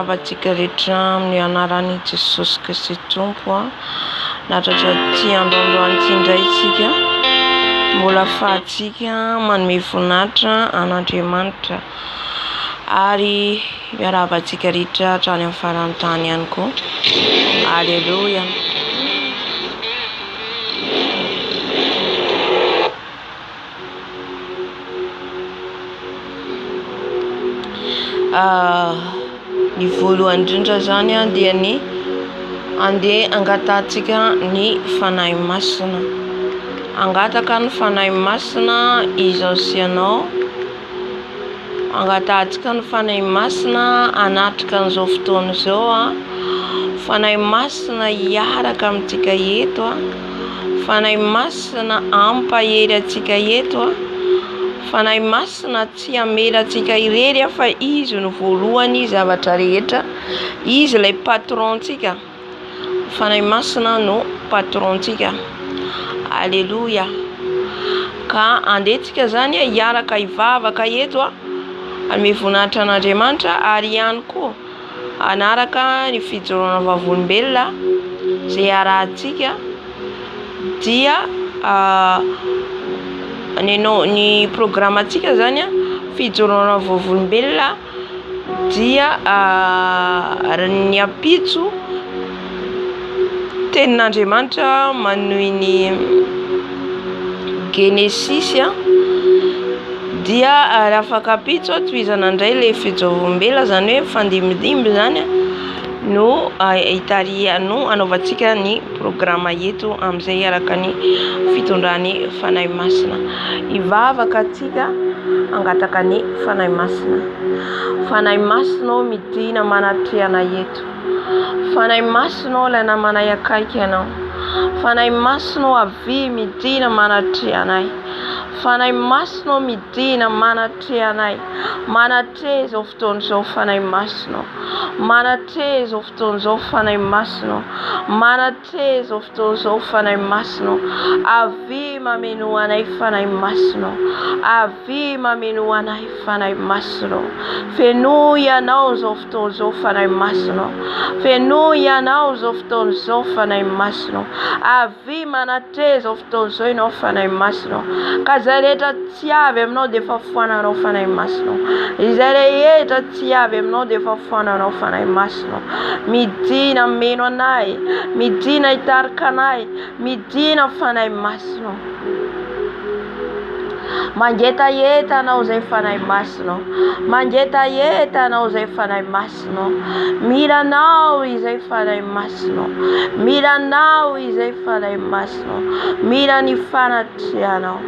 miaravatsika rehetra amin'ny anaran'i Jesosy Kristy Tompo natratra ty androandroany ty indray tsika mbola fahatsika manome voninahitra an'Andriamanitra ary miaravatsika rehetra hatrany amin'ny farany tany ihany koa. Alleluia. Ny voalohany indrindra zany dia ny andeha angatantsika ny fanahy masina. Angataka ny fanahy masina izao sianao, angatantsika ny fanahy masina anatrika an'izao fotoana izao fanahy masina hiaraka amintsika eto fanahy masina ampahery atsika eto fanahy masina tsy hamelatsika irery fa izy no voalohany zavatra rehetra, izy ilay patrontsika, fanahy masina no patrontsika. Alleluia. Ka andetsika zany hiaraka hivavaka eto hanome voninahitra an'Andriamanitra ary ihany koa anaraka ny fijoroana vavolombelona izay arahantsika dia ny programantsika zany fijoroana vavolombelona dia ny ampitso tenin'Andriamanitra manohy ny Genesis dia afaka ampitso tohizana indray le fijoroam-belona zany hoe fandimidimby zany no itaria no anaovantsika ny programa eto amin'izay araka ny fitondrany fanahy masina. Hivavaka atsika angataka ny fanahy masina. Fanahy masina midina manatrehana eto. Fanahy masina ilay namanay akaiky ianao. Fanahy masina avy midina manatrehanay. Fanahy masina midina manatrehanay. Manatre izao fotoana izao fanahy masina. Manatre izao fotoana izao fanahy masina. Manatre izao fotoana izao fanahy masina. Avy mameno anay fanahy masina. Avy mameno anay fanahy masina. Feno ianao izao fotoana izao fanahy masina. Feno ianao izao fotoana izao fanahy masina. Avy manatre izao fotoana izao ianao fanahy masina. Ka izay rehetra tsy avy aminao dia efa foananao fanahy masina. Izay rehetra tsy avy aminao dia efa foananao fanahy masina. Midina meno anay, midina hitarika anay, midina fanahy masina. Mangetaheta anao izay fanahy masina. Mangetaheta anao izay fanahy masina. Miranao izay fanahy masina. Miranao izay fanahy masina. Mira ny fanatrehanao.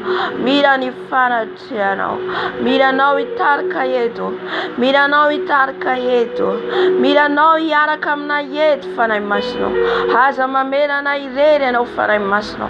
Mira ny fanatrehanao. Miranao hitarika eto. Miranao hitarika eto. Miranao hiaraka aminay eto fanahy masina. Aza mamelana irery anao fanahy masina.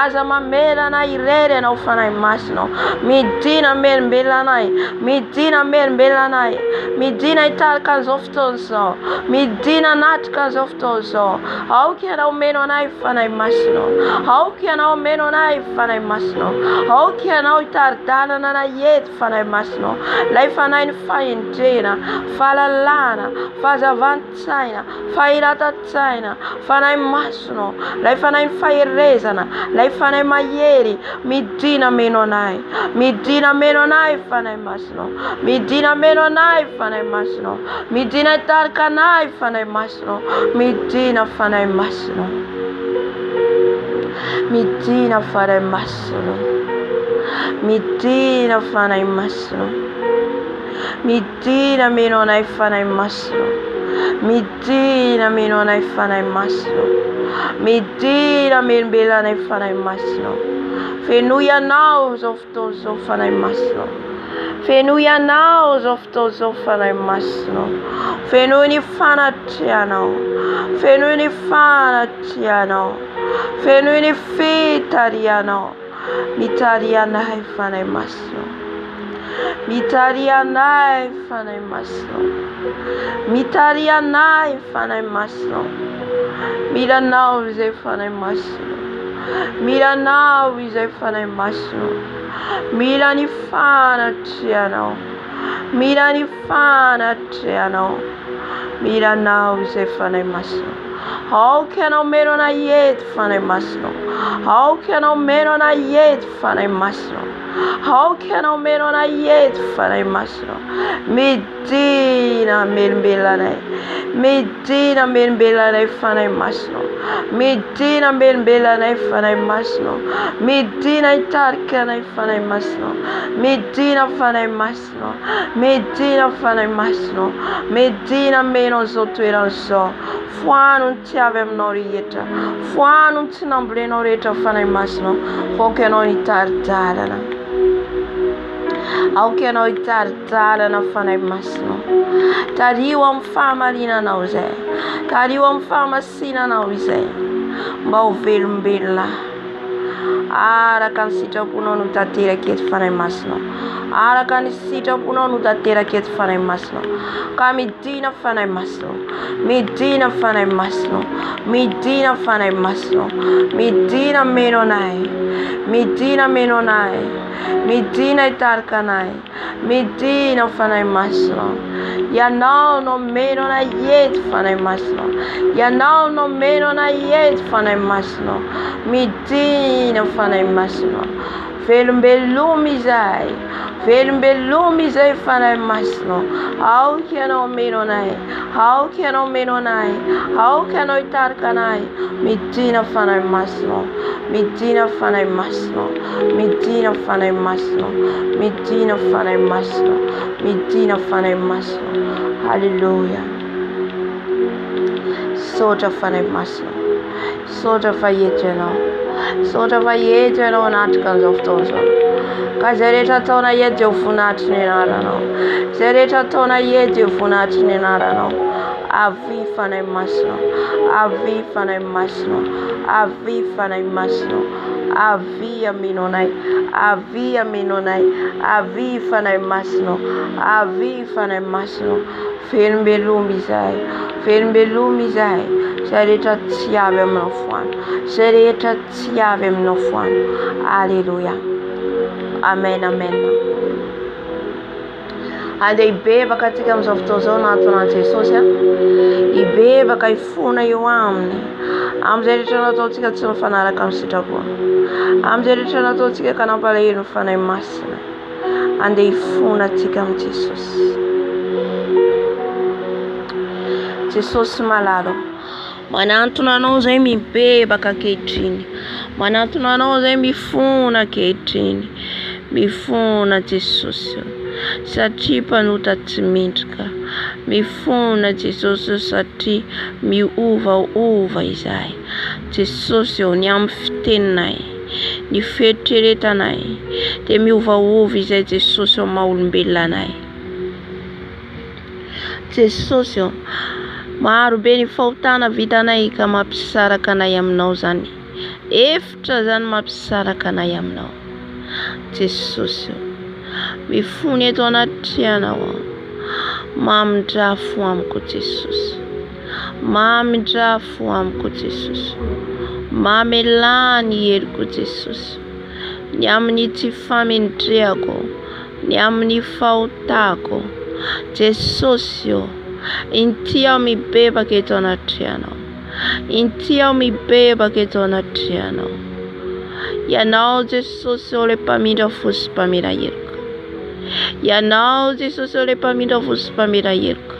Aza mamelana irery anao fanahy masina. Midina melombelona anay. Midina melombelona anay. Midina hitarika an'izao fotoana izao. Midina anatrika an'izao fotoana izao. Aoka ianao meno anay fanahy masina. Aoka ianao meno anay fanahy masina. Aoka ianao hitari-dalana anay eto fanahy masina. Lay fanahy ny fahendrena, fahalalana, fahazavantsaina, fahiran-tsaina, fanahy masina. Lay fanahy ny faherezana, lay fanahy mahery. Midina meno anay. Midina meno anay fanahy masina. Midina meno anay fanahy masina. Midina hitarika anay fanahy masina. Midina fanahy masina. Midina fanahy masina. Midina fanahy masina. Midina meno anay fanahy masina. Midina meno anay fanahy masina. Midina melombelona anay fanahy masina. Feno ianao izao fotoana izao fanahy masina. Feno ianao izao fotoana izao fanahy masina. Feno ny fanatrehanao. Feno ny fanatrehanao. Feno ny fitarihanao. Mitarihanay fanahy masina. Mitarihanay fanahy masina. Mitarihanay fanahy masina. Miranao izay fanahy masina. Miranao izay fanahy masina. Mira ny fanatrehanao. Mira ny fanatrehanao. Mira anao izay fanahy masina. Aoka ianao meno anahy eto fanahy masina. Aoka ianao meno anahy eto fanahy masina. Aoka ianao meno anahy eto fanahy masina. Midina melombelanay. Midina melombelanay fanahy masina. Midina melombelanay fanahy masina. Midina hitarika anay fanahy masina. Midina fanahy masina. Midina fanahy masina. Midina meno an'izao toeran'izao. Foano ny tsy avy aminao rehetra. Foano ny tsy nambolenao rehetra fanahy masina. Aoka ianao hitaridarana. Aoka ianao hitaridarana fanahy masina. Tario amin'ny fahamarinanao izay. Tario amin'ny fahamasinanao izay. Mba ho velombelona. Araka ny sitraponao no tanteraka eto fanahy masina. Araka ny sitraponao no tanteraka eto fanahy masina. Ka midina fanahy masina. Midina fanahy masina. Midina fanahy masina. Midina meno anahy. Midina meno anahy. Midina hitarika anahy. Midina fanahy masina. Ianao no meno anahy eto fanahy masina. Ianao no meno anahy eto fanahy masina. Midina fanahy masina. Velombeloma izay. Velombeloma izay fanahy masina. Aoka ianao meno anahy. Aoka ianao meno anahy. Aoka ianao hitarika anahy. Midina fanahy masina. Midina fanahy masina. Midina fanahy masina. Midina fanahy masina. Midina fanahy masina. Hallelujah. Sotra fanahy masina. Sotra fa eto ianao. Sotra fa eto ianao anatrika an'izao fotoana izao. Ka izay rehetra ataona eto dia ho voninahitry ny anaranao. Izay rehetra ataona eto dia ho voninahitry ny anaranao. Avy fanahy masina. Avy fanahy masina. Avy fanahy masina. Avy ameno anay. Avy ameno anay. Avy fanahy masina. Avy fanahy masina. Velombeloma izay. Velombeloma izay. Izay rehetra tsy avy aminao foana. Izay rehetra tsy avy aminao foana. Alleluia. Amen, amen. Andeha hibebaka antsika amin'izao fotoana izao na antonan'i Jesosy. Hibebaka hifona eo aminy. Amin'izay rehetra nataontsika tsy mifanaraka amin'ny sitraponao. Amin'izay rehetra nataontsika ka nampalahelo ny fanahy masina. Andeha hifona antsika amin'ny Jesosy. Jesosy malalo. Manantona anao izay mibebaka ankehitriny. Manantona anao izay mifona ankehitriny. Mifona Jesosy. Satria mpanota tsy mendrika. Mifona Jesosy satria miovaova izay. Jesosy ny amin'ny fiteninay. Ny fieritreretanay. Dia miovaova izay Jesosy ao maha-olombelonanay. Jesosy maro be ny fahotana vitanay ka mampisaraka anay aminao zany. Efitra zany mampisaraka anay aminao. Jesosy mifony eto anaty anao. Mamindrafo amiko Jesosy. Mamindrafo amiko Jesosy. Mamelany heliko Jesosy. Ny amin'ny tsy famendrehako. Ny amin'ny fahotako. Jesosy inty aho mibebaka eto anaty anao. Inty aho mibebaka eto anaty anao. Ianao Jesosy ilay mpamindra fo sy mpamera heloka. Ianao Jesosy ilay mpamindra fo sy mpamera heloka.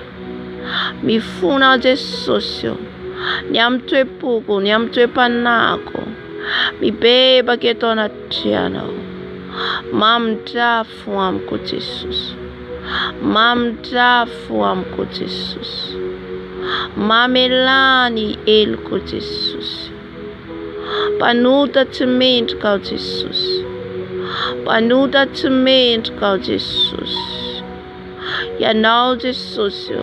Mifona Jesosy ny amin'ny toe-poko, ny amin'ny toe-panako. Mibebaka eto anaty anao. Mamindrafo amiko Jesosy. Mamindrafo amiko Jesosy. Mamelany heliko Jesosy. Mpanota tsy mendrika aho Jesosy. Mpanota tsy mendrika aho Jesosy. Ianao Jesosy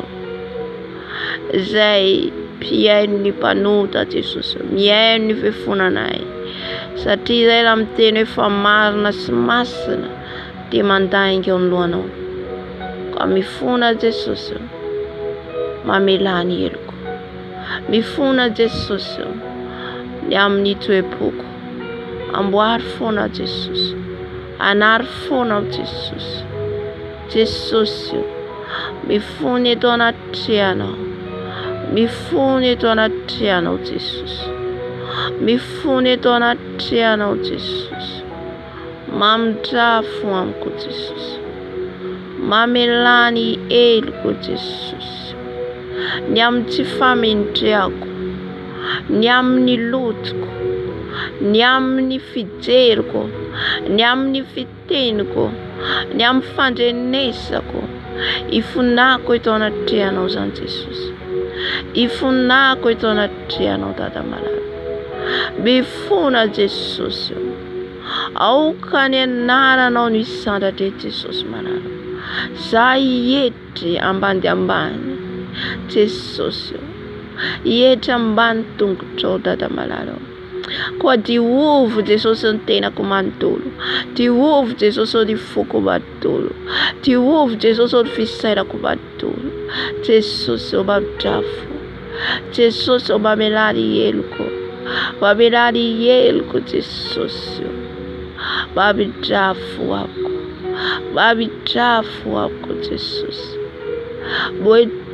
izay mpiaino ny mpanota Jesosy. Miaino ny fifonanay. Satria izay raha miteny hoe fa marina sy masina dia mandainga eo anoloanao. Ka mifona Jesosy mamelany heliko. Mifona Jesosy ny amin'ny toe-poko. Amboary foana Jesosy. Anary foana Jesosy. Jesosy mifony eto anaty anao. Mifono eto anaty anao Jesosy. Mifono eto anaty anao Jesosy. Mamindrafo amiko Jesosy. Mamelany heliko Jesosy. Ny amin'ny tsy famindriako, ny amin'ny lotoko, ny amin'ny fijeriko, ny amin'ny fiteniko, ny amin'ny fandrenesako, ifonako eto anaty anao zany Jesosy. Ifonako eto anaty anao Dada malala. Mifona Jesosy. Aoka ny anaranao no isandatra Jesosy malala. Za hietry ambany ambany Jesosy. Hietry ambany tongotrao Dada malala. Koa diovy Jesosy ny tenako manontolo. Diovy Jesosy ny foko manontolo. Diovy Jesosy ny fisairako manontolo. Jesosy mamindrafo. Jesosy mamelany heliko. Mamelany heliko Jesosy. Mamindrafo amiko. Mamindrafo amiko Jesosy.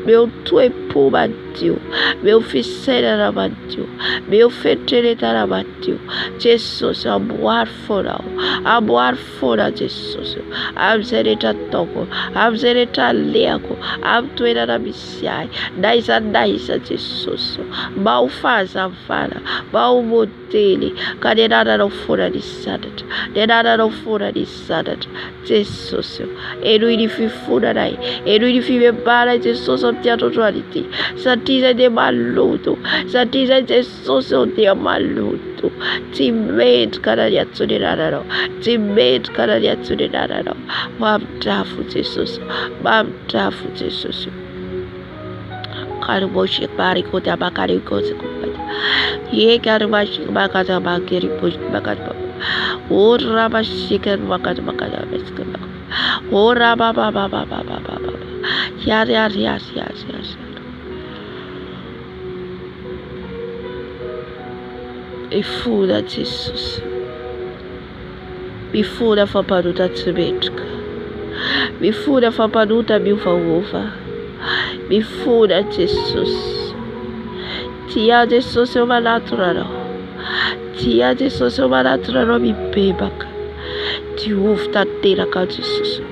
Meu toe-po madio, meu fisairana madio, meu fetreretana madio. Jesosy amboary foana, amboary foana Jesosy. Amin'izay rehetra ataoko, amin'izay rehetra alehako, amin'ny toerana misy ahy, n'aiza n'aiza Jesosy. Mba ho fahazavana, mba ho modely, ka ny anananao foana ny sandratra, ny anananao foana ny sandratra Jesosy. Enoy ny fifonanay, enoy ny fimebana Jesosy amin'ny androany ity. Satria izay dia maloto, satria izay Jesosy dia maloto. Tsy mendrika na ny antsony anananao, tsy mendrika na ny antsony anananao. Mamindrafo Jesosy, mamindrafo Jesosy. Kariboshi barikote abakari kote kupata. Ye karibashi bakata bakeri boshi bakata. Ora bashika bakata bakata bakata. Ora baba baba baba baba. Yari. Mifoda Jesosy. Mifoda fampanuta tsy mendrika. Mifoda fampanuta miovaova. Mifoda Jesosy. Tia Jesosy manatonanao. Tia Jesosy manatonanao mibebaka. Diovy tanteraka Jesosy.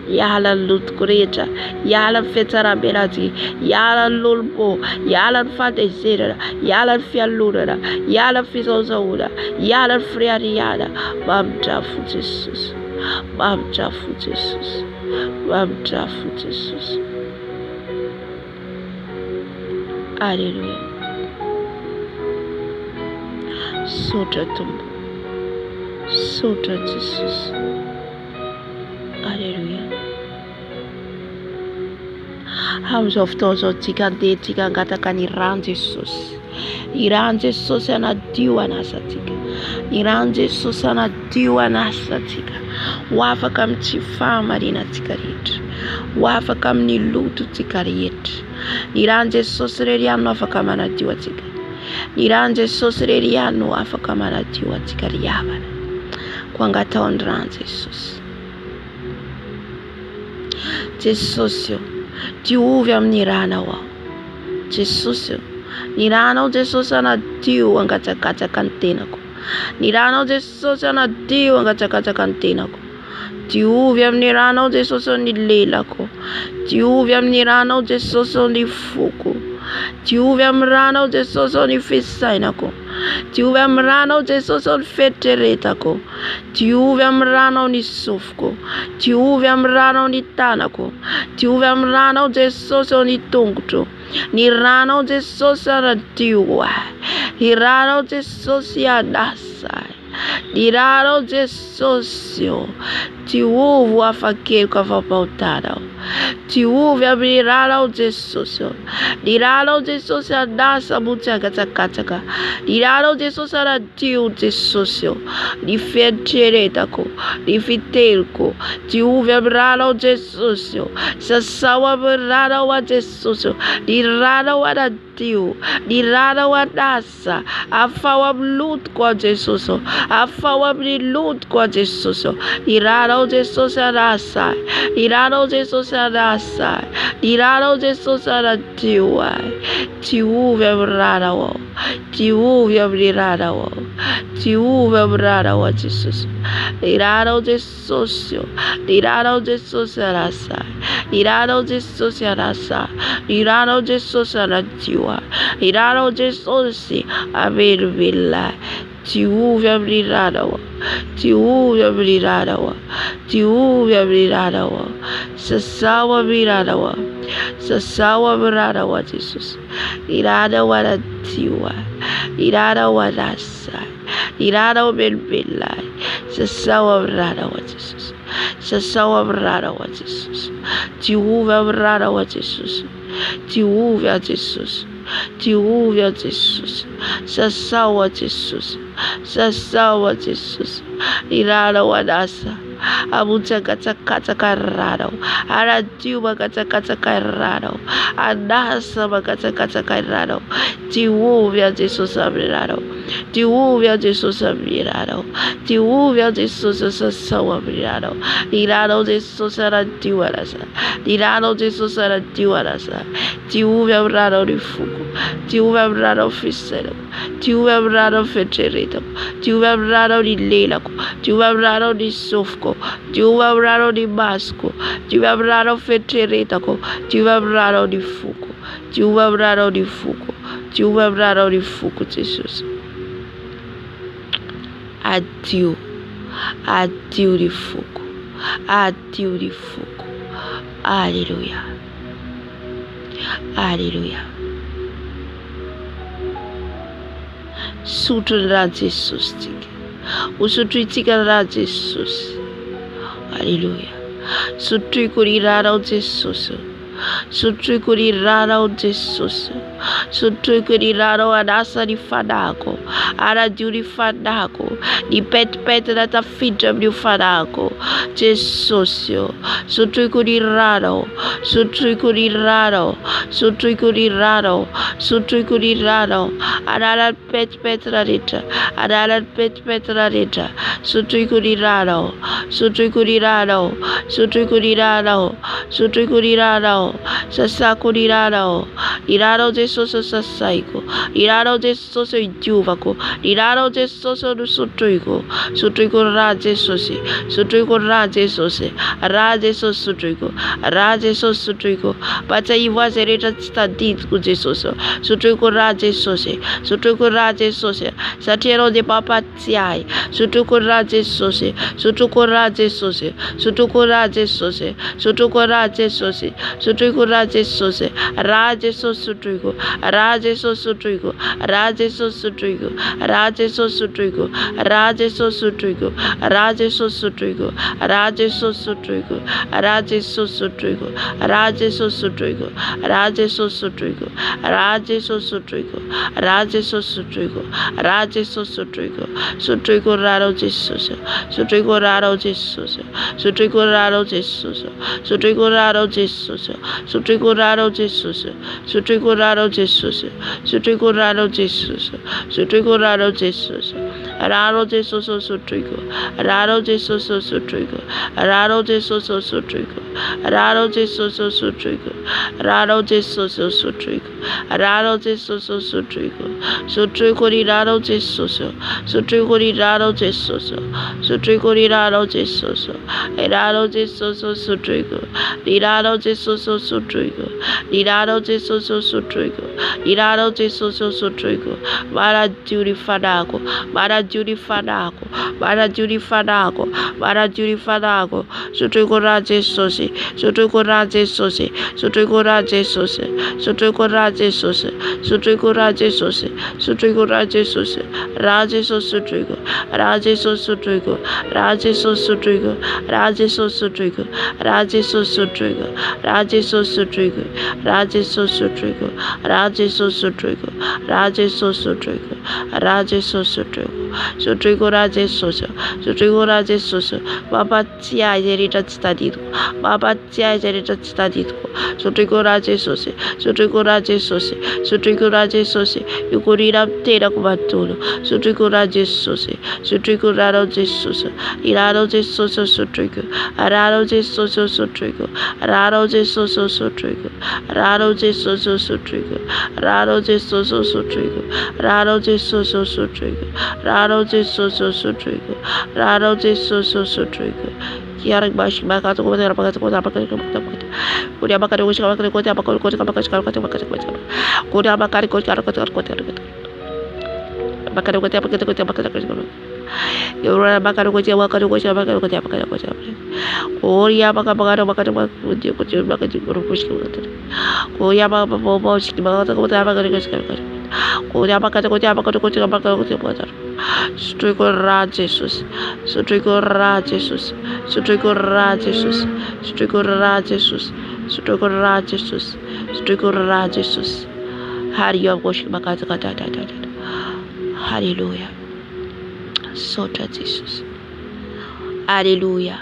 Yala lutoko rehetra, yala fetsarambelaziny, yala lolombo, yala fandezerana, yala fialonana, yala fizaozaona, yala friariana. Mamindrafo Jesosy. Mamindrafo Jesosy. Mamindrafo Jesosy. Alléluia. Sotra tombo. Sotra Jesosy. Alléluia. Amin'izao fotoana izao tika andeha tika angataka ny rano Jesosy. Ny rano Jesosy anadio anasantsika. Ny rano Jesosy anadio anasantsika. Ho afaka amin'ny tsy fahamarinantsika rehetra. Ho afaka amin'ny lotontsika rehetra. Ny rano Jesosy reriano afaka manadio antsika. Ny rano Jesosy reriano afaka manadio antsika ry havana. Ko angatao ny rano Jesosy. Jesosy diovy amin'ny ranao ao. Jesosy ny ranao Jesosy anadio angatsakatsaka ny tenako. Ny ranao Jesosy anadio angatsakatsaka ny tenako. Diovy amin'ny ranao Jesosy ny lelako. Diovy amin'ny ranao Jesosy ny foko. Diovy amin'ny ranao Jesosy ny fisainako. Diovy amin'ny ranao Jesosy ny fetreretako. Diovy amin'ny ranao ny sofiko. Diovy amin'ny ranao ny tanako. Diovy amin'ny ranao Jesosy ny tongotro. Ny ranao Jesosy anadio. Ny ranao Jesosy anasa. Ny ranao Jesosy diovy afakeloko afampahotana. Diovy amin'ny ranao Jesosy. Ny ranao Jesosy anasa motsy angatsakatsaka. Ny ranao Jesosy anadio Jesosy. Ny fieritreretako, ny fiteliko. Diovy amin'ny ranao Jesosy. Sasao amin'ny ranao a Jesosy. Ny ranao anadio. Ny ranao anasa. Afao amin'ny lotoko a Jesosy. Afao amin'ny lotoko a Jesosy. Ny ranao Irado de Sosadasai, Irado de Sosadasai, Irado de Sosadatiwai, Tiuvia Bradawo, Tiuvia Bradawo, Tiuvia Bradawo, Jesus. Irado de Socio, Irado de Sosadasai, Irado de Sosadasai, Irado de Sosadatiwa, Irado de Sosi, Abel Villa. Tiuvia Bradawo, Tiuvia Bradawo, Tiuvia Bradawo, Sasawa Bradawo, Sasawa Bradawo, Jesus. Irada wada tiwa, Irada wada sai, Irada Belbilla, Sasawa Bradawo, Jesus. Sasawa Bradawo, Jesus. Tiuvia Bradawo, Jesus. Tiuvia Jesus. Tiuvia Jesus. Sasawa Jesus. Sasawa Jesus. Irada wadasa. Abuja kata karado. Aradiuba kata karado. Adasa kata karado. Tiuvia Jesus abrirado. Tiuvia Jesus abrirado. Tiuvia Jesus sasawa abrirado. Irado Jesus aradiuarasa. Irado Jesus aradiuarasa. Tiuvia abrado de fugo. Tiuvia abrado fisero. Tiuvia abrado feterito. Tiuvia abrado de lelaco. Tiuvia abrado de sofco. Tiuvia abrado de basco. Tiuvia abrado feteritaco. Tiuvia abrado de fugo. Tiuvia abrado de fugo. Tiuvia abrado de fugo, Jesus. Adieu. Adieu de fugo. Adieu de fugo. Aleluia. Aleluia. Sutra Jesus. Usutritika Jesus. Aleluia. Sutrikurira Jesus. Sutrikurira Jesus. Sutrikurira adasa di fadaco. Ara di fadaco. Di pet data fita di fadaco. Jesus. Sutrikurira. Sutrikurira. Sutrikurira. Sutrikurira. Ara pet rarita. Ara pet rarita. Sutrikurira. Sutrikurira. Sutrikurira. Sutrikurira. Sasakurirado, irado de soso sasaiko, irado de soso ijuvaco, irado de soso do sutrico, sutrico raje sosi, sutrico raje sosi, raje sos sutrico, bata iwa sereta stadit kuje soso, sutrico raje sosi, satiero de papa tiai, sutrico raje sosi, sutrico raje sosi, sutrico raje sosi, sutrico raje sosi, sutrico raje sosi, raje sos sutrico, raje sos sutrico, raje sos sutrico, raje sos sutrico, raje sos sutrico, raje sos sutrico, raje sos sutrico, raje sos sutrico, raje sos sutrico, raje sos sutrico, raje sos sutrico, raje sos sutrico, raje sos sutrico, sutrico raro Jesus, sutrico raro Jesus, sutrico raro Jesus, sutrico raro Jesus, sutrico raro Jesus, sutrico raro Jesus, sutrico raro Jesus, sutrico raro Jesus, raro Jesus sutrico, raro Jesus sutrico, raro Jesus sutrico, raro Jesus sutrico, raro Jesus sutrico, raro Jesus sutrico, sutrico di raro Jesus, sutrico di raro Jesus, sutrico di raro Jesus, raro Jesus sutrico, di raro Jesus sutrico, di raro Jesus sutrico, di raro Jesus sutrico, vara giuri fadaco, vara giuri fadaco, vara giuri fadaco, vara giuri fadaco, sutrico raje sosi, sutrico raje sosi, sutrico raje sosi, sutrico raje sosi, sutrico raje sosi, sutrico raje sosi, raje sos sutrico, raje sos sutrico, raje sos sutrico, raje sos sutrico, raje sos sutrico, raje sos sutrico, raje sos sutrico, raje sos sutrico, raje sos sutrico, raje sos sutrico, sotroiko raha Jesosy, sotroiko raha Jesosy, mampatsiahy izay rehetra tsy tadidiko, mampatsiahy izay rehetra tsy tadidiko, sotroiko raha Jesosy, sotroiko raha Jesosy, sotroiko raha Jesosy, ikorina amin'ny tenako manontolo, sotroiko raha Jesosy, sotroiko raha Jesosy, irarao Jesosy sotroiko, ararao Jesosy sotroiko, ararao Jesosy sotroiko, ararao Jesosy sotroiko, ararao Jesosy sotroiko, ararao Jesosy sotroiko, ararao Jesosy sotroiko, ararao Jesosy sotroiko. Kiara bash bakato ko tera bakato ko tera bakato ko ko dia bakato ko tera bakato ko tera bakato ko tera bakato ko tera bakato ko dia bakato ko tera bakato ko tera bakato ko tera bakato ko tera bakato ko yo bakato ko tera bakato ko tera bakato ko tera bakato ko tera ko ya bakato bakato ko dia ko tera bakato ko push ko ya bakato bakato ko tera bakato ko dia bakato ko tera bakato ko tera bakato ko tera sotroiko raha Jesosy, sotroiko raha Jesosy, sotroiko raha Jesosy, sotroiko raha Jesosy, sotroiko raha Jesosy, sotroiko raha Jesosy. Hallelujah. Sotra Jesosy. Hallelujah.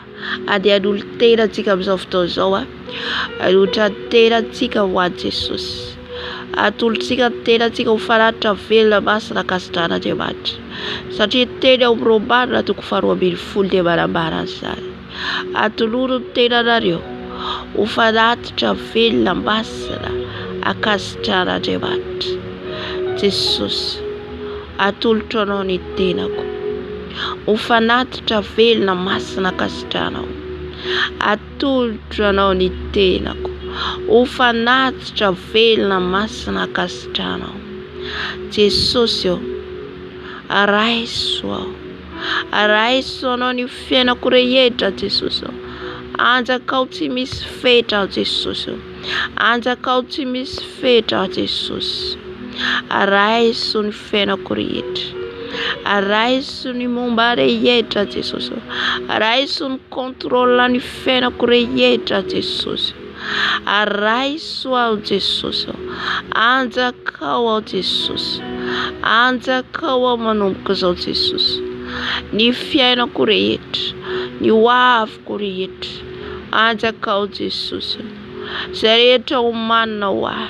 Ade adulteratsika amin'izao fotoana izao a. Adulteratsika ho an'i Jesosy. Atolotsika tenatsika ho faratra velona masina kasitrahan'Andriamanitra. Satria teny ao amin'ny Romanina 12:20 dia manambara an'izany. Atolono ny tenanareo ho fanatitra velona masina akasitrahan'Andriamanitra. Jesosy, atolotra anao ny tenako ho fanatitra velona masina akasitrahanao. Atolotra anao ny tenako ho fanatitra velona masina akasitrahanao. Jesosy araiso aho, araiso anao ny fiainako rehetra Jesosy. Anjakao tsy misy fetra Jesosy, anjakao tsy misy fetra Jesosy. Araiso ny fiainako rehetra, araiso ny momba rehetra Jesosy, araiso ny kontrola ny fiainako rehetra Jesosy. Araiso ao Jesosy, anjakao ao Jesosy, anjakao ao manomboka izao Jesosy. Ny fiainako rehetra, ny hoaviko rehetra, anjakao Jesosy. Izay rehetra omanina ho ahy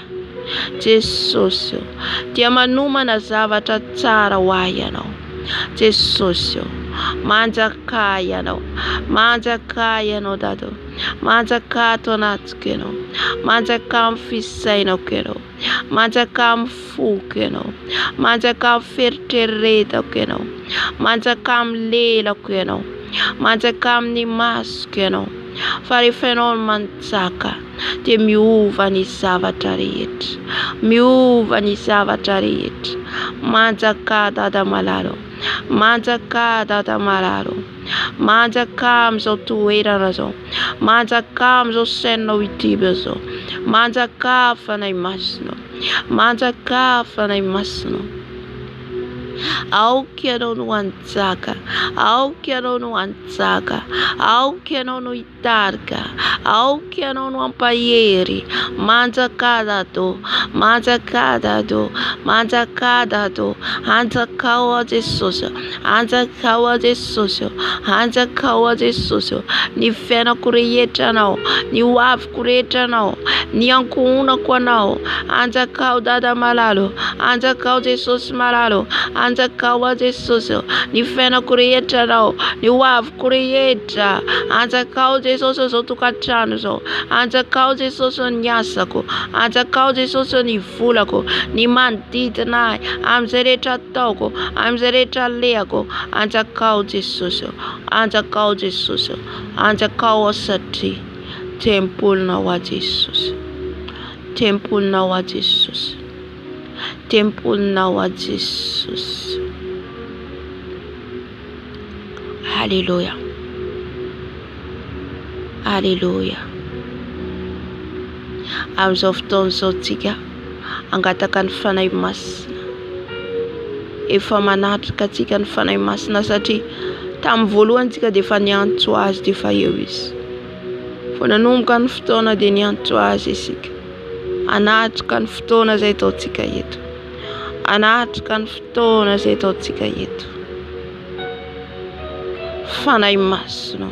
Jesosy, dia manomana zavatra tsara ho ahy ianao Jesosy. Manjaka ianao, manjaka ianao Dada, manjaka ato anatiko ianao, manjaka amin'ny fisainako ianao, manjaka amin'ny foko ianao, manjaka amin'ny fieritreretako ianao, manjaka amin'ny lelako ianao, manjaka amin'ny masoko ianao. Fa rehefa ianao no manjaka dia miova ny zavatra rehetra, miova ny zavatra rehetra. Manjaka Dada malalo, manjaka Dada malalo, manjaka amin'izao toerana izao, manjaka amin'izao sainao itiby izao, manjaka fanahy masina, manjaka fanahy masina. Aoka ianao no anjaka, aoka ianao no anjaka, aoka ianao no hitarika, aoka ianao no ampahery. Manjaka Dado, manjaka Dado, manjaka Dado. Anjakao ao Jesosy, anjakao ao Jesosy, anjakao ao Jesosy. Ny fiainako rehetra anao, ny hoaviko rehetra anao, ny ankohonako anao, anjakao Dada malalo, anjakao Jesosy malalo, anjakao ao Jesosy. Ny fiainako rehetra anao, ny hoaviko rehetra, anjakao Jesosy izao tokantrano izao, anjakao Jesosy ny asako, anjakao Jesosy ny volako, ny manodidina ahy, amin'izay rehetra ataoko, amin'izay rehetra alehako, anjakao Jesosy, anjakao Jesosy, anjakao ao satria tempolinao a Jesosy, tempolinao a Jesosy, tempolinao a Jesosy. Hallelujah, hallelujah. Amin'izao fotoana izao tsika angataka ny fanahy masina, efa manatrika tsika ny fanahy masina satria tamin'ny voalohany tsika dia efa niantso azy dia efa eo izy. Vao nanomboka ny fotoana dia niantso azy isika. Anatrika ny fotoana izay ataontsika eto, anatrika ny fotoana izay ataontsika eto. fanahy masina.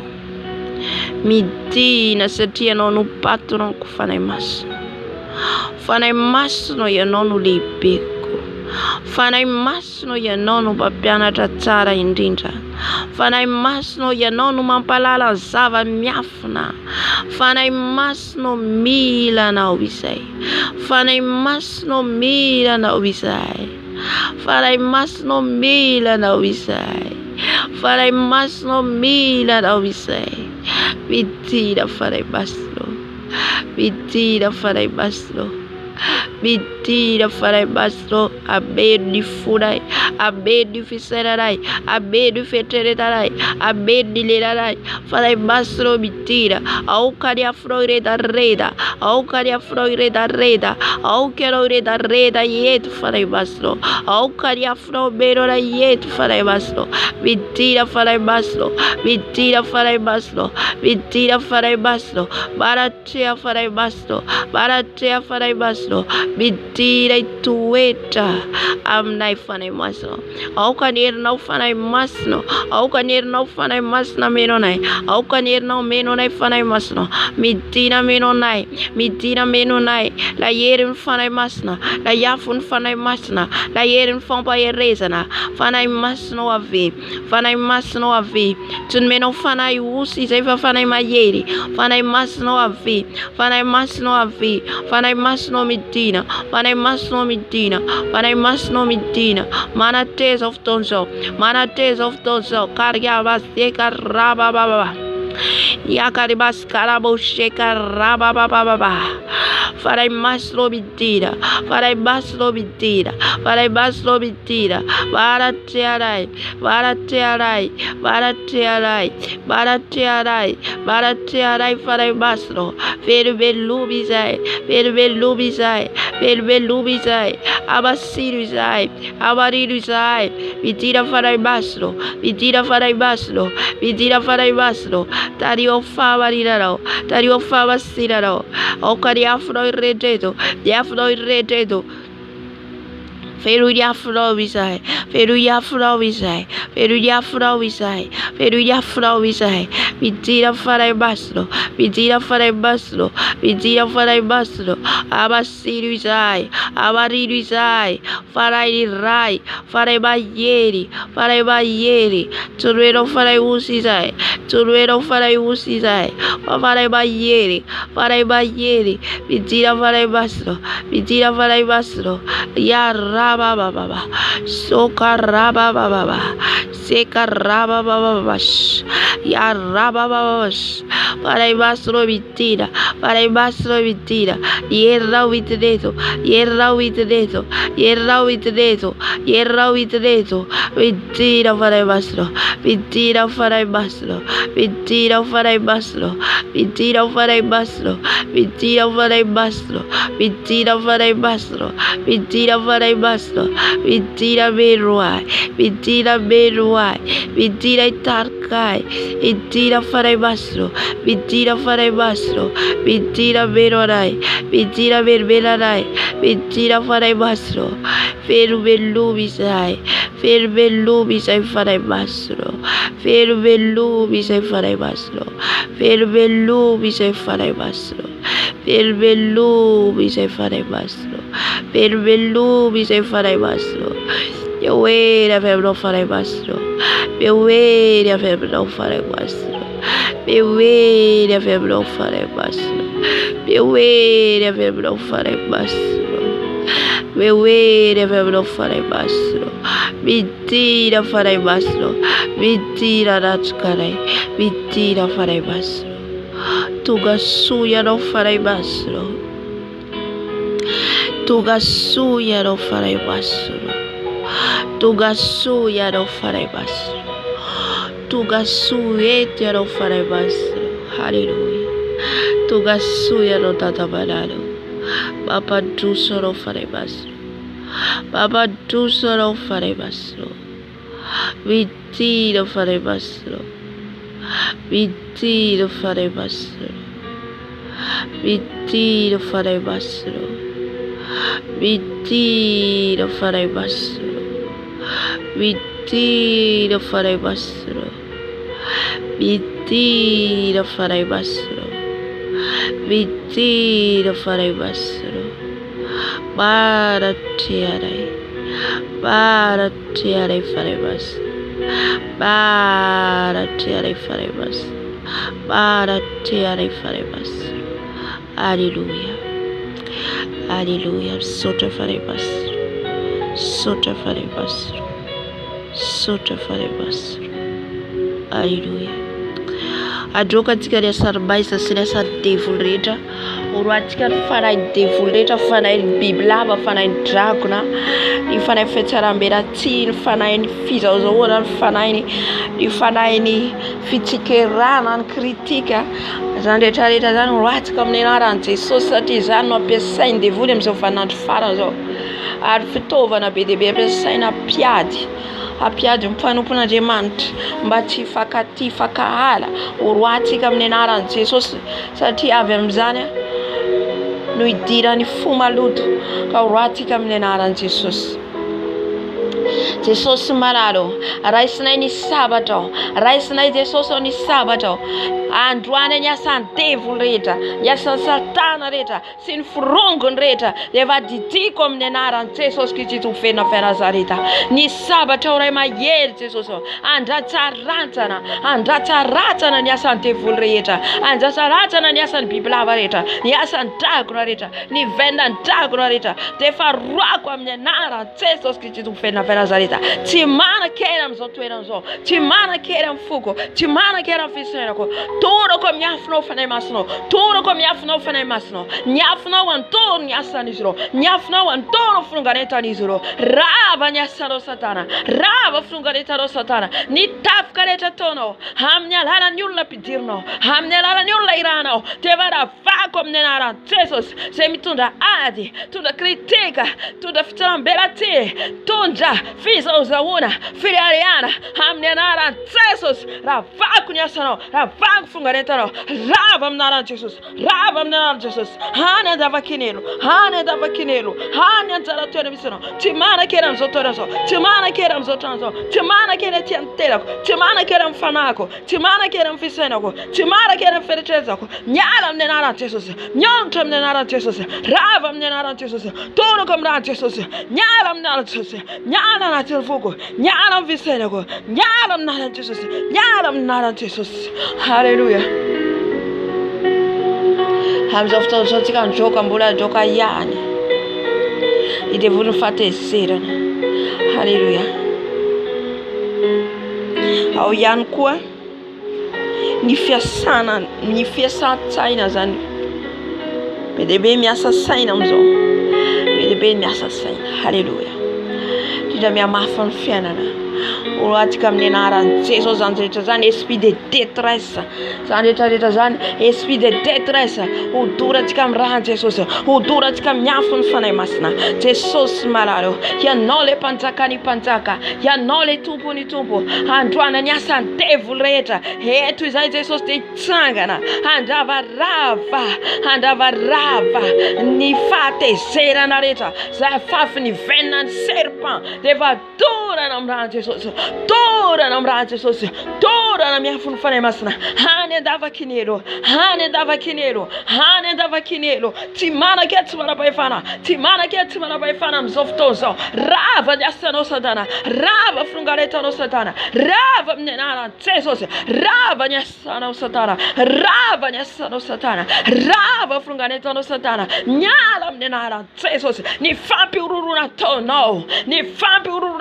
Midina satria anao no patronko fanahy masina. Fanahy masina ianao no lehibeko. Fanahy masina ianao no mpampianatra tsara indrindra. Fanahy masina ianao no mampalala zava-miafina. Fanahy masina mila anao izay. Fanahy masina mila anao izay. Fanahy masina mila anao izay. Fanahy masina mila anao izay. Midina fanahy masina. Midina fanahy masina. Midina fanahy masina. Ameno ny fonay, ameno ny fisainanay, ameno ny fietreretanay, ameno ny lenanay. Fanahy masina midina. Aoka ny afinao iredareda, aoka ny afinao iredareda, aoka ianao iredareda eto fanahy masina. Aoka ny afinao meno anay eto fanahy masina. Midina fanahy masina. Midina fanahy masina. Midina fanahy masina. Maratrea fanahy masina. Maratrea fanahy masina. Midina itoetra aminay fanahy masina. Aoka ny herinao fanahy masina. Aoka ny herinao fanahy masina meno anay. Aoka ny herinao meno anay fanahy masina. Midina meno anay. Midina meno anay. La herin'ny fanahy masina. La iafon'ny fanahy masina. La herin'ny fampaherezana. Fanahy masina ho avy. Fanahy masina ho avy. Tsy nomenao fanahy osy izay fa fanahy mahery. Fanahy masina ho avy. Fanahy masina ho avy. Fanahy masina midina. Fanahy masina midina. Fanahy masina midina. Manateza ao fotoana izao. Manateza ao fotoana izao. Kariabaseka rabababa. Yakaribaskarabosheka rabababa. Fanahy masina midina. Fanahy masina midina. Fanahy masina midina. Maratearay. Maratearay. Maratearay. Maratearay. Maratearay fanahy masina. Velobelumi izay. Velobelumi izay. Velobelumi izay. Amasiro izay. Amarino izay. Midina fanahy masina. Midina fanahy masina. Midina fanahy masina. Tari ao fahamarinanao. Tari ao fahamasinanao. Aoka ny afinao ireretreto. Ny afinao ireretreto. Feno ny afinao izay. Feno ny afinao izay. Feno ny afinao izay. Feno ny afinao izay. Midina fanahy masina. Midina fanahy masina. Midina fanahy masina. Amasiro izay. Amarino izay. Fanahy iray. Fanahy mahery. Fanahy mahery. Toroenao fanahy osy izay. Toroenao fanahy osy izay. Fanahy mahery. Fanahy mahery. Midina fanahy masina. Midina fanahy masina. Rabababa, sokarabababa, sekarabababa, yarabababa, fanahy masina midina, fanahy masina midina, herinao hitineto, herinao hitineto, herinao hitineto, herinao hitineto, midina fanahy masina, midina fanahy masina, midina fanahy masina, midina fanahy masina, midina fanahy masina, midina fanahy masina, midina fanahy masina. Midina meruai. Midina meruai. Midina itarkai. Midina fanahy masina. Midina fanahy masina. Midina meruai. Midina mermelanai. Midina fanahy masina. Velobelumi izay. Velobelumi izay fanahy masina. Velobelumi izay fanahy masina. Velobelumi izay fanahy masina. Velobelumi izay fanahy masina. Velobelumi izay fanahy masina. Mihoery avy aminao fanahy masina. Mihoery avy aminao fanahy masina. Mihoery avy aminao fanahy masina. Mihoery avy aminao fanahy masina. Mihoery avy aminao fanahy masina. Midina fanahy masina. Midina anatrokanay. Midina fanahy masina. Tonga soa ianao fanahy masina. Tonga soa ianao fanahy masina. Tonga soa ianao fanahy masina. Tonga soa eto ianao fanahy masina. Haleluia. Tonga soa ianao tatamanalo. Mampandroso anao fanahy masina. Mampandroso anao fanahy masina. Midina fanahy masina. Midina fanahy masina. Midina fanahy masina. Midina fanahy masina. Midina fanahy masina. Bitira farai basro. Bitira farai basro. Para tiarai farai basro. Para tiarai farai basro. Para tiarai farai basro. Hallelujah. Hallelujah. Sota farai basro. Sota farai basro. Sota farai basro. Hallelujah. Adroka tika ria sarbaisa sina sa devil rehetra oroatika fanay devil rehetra fanay bibilava fanay dragona ny fanay fetsaram-beratsy ny fanay ny fizaozaoana ny fanay ny fitsikirana ny kritika zany rehetrarehetra zany oroatika amin'ny anaran'i Jesosy satria zany no ampiasainy devoly amin'izao vaninandro farany zao ary fitaovana be dia be ampiasaina apiady mifanompon'Andriamanitra mba tsy fakaty fakahala oroatika amin'ny anaran'i Jesosy satria avy amin'izany no idirany fo maloto ka oroatika amin'ny anaran'i Jesosy. Jesosy mararo raisinay ny sabatra raisinay Jesosy ny sabatra androany ny asan'ny devil rehetra ny asan'ny satana rehetra sy ny firongony rehetra dia vadidiko amin'ny anaran'i Jesosy Kristy fena Nazareta ny sabatra oray mahery Jesosy andratsaratsana ny asan'ny devil rehetra andratsaratsana ny asan'ny bibilava rehetra ny asan'ny dragona rehetra ny vendan'ny dragona rehetra dia faroako amin'ny anaran'i Jesosy Kristy fena Nazareta tsy manan-kera amin'izao toerana izao tsy manan-kera amin'ny foko tsy manan-kera amin'ny fisainako torako miafinao fanay masinao torako miafinao fanay masinao miafinao antoro ny asan'izy ireo miafinao antoro fironganetan'izy ireo rava ny asanao satana rava fironganetanao satana ny tafika rehetra ataonao amin'ny alalan'ny olona ampidirinao amin'ny alalan'ny olona iranao dia varavako amin'ny anaran'i Jesosy izay mitondra ady tondra kritika tondra fitsaram-belatsy tondra fizaozaona firiariana amin'ny anaran'i Jesosy ravako ny asanao ravako fironganetanao rava amin'ny anaran'i Jesosy rava amin'ny anaran'i Jesosy hany andavakinelo hany anjara toerana misy anao tsy manan-kera amin'izao toerana izao tsy manan-kera amin'izao trano izao tsy manan-kera aty amin'ny tenako tsy manan-kera amin'ny fanahiko tsy manan-kera amin'ny fisainako tsy manan-kera amin'ny fieritreretako miala amin'ny anaran'i Jesosy miongotra amin'ny anaran'i Jesosy rava amin'ny anaran'i Jesosy toroko amin'ny anaran'i Jesosy miala amin'ny anaran'i Jesosy miala anatin'ny foko miala amin'ny fisainako miala amin'ny anaran'i Jesosy miala amin'ny anaran'i Jesosy. Hallelujah. Amin'izao fotoana izao tsika androka mbola androka ihany i devoly ny fahatezerana. Hallelujah. Ao ihany koa ny fiasan-tsaina zany be dia be miasa saina amin'izao be dia be miasa saina. Hallelujah. Indrindra mihamafy ny fiainana oroatika amin'ny anaran'i Jesosy zany rehetra zany esprit de détresse zany rehetrarehetra zany esprit de détresse hodoratsika amin'ny rahan'i Jesosy hodoratsika miafy ny fanahy masina Jesosy mararo ianao le mpanjaka ny mpanjaka ianao le tompo ny tompo androana ny asan'ny devil rehetra eto izay Jesosy dia hitsangana andravarava ny fahatezerana rehetra zay fafy ny venina ny serpent dia vadorana amin'ny rahan'i Jesosy torana amin'ny rahan'i Jesosy torana miafy ny fanahy masina hany andavakinelo tsy manan-kera tsy manam-pahefana amin'izao fotoana izao rava ny asanao satana rava fironganetanao satana rava amin'ny anaran'i Jesosy rava ny asanao satana rava fironganetanao satana miala amin'ny anaran'i Jesosy ny fampiororona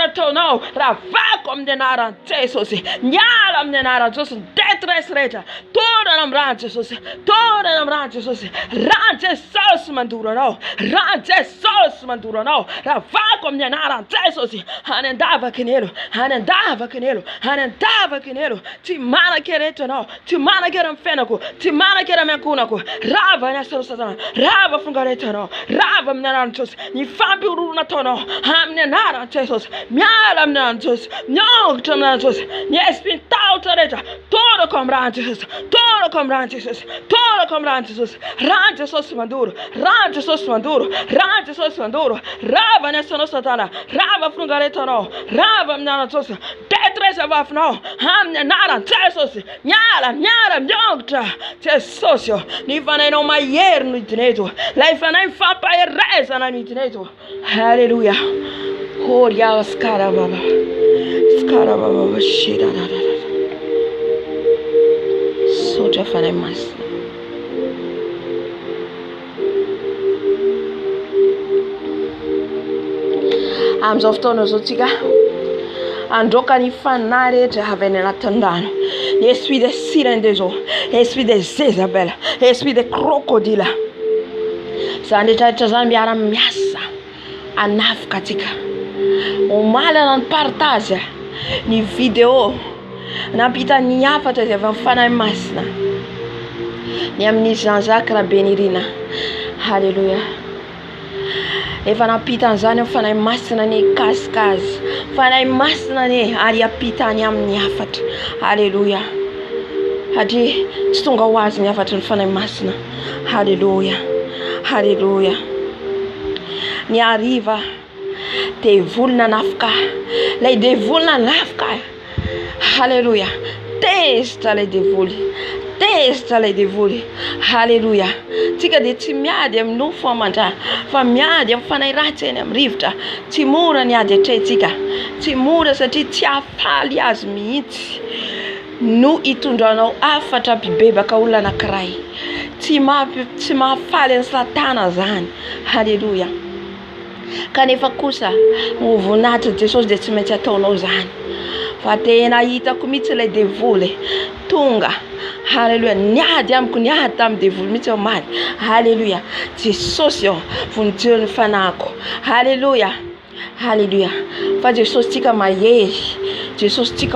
ataonao ravako amin'ny anaran'i Jesosy miala amin'ny anaran'i Jesosy détresse rehetra torana amin'ny rahan'i Jesosy rahan'i Jesosy mandoro anao ravako amin'ny anaran'i Jesosy hany andavakinelo tsy manan-kera rehetra anao tsy manan-kera amin'ny fiainako tsy manan-kera amin'ny ankonako rava ny asanao satana rava fironganetanao rava amin'ny anaran'i Jesosy ny fampiororona ataonao amin'ny anaran'i Jesosy miala amin'ny anaran'i Jesosy miongitra amin'ny anaran'i Jesosy ny esprit tahotra rehetra torako amin'ny rahan'i Jesosy rahan'i Jesosy rahan'i Jesosy mandoro rava ny asanao satana rava fironganetanao rava amin'ny anaran'i Jesosy détresse Reza vavinao amin'ny anaran'i Jesosy. Miala miongitra Jesosy. Ny fanainao mahery no hidinay lay fanay mifampaherezana no hidinay Halleluja. Oria skara baba shira sotra fanay masina. Amin'izao fotoana zao tsika androka ny fanahy rehetra avy any anatin'ny rano. Esprit de sirène de zo, esprit de Jézabel, esprit de crocodile. Zany rehetrarehetra zany miara miasa anafika atsika. Omalana ny partage ny vidéo nampita ny hafatra izay avy amin'ny fanahy masina ny amin'ny Jean-Jacques Rabenirina. Halleluja. Efa nampita an'izany amin'ny fanahy masina ny kasikazy, fanahy masina ny ary apita ny amin'ny hafatra. Halleluja. Satria tsy tonga ho azy ny hafatra ny fanahy masina. Halleluja. Ny ariva devolina nafika, lay devolina nafika. Halleluja. Tezitra lay devoly. Halleluja. Tsika dia tsy miady amin'ny nofo amandra, fa miady amin'ny fanahy ratsy eny amin'ny rivotra. Tsy mora ny ady hatrehintsika, tsy mora satria tsy hafaly azy mihitsy no hitondranao afatra mpibebaka olona anankiray. Tsy mahafaly ny Satana zany. Halleluja. Kanefa kosa voninahitra Jesosy dia tsy maintsy ataonao zany. Fa tena hitako mihitsy ilay devoly tonga. Halleluja. Niady amiko, niady tamin'ny devoly mihitsy aho maly. Halleluja. Jesosy voninjeo ny fanahiko. Halleluja. Fa Jesosy tsika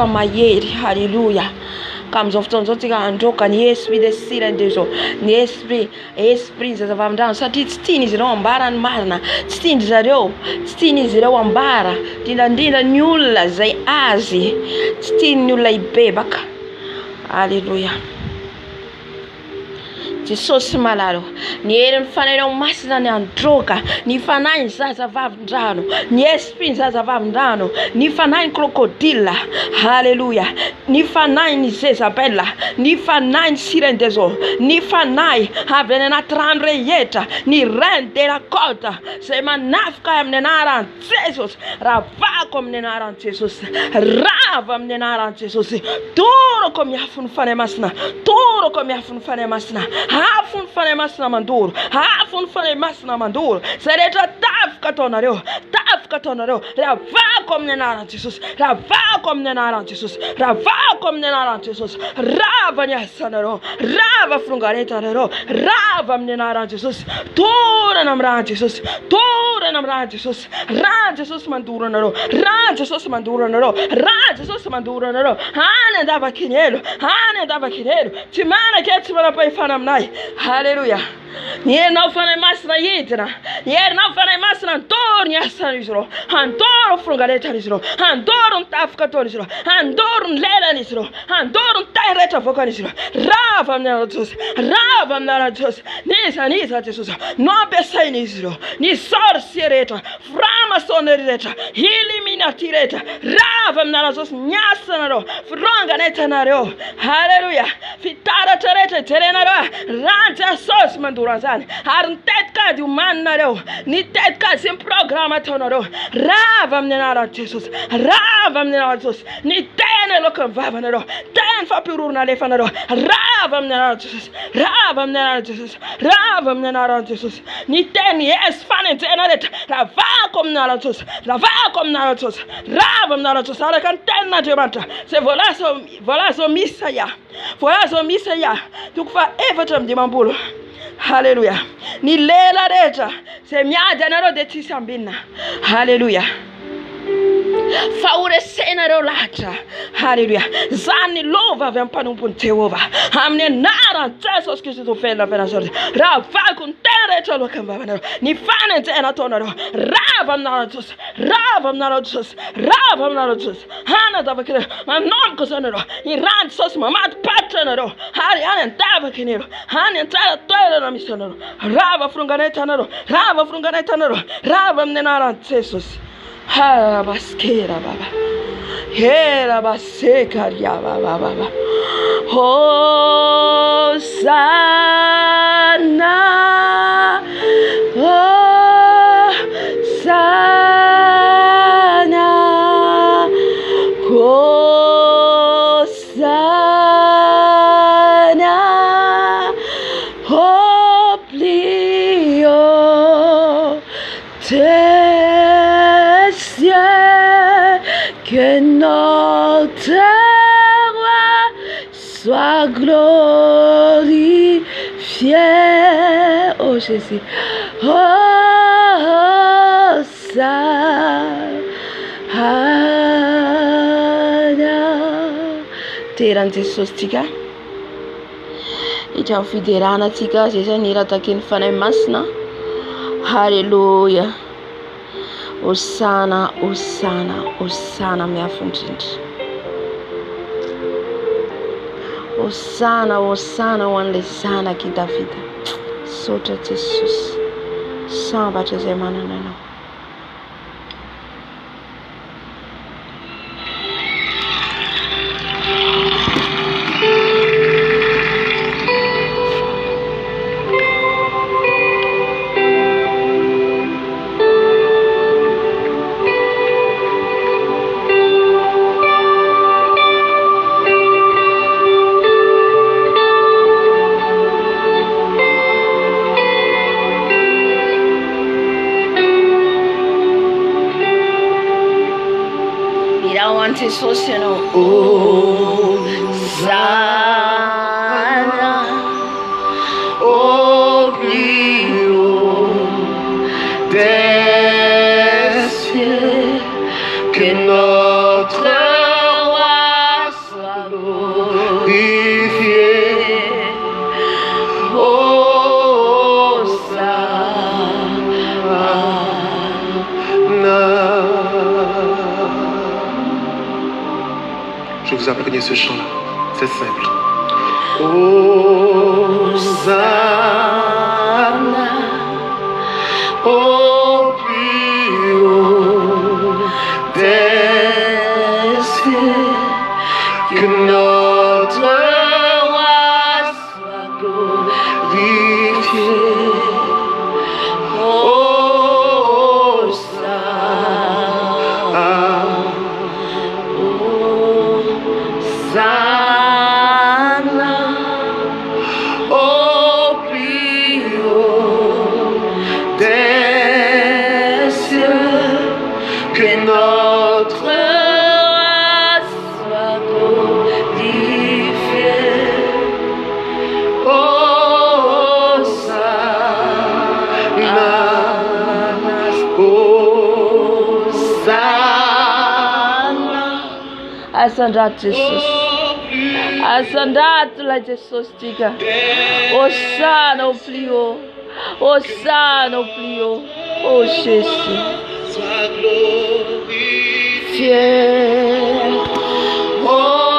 mahery. Halleluja. Ka amin'izao fotoana izao tsika androka ny esprit de sirène de zo, ny esprit zazavavindrano, satria tsy tian'izy ireo ambara ny marina, tsy tian'izy ireo ambara indrindra ny olona zay azy, tsy tian'ny olona hibebaka. Halleluja. Jesosy malalo. Ny herin'ny fanainao masina ny androka, ny fanahy ny zazavavindrano, ny esprit ny zazavavindrano, ny fanahy ny crocodile. Halleluja. Ny fanahy ny Jézabel, ny fanahy ny sirène de zo, ny fanahy avy any anaty rano rehetra, ny reine de la côte zay manafika amin'ny anaran'i Jesosy. Ravako amin'ny anaran'i Jesosy. Rava amin'ny anaran'i Jesosy. Toroko miafo ny fanahy masina. Hafo ny fanahy masina mandoro. Zay rehetra tafika ataonareo. Ravako amin'ny anaran'i Jesosy. Rava ny asanareo. Rava fironganetanareo. Rava amin'ny anaran'i Jesosy. Torana amin'ny ran'i Jesosy. Ran'i Jesosy mandoro anareo. Any andavakinelo. Tsy manake tsy manam-pahefana aminay. Halleluja. Ny herinao fanahy masina hidina. Ny herinao fanahy masina andoro ny asan'izy ireo. Andoro ny fironganetan'izy ireo. Andoro ny tafika ataon'izy ireo. Andoro ny lelan'izy ireo. Andoro ny tany rehetra voakan'izy ireo. Rava amin'ny anaran'i Jesosy. Niza Jesosy. No ampiasain'izy ireo. Ny sorcier rehetra, franc-maçonnerie rehetra, illuminati rehetra. Rava amin'ny anaran'i Jesosy. Niasanareo. Fironganetanareo. Halleluja. Fitaratra rehetra jerenareo. Ran'i Jesosy mandoro an'izany. Ary ny tetikady homaninareo. Ny tetikady sy ny programa ataonareo. Rava amin'ny anaran'i Jesosy. Ny tena loka ny vavanareo. Tena fampiororona alefanareo. Rava amin'ny anaran'i Jesosy. Ny teny esy fanenjena rehetra. Ravako amin'ny anaran'i Jesosy. Rava amin'ny anaran'i Jesosy. Araka ny tenin'Andriamanitra. Zay voalaza Misaia. Toko fa 4:12. Halleluja. Ny lela rehetra zay miady anareo dia tsisy ambinina. Halleluja. Fa oresenareo lahatra. Halleluja. Zany lova avy amin'ny mpanompony Jehovah. Amin'ny anaran'i Jesosy Kristy velona venazority. Ravako ny tena rehetra loka ny vavanareo. Ny fanenjena ataonareo. Rava amin'ny anaran'i Jesosy. Hanadavakinareo. Manomboka zanareo. Ny ran'i Jesosy mamatipatra anareo. Ary any andavakinareo. Any antsara toerana misy anareo. Rava fironganetanareo. Rava amin'ny anaran'i Jesosy. Baskera baba. Hera basekaria baba baba. Hosanna, Hosanna, Hosanna, Oblio tes cieux, que notre roi soit glorifié. Oh Jésus, Hosanna. Teran Jesosy tika itra fiderana tsika zay zany raha taken'ny fanahy masina. Halleluja. Hosanna, Hosanna, Hosanna miafy indrindra. Hosanna, Hosanna ho an'ilay zanaky Davida. Saotra Jesosy, sambatra izay manana anao. Jesosy ianao. Hosanna, au plus haut des cieux, que notre roi soit glorifié. Je vous apprenais ce chant-là, c'est simple. Hosanna, au plus haut des cieux, que notre roi soit glorifié. Que notre roi soit glorifié. Hosanna, Hosanna. Asandrato Jesosy, asandrato la Jesosy tika. Hosanna au plus haut, Hosanna au plus haut. Oh Jésus, sois glorifié. Hosanna.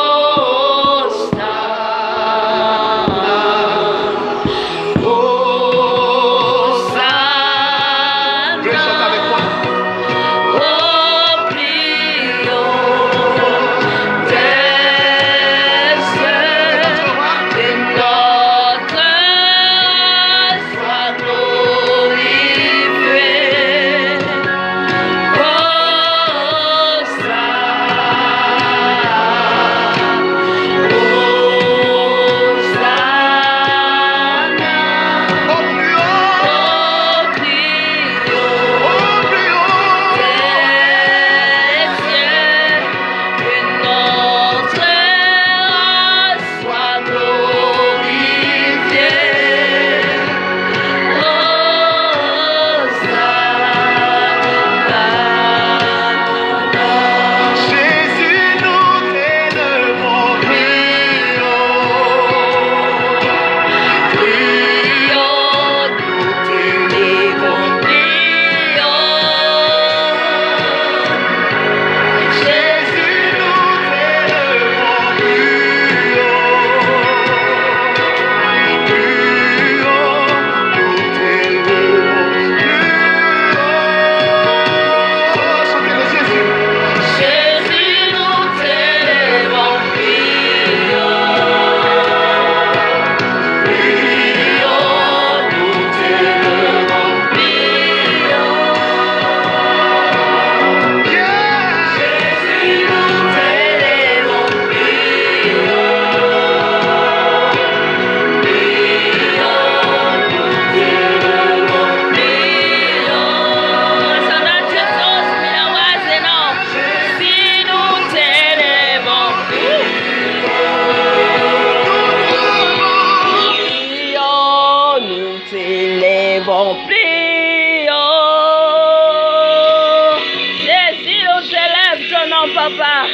nom, papa.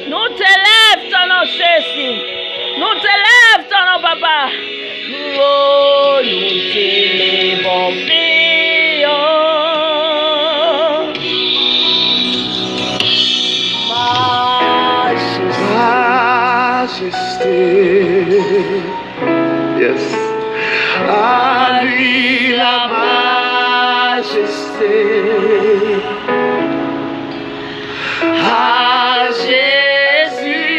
Nous t'élèvons ton nom, Jésus. Nous t'élèvons ton nom, papa. Oh, nous t'élèvons, Majesté. Yes. À lui la majesté. À Jésus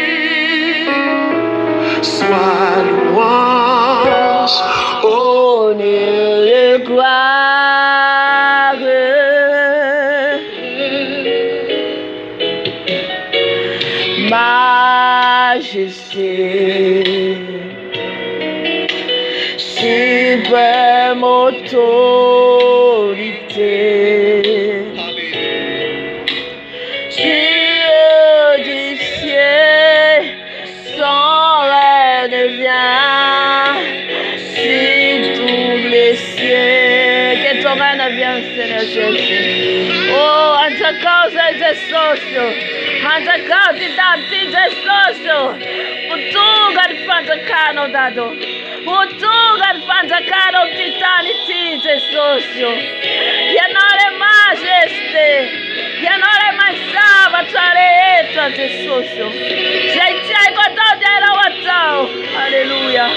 soit louange, honneur et gloire. Majesté, suprême autorité, Dieu du ciel, son règne vient sur tous les cieux. Que ton règne vienne, Seigneur Jésus. Oh, en ta cause des sociaux, en ta cause d'identité sociaux, pour tout God Fantacano Dado. Mutunga Fantacano Titanity des sociaux. Yanore majesté, yanore my Salvatore eto des sociaux. Sei koto dera watao. Hallelujah.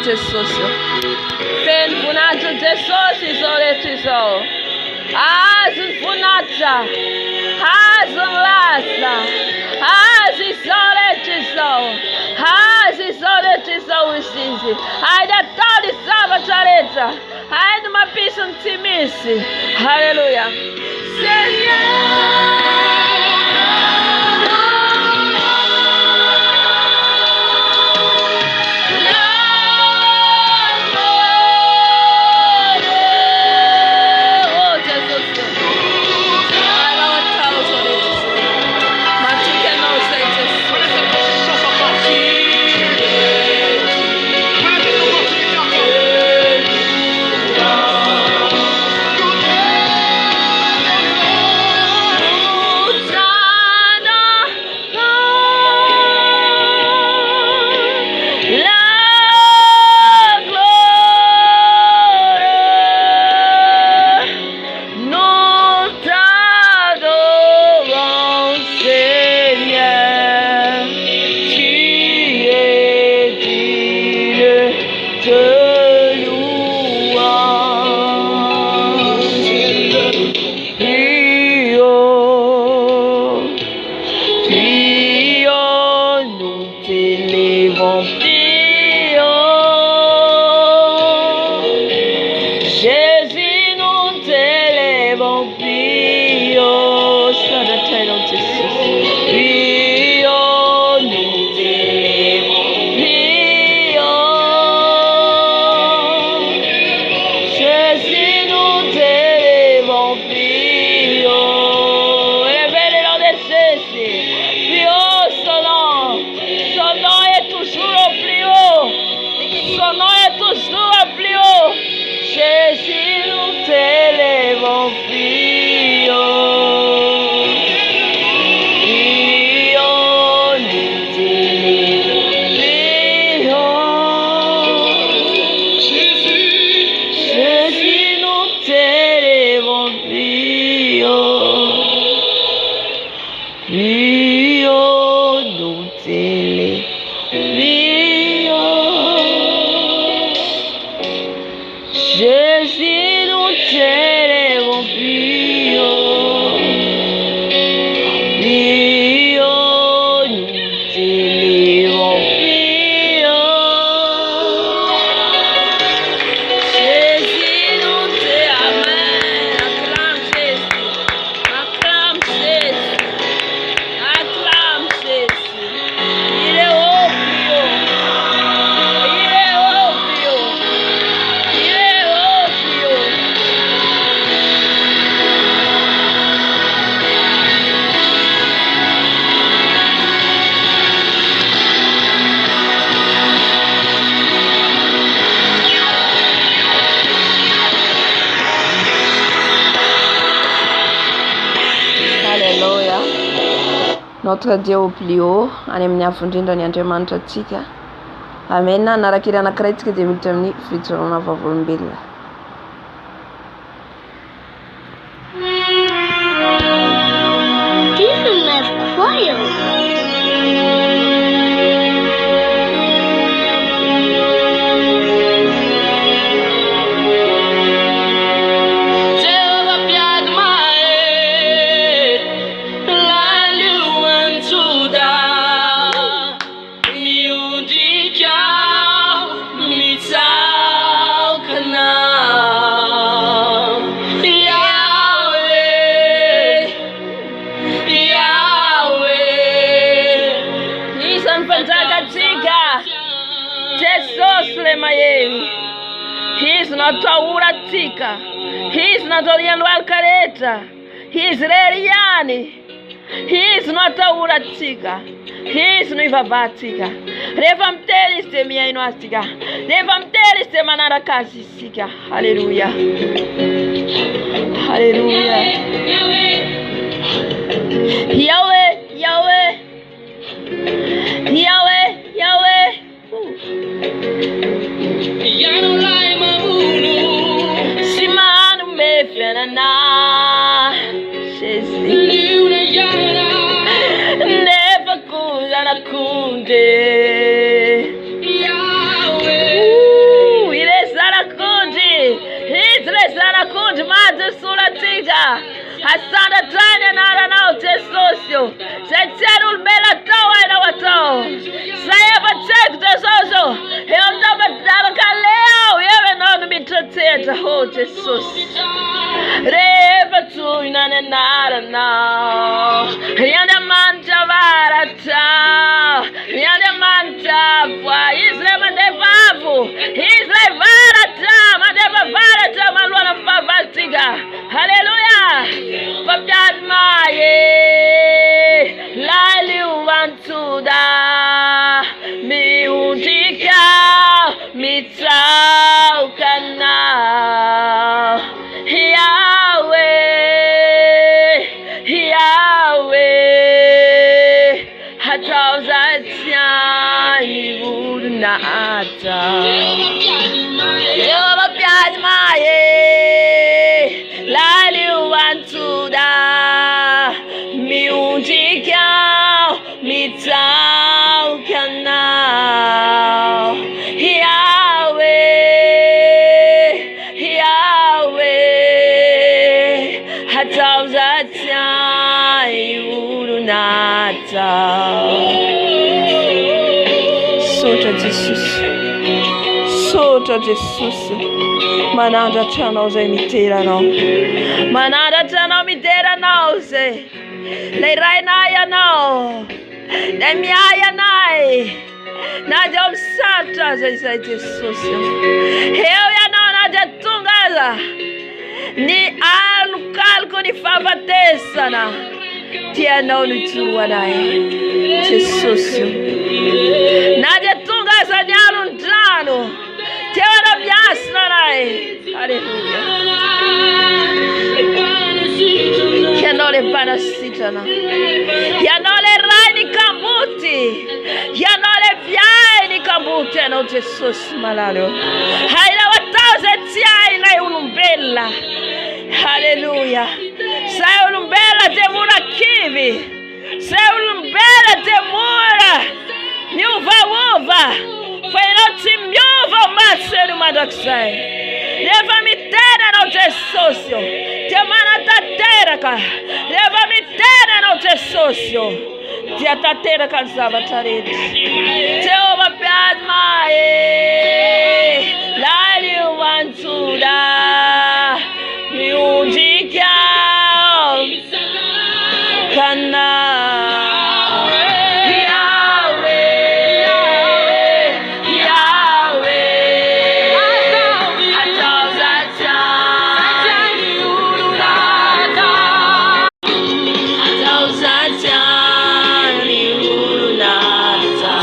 Tes sociaux. Pen funato te soci sole te so. Azun funata. Azun lasa. Azi sole te so. Azi sole te so usizi. Aida tali Salvatoreta. Aida ma pisum timisi. Hallelujah. Seigneur. Son nom est toujours notre Dieu au plus haut, any amin'ny avondrindrany Andriamanitra antsika. Amen. Narakira anankiray tsika dia miditra amin'ny fijoroana vavolombelona. Izy natauratsika, izy natoriano alkareta, izy reriany, izy natauratsika, izy no ivavatsika. Rehefa mitery izy dia miaino azitsika, rehefa mitery izy dia manaraka azy isika. Halleluja. Halleluja. Yahweh, Yahweh, Yahweh, Yahweh. Simanu mefenana Jésus Never kuzana kunde Ilesana kundi Ilesana kundi Mazu sura tiga Asanda tanya nara nao tesosio Seteru bela tawa ina watao Saya patek tesoso Heomda batalo kaleo Yewe nono mitoteta Oh Jesus Reva tu inane nara nao Rianda manta varata Rianda manta Fwa Israel mandevavu Israel varata Mandeva varata Maluana favatiga Hallelujah Papiat maye Lali uvantuda Mi undika Mitau kana Yahweh Yahweh Hatauzatyani udunata Yoba piat maye Lali uvantuda Miundika Mitau kana Yahweh Yahweh Hatauzatyani udunata Sotra Jesus Sotra Jesus Manandratra anao zay miteranao Manandratra anao miteranao zay Lay rainay anao Lay miay anay Na dia misaritra zay Jesosy Eo ianao na dia tonga aza Ny alokaloka ny fahafatesana Tianao no itoro anay Jesosy Na dia tonga aza ny alon-drano Tiana miasina anay Halleluja Ianao le mpanasitrana Ianao le ray ny kambuty Ianao le viay ny kambuty Ianao Jesosy malalo Haina watao zay tsy hainay olombelona Halleluja Zay olombelona dia mora kivy Zay olombelona dia mora miovaova Fa ianao tsy miova maseny mandrakizay Rehefa mitena anao Jesosy dia manatanteraka Rehefa mitena anao Jesosy dia tanteraka ny zavatra rehetra Jehova piady mae Lali uvantuda Miundika Kana Atauzatyani urunata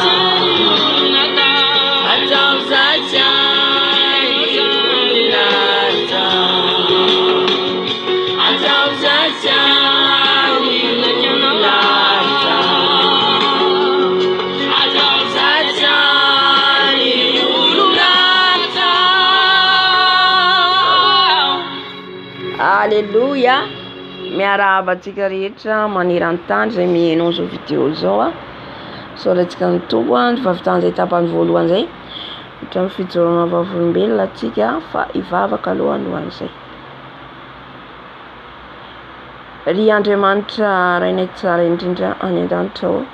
miarahaba atsika rehetra maneran-tany zay mihainao zao vidéo zao a. Soratsika ny tombo a, vavitan'izay tapany voalohany zay. Hatramin'ny fijoroana vavolombelona atsika fa hivavaka aloha an'izay. Ry Andriamanitra rainay tsara indrindra any an-danitra ao.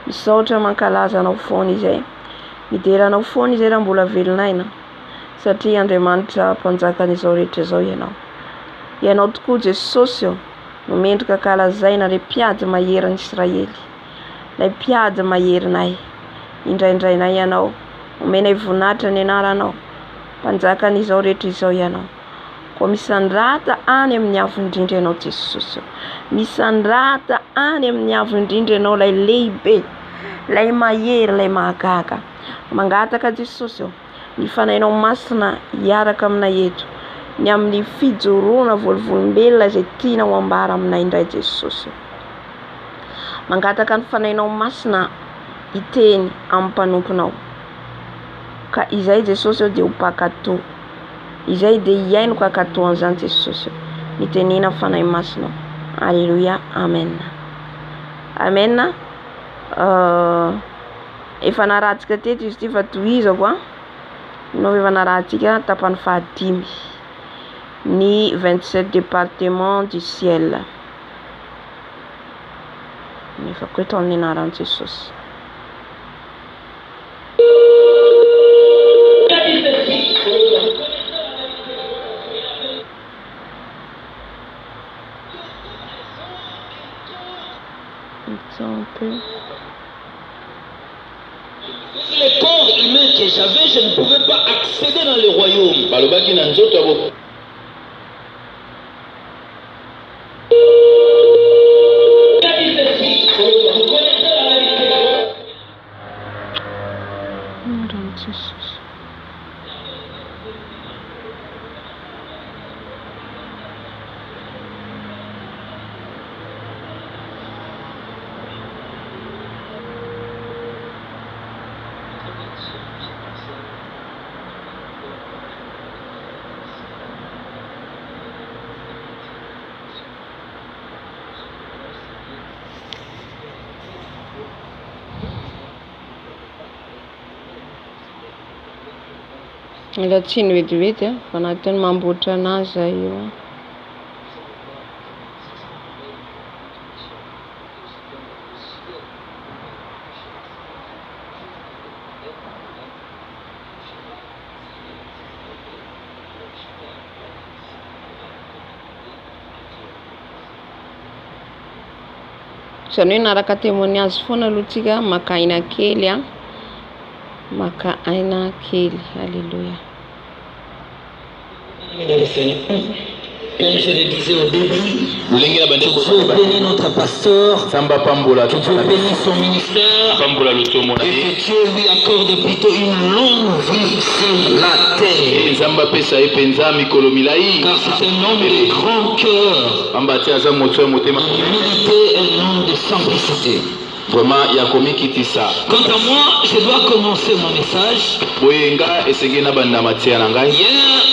Misaotra mankalaza anao foana izay. Midera anao foana izay raha mbola velonaina. Satria Andriamanitra mpanjakan'izao rehetra izao ianao. Ianao tokoa Jesosy eo no mendrika kalazaina ilay mpiady mahery Israely. Ilay mpiady maherinay. Indraindrainay ianao. Omenay voninahitra ny anaranao. Mpanjakan'izao rehetra izao ianao. Koa misandrata any amin'ny avo indrindra ianao Jesosy. Misandrata any amin'ny avo indrindra ianao ilay lehibe. Ilay mahery, ilay mahagaga. Mangataka Jesosy eo. Ny fanainao masina hiaraka aminay eto. Ny amin'ny fijoroana volovolombelona izay tianao ambara aminay indray Jesosy. Mangataka ny fanainao masina hiteny amin'ny mpanomponao. Ka izay Jesosy dia ho mpakatò. Izay dia hiaino ka katoan'izany Jesosy. Mitenena fanahy masina. Alléluia. Amen. Amen. Efa narahantsika teto izy ity fa tohizako a. Nao efa narahantsika tapany fahadimy. Ny 27 départements du ciel. Efa koa eto amin'ny anaran'i Jesosy. Le corps humain que j'avais, je ne pouvais pas accéder dans le royaume. Balobaki na nzoto abo. Ila tsy ny vetivety a, fa anatin'ny mamboatra anazy zay io a. Zany hoe naraka témoignage foana aloha tsika maka aina kely a. Maka aina kely. Alléluia. Comme je le disais au début, que Dieu bénisse notre pasteur, que Dieu bénisse son ministère, et que Dieu lui accorde plutôt une longue vie sur la terre. Car c'est un homme de grand cœur, d'humilité et un homme de simplicité. Vraiment, il y a commis qui dit ça. Quant à moi, je dois commencer mon message. Hier,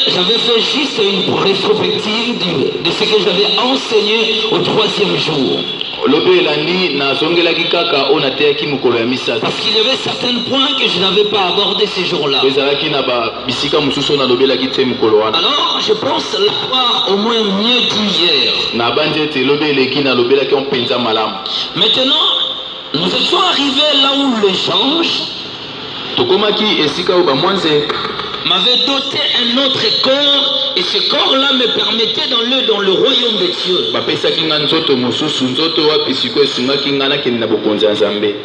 j'avais fait juste une rétrospective de ce que j'avais enseigné au 3e jour. Parce qu'il y avait certains points que je n'avais pas abordés ce jour-là. Alors, je pense l'avoir au moins mieux dit hier. Maintenant, nous étions arrivés là où le change m'avait doté un autre corps, et ce corps-là me permettait d'aller dans le royaume de Dieu.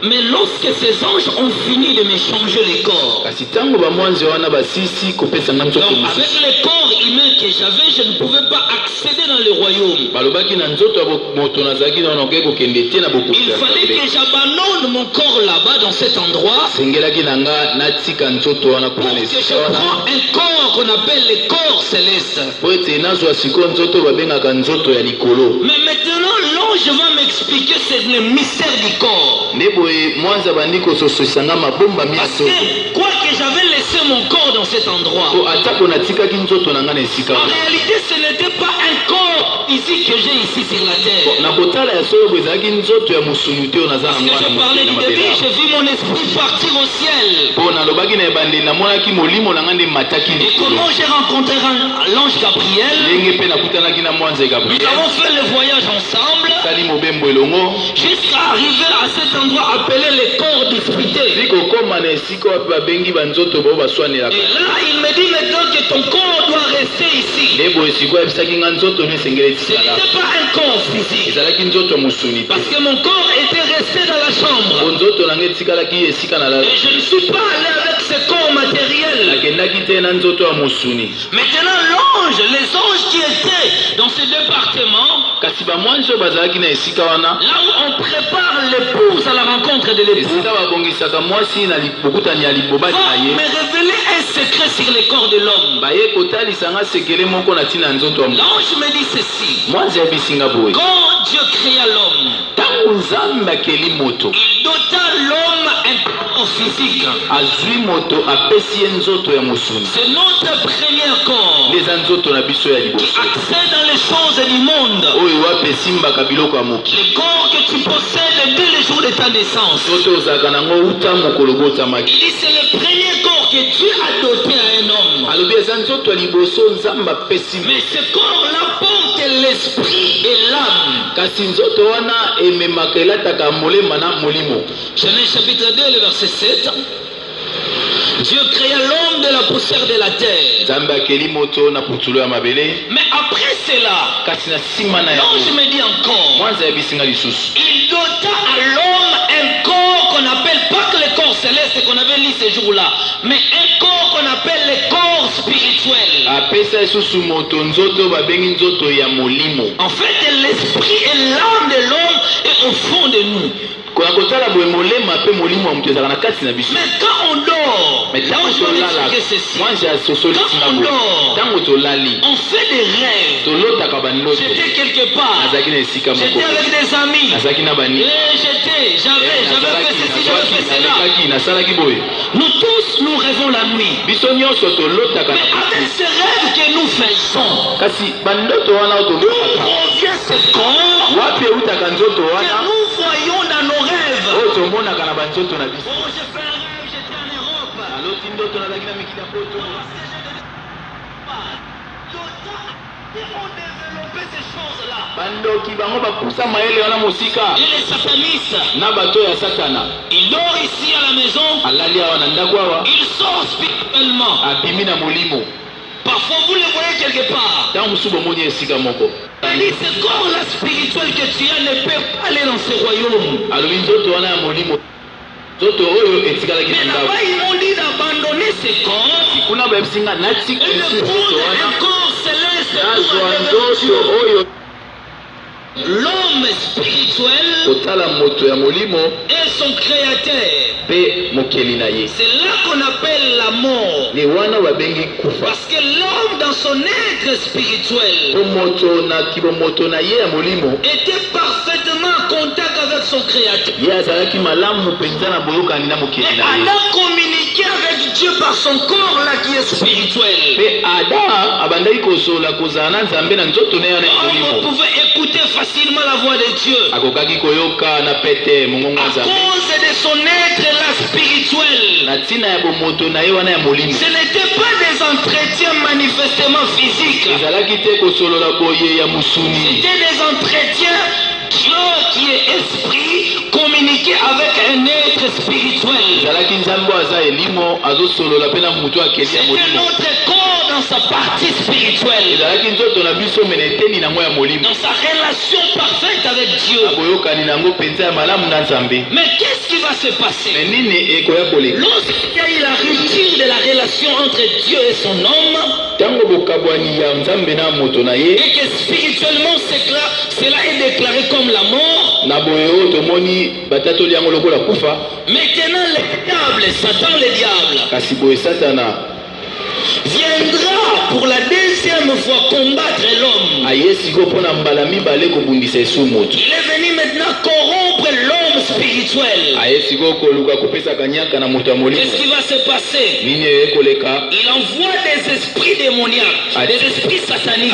Mais lorsque ces anges ont fini de me changer les corps, donc avec le corps humain que j'avais, je ne pouvais pas accéder dans le royaume. Il fallait que j'abandonne mon corps là-bas dans cet endroit pour que je prends un corps qu'on appelle le corps céleste. Mais maintenant l'ange va m'expliquer c'est le mystère du corps. Parce que quoi que j'avais laissé mon corps dans cet endroit. po atako natikaki nzoto na ngai na esika En wana. réalité, ce n'était pas un corps ici que j'ai ici sur la terre. Na kotala ya solo ezalaki nzoto ya mosuni te oyo naza Parce na que ngwana je parlais du début, j'ai vu mon esprit partir au ciel. po nalobaki na ebandeli namonaki molimo na ngai nde mataki Et likolo. comment j'ai rencontré l'ange Gabriel? ndenge mpe nakutanaki na mwanza Nous gabriel avons fait le voyage ensemble sali mobembo elongo jusqu'à arriver à cet endroit appelé le corps disputé. vi kokóma na esika wapi babengi banzoto bao baswanelaka. Et là, il me dit maintenant que ton corps doit rester ici. nde boye sikoyo ayebisaki ngai nzoto no esengeli Ce etikala. n'était pas un corps physique. ezalaki nzoto ya mosuni te Parce que mon corps était resté dans la chambre. po nzoto na ngai etikalaki esika na Et je ne suis pas allé avec ce corps matériel. nakendaki te na nzoto ya mosuni. Maintenant, l'ange, les anges qui étaient dans ce département, kasi bamwanzi oyo bazalaki na esika wana là où on prépare l'épouse à la rencontre de l'époux, esika babongisaka mwasi na bokutani ya libobaki va na ye me révéler un secret sur le corps de l'homme. baye kotalisanga sekele moko na ntina ya nzoto ya moto. L'ange me dit ceci. mwanzi ayebisinga boye Quand Dieu créa l'homme, ntango nzambe akeli moto il dota l'homme un corps physique. azwi moto apesi ye nzoto ya mosuni C'est notre premier corps nde eza nzoto na biso ya qui liboso accède dans les choses du monde. oyo wapi esimbaka biloko ya moki. Le corps que tu possèdes dès le jour de ta naissance. nzoto ozalaka nango uta mokolo Il botamaki. dit c'est le premier corps que Dieu a doté à un homme. alobi eza nzoto ya liboso nzambe apesi Mais ce corps-là porte l'esprit et l'âme. kasi nzoto wana ememaka elataka molema na molimo. Genèse chapitre 2, le verset 7. Dieu créa l'homme de la poussière de la terre. nzambe akeli moto na putulo ya mabele Mais après cela, kasi na nsima na l'ange yango me dit encore, mwanza ayebisinga lisusu il dota à l'homme un corps qu'on appelle, pas que le corps céleste qu'on avait lu ces jours-là, mais un corps qu'on appelle le corps spirituel. apesa lisusu moto nzoto babengi nzoto ya molimo. En fait, l'esprit et l'âme de l'homme est au fond de nous. kona kotala boye molema mpe molimo ya moto ezalaka na kati na biso. Mais quand on dort, me ntango je vais tolala expliquer ceci. mwanzi asosolisinga Quand on boye dort, ntango tolali on fait des rêves. tolotaka bandoto. J'étais quelque part, nazalaki na esika moko j'étais avec des amis, nazalaki na bani et j'avais fait ceci, j'avais fait cela. nazalaki nasalaki boye. Nous tous, nous rêvons la nuit. biso nyonso tolotaka Mais na avec butu. ce rêve que nous faisons, kasi bandoto wana oyo d'où tolotaka provient ce corps wapi eutaka nzoto que wana nous voyons dans nos rêves. oyo tomonaka na banzoto na biso. Oh, j'ai fait un rêve, j'étais en Europe. aloti ndoto nazalaki na mikili ya poto Ils ont développé ces choses-là. bandoki bango bapusa mayele wana mosika Et les satanistes, na bato ya satana il dort ici à la maison, alali awa na ndako awa il sort spirituellement. abimi na molimo. Parfois, vous le voyez quelque part. ntango mosusu bomoni esika moko Il dit, ce corps-là spirituel que tu as ne peut pas aller dans ce royaume. alobi nzoto wana ya molimo nzoto oyo etikalaki Mais na ndako là-bas, ils m'ont dit d'abandonner ce corps kuna bayebisinga natika et de lisusu prendre nzoto wana un corps céleste pour nazwa aller vers nzoto Dieu. oyo L'homme spirituel kotala moto ya molimo est son créateur. mpe mokeli na ye C'est là qu'on appelle la mort. ni wana babengi kufa. Parce que l'homme, dans son être spirituel, po moto na kibomoto na ye ya molimo était parfaitement en contact avec son créateur. ye azalaki malamu mpenza na boyokani na mokeli Et na ye. Adam communiquait avec Dieu par son corps là qui est spirituel. mpe ada abandaki kosola kozala na nzambe na nzoto na ye wana ya On molimo pouvait écouter facilement la voix de Dieu akokaki koyoka na pete mongongo ya à nzambe cause de son être là spirituel. na ntina ya bomoto na ye wana ya molimo. Ce n'était pas des entretiens manifestement physiques. ezalaki te kosolola boye ya mosuni. C'était des entretiens. Dieu qui est esprit communiquait avec un être spirituel. ezalaki nzambe oyo aza elimo azosolola mpe na moto akeli ya C'était molimo. notre corps dans sa partie spirituelle, ezalaki nzoto na biso mene eteni nango ya molimo dans sa relation parfaite avec Dieu. na boyokani nango mpenza ya malamu na nzambe. Mais qu'est-ce qui va se me passer nini ekoya koleka lorsqu'il y a eu la rupture de la relation entre Dieu et son homme ntango bokabwani ya nzambe na moto na ye et que spirituellement cela est déclaré comme la mort? na boye oyo tomoni batatoli yango lokola kufa. Maintenant le diable, Satan le diable, kasi boye satana viendra pour la deuxième fois combattre l'homme. aye siko mpo na mbala mibale kobundisa esu moto. Il est venu maintenant corrompre l'homme spirituel. Qu'est-ce qui va se passer? Il envoie des esprits démoniaques, des esprits sataniques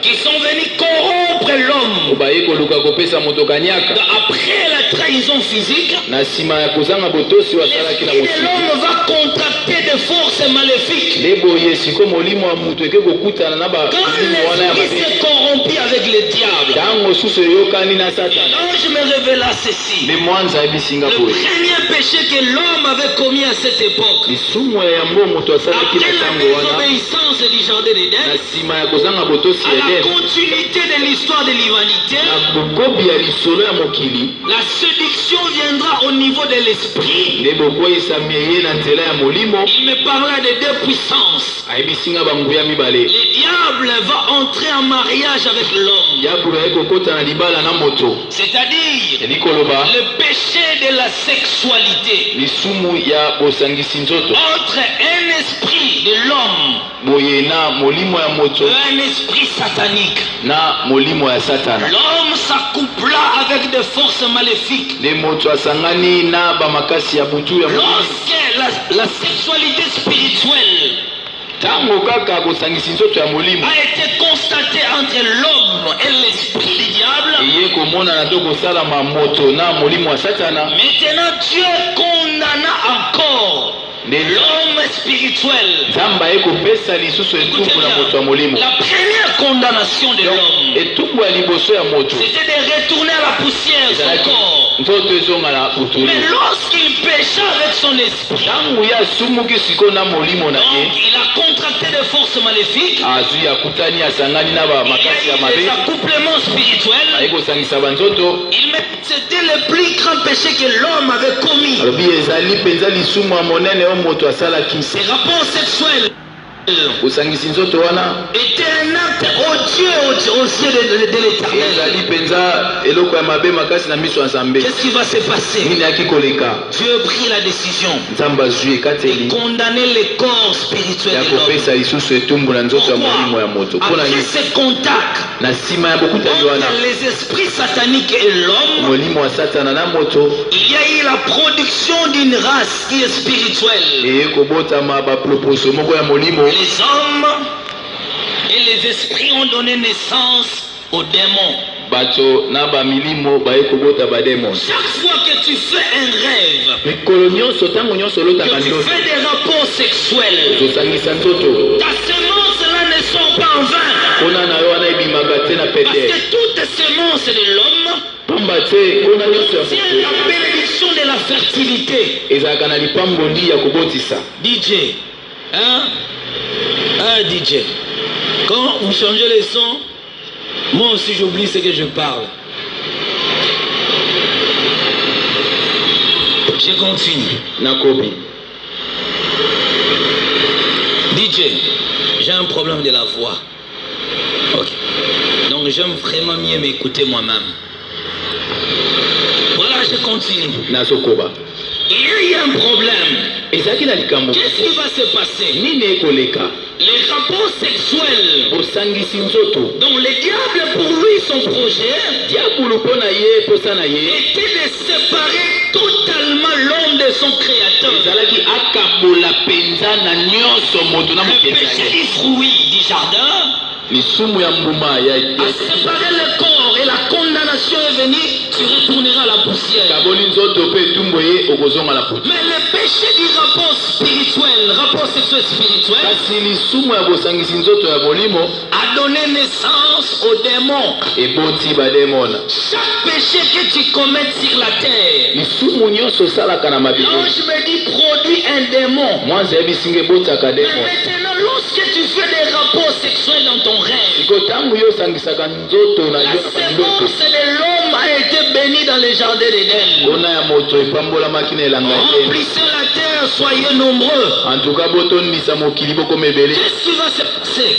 qui sont venus corrompre l'homme. Après la trahison physique, l'esprit de l'homme va contracter des forces maléfiques. Quand l'esprit s'est corrompu avec le diable, l'ange me révéla ceci. Le premier péché que l'homme avait commis à cette époque, après la désobéissance du jardin d'Éden, à la continuité de l'histoire de l'humanité, la séduction viendra au niveau de l'esprit. Il me parla de deux puissances. Le diable va entrer en mariage avec l'homme, c'est-à-dire le péché de la sexualité entre un esprit de l'homme et un esprit satanique. L'homme s'accoupla avec des forces maléfiques. Lorsque la sexualité spirituelle a été constatée entre l'homme et l'esprit du diable, maintenant Dieu condamna encore l'homme spirituel. La première condamnation de l'homme, c'était de retourner à la poussière son corps. Mais lorsqu'il pécha avec son esprit, donc il a contracté des forces maléfiques, il y a eu des accouplements spirituels. C'était le plus grand péché que l'homme avait commis. Ces rapports sexuels était un acte odieux aux yeux de l'Éternel. Qu'est-ce qui va se passer? Dieu prit la décision de condamner les corps spirituels de l'homme. Après ce contact entre les esprits sataniques et l'homme, il y a eu la production d'une race qui est spirituelle. Les hommes et les esprits ont donné naissance aux démons. Chaque fois que tu fais un rêve, que tu fais des rapports sexuels, ta semence là ne sort pas en vain. Parce que toute semence de l'homme contient la bénédiction de la fertilité. DJ, hein? DJ, quand vous changez les sons, moi aussi j'oublie ce que je parle. Je continue. DJ, j'ai un problème de la voix. Ok. Donc j'aime vraiment mieux m'écouter moi-même. Voilà, je continue. Il y a un problème. Qu'est-ce qui va se passer? Les rapports sexuels dont le diable, pour lui, son projet était de séparer totalement l'homme de son créateur. Le péché du fruit du jardin a séparé le corps et la condamnation est venue, tu retourneras à la poussière. Mais le péché du rapport spirituel, rapport sexuel spirituel, a donné naissance aux démons. Chaque péché que tu commets sur la terre, l'ange me dit produit un démon. Mais maintenant, lorsque tu fais des rapports sexuels dans ton rêve, la sémence de l'homme a été bénie dans les jardins d'Éden. Remplissez la terre, soyez nombreux. Qu'est-ce qui va se passer?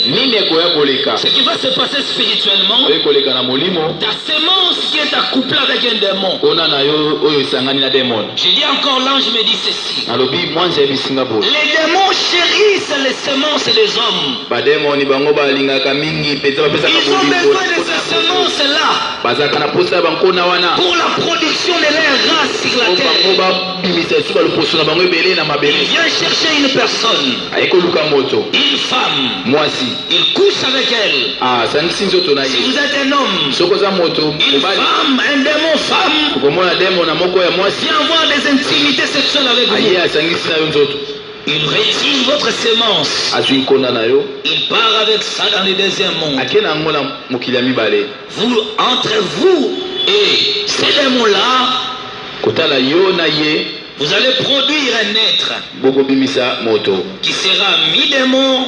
Ce qui va se passer spirituellement, ta sémence qui est accouplée avec un démon. J'ai dit encore, l'ange me dit ceci. Les démons chérissent les semences des hommes. Ils ont besoin de ces semence-là bazaka na posa bankona wana pour la production de leur race sur la terre. bango babimisa esu baloposo na bango ebele na Il mabele vient chercher une personne, ayekoluka moto une femme. mwasi Il couche avec elle. asangisi nzoto na Si ye vous êtes un homme, soki oza moto une mobali femme, un démon femme, okomona demo na moko ya mwasi vient avoir des intimités sexuelles avec aye vous. asangisi na yo nzoto Il retire votre sémence. azwi nkonda na yo Il part avec ça dans le deuxième monde. ake na yango na mokili ya mibale Vous, entre vous et ces démons-là, kotala yo na ye vous allez produire un être bokobimisa moto qui sera mi-démon,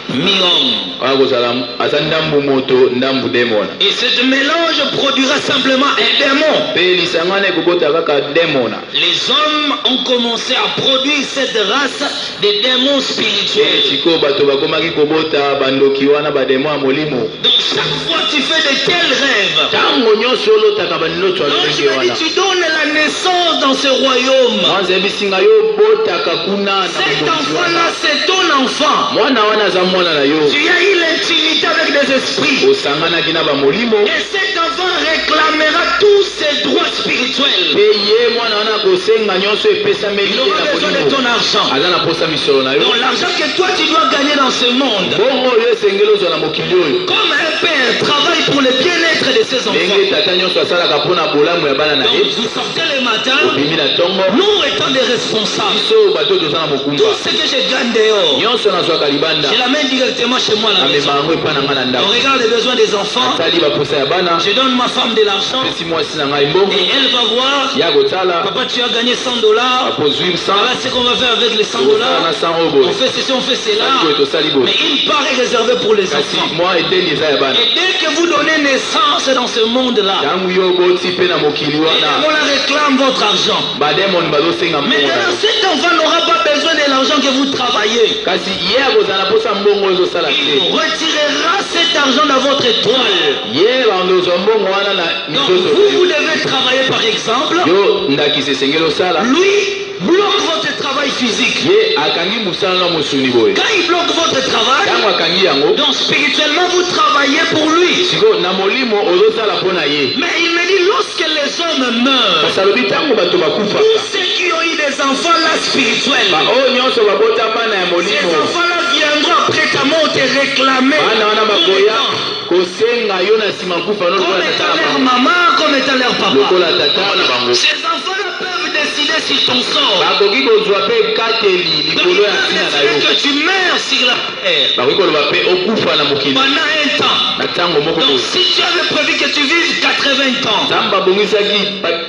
mi-homme. wana kozala aza ndambu moto ndambu demona Et ce mélange produira simplement un démon. mpe lisanga wana ekobota kaka demona Les hommes ont commencé à produire cette race de démons spirituels. sikoyo bato bakomaki kobota bandoki wana bademo ya molimo Donc chaque fois tu fais de tels rêves, ntango nyonso olotaka bandoto ya donc lolenge je me wana dis, tu donnes la naissance dans ce royaume. mwanza yebisinga yo obotaka kuna na Cet bokonzi enfant-là, wana c'est ton enfant. mwana wana aza mwana na yo Tu as eu l'intimité avec des esprits. osanganaki na bamolimo Et cet enfant réclamera tous ses droits spirituels. mpe ye mwana wana akosenga nyonso epesameli Il ye aura na besoin de molimo ton argent. aza na posa misolo na yo Donc l'argent que toi tu dois gagner dans ce monde, bongo oyo esengeli ozwa na mokili oyo comme un père travaille pour le bien-être de ses ndenge enfants. tata nyonso asalaka mpona bolamu ya bana na Donc ye vous sortez le matin, obimi na ntongo nous étant des responsables. biso bato toza na mokumba Tout ce que je gagne dehors, nyonso nazwaka libanda je l'amène directement chez moi à la maison. amema yango epai na ngai na On ndako regarde les besoins des enfants. atali baposa ya bana Je donne ma femme de l'argent pesi mwasi na ngai mbongo et elle va voir. ya kotala Papa, tu as gagné $100. apozwi 100 Voilà ce qu'on va faire avec les $100. okosala na 100 oyo On boye fait ceci, on fait cela. sali boye tosali boye Mais une part est réservée pour les kasi enfants. mwa eteni eza ya bana Et dès que vous donnez naissance dans ce monde-là, ntango yo oboti mpe na mokili on wana la réclame votre argent. bademoni bazosenga mbongo na Maintenant, yo cet enfant n'aura pas besoin de l'argent que vous travaillez. kasi ye akozala na posa mbongo oyo ezosala Il te retirera cet argent dans votre étoile. ye bandozwa mbongo wana na Donc mizozo vous devez travailler par exemple. yo ndakisa esengeli osala Lui bloque votre travail physique. ye akangi mosala na mosuni boye Quand il bloque votre travail, ntango akangi yango donc spirituellement vous travaillez pour lui. sikoyo na molimo ozosala mpo na ye Mais il me dit lorsque les hommes meurent, kasi alobi ntango bato tous bakufaka ceux qui ont eu des enfants là spirituels, baoyo nyonso babota bana ya ces molimo enfants-là viendront après ta mort te réclamer bana wana bakoya kosenga yo na nsima kufa no comme lokola étant tata na leur bango maman, comme étant leur papa. lokola tata na bango Ces enfants-là peuvent décider sur ton sort. bakoki kozwa mpe ekateli Donc ils likolo ya peuvent ntina na décider yo que tu meurs sur la terre bakoki koloba mpe okufa na mokili pendant un temps. na ntango moko Donc boye si tu avais prévu que tu vives 80 ans, nzambe abongisaki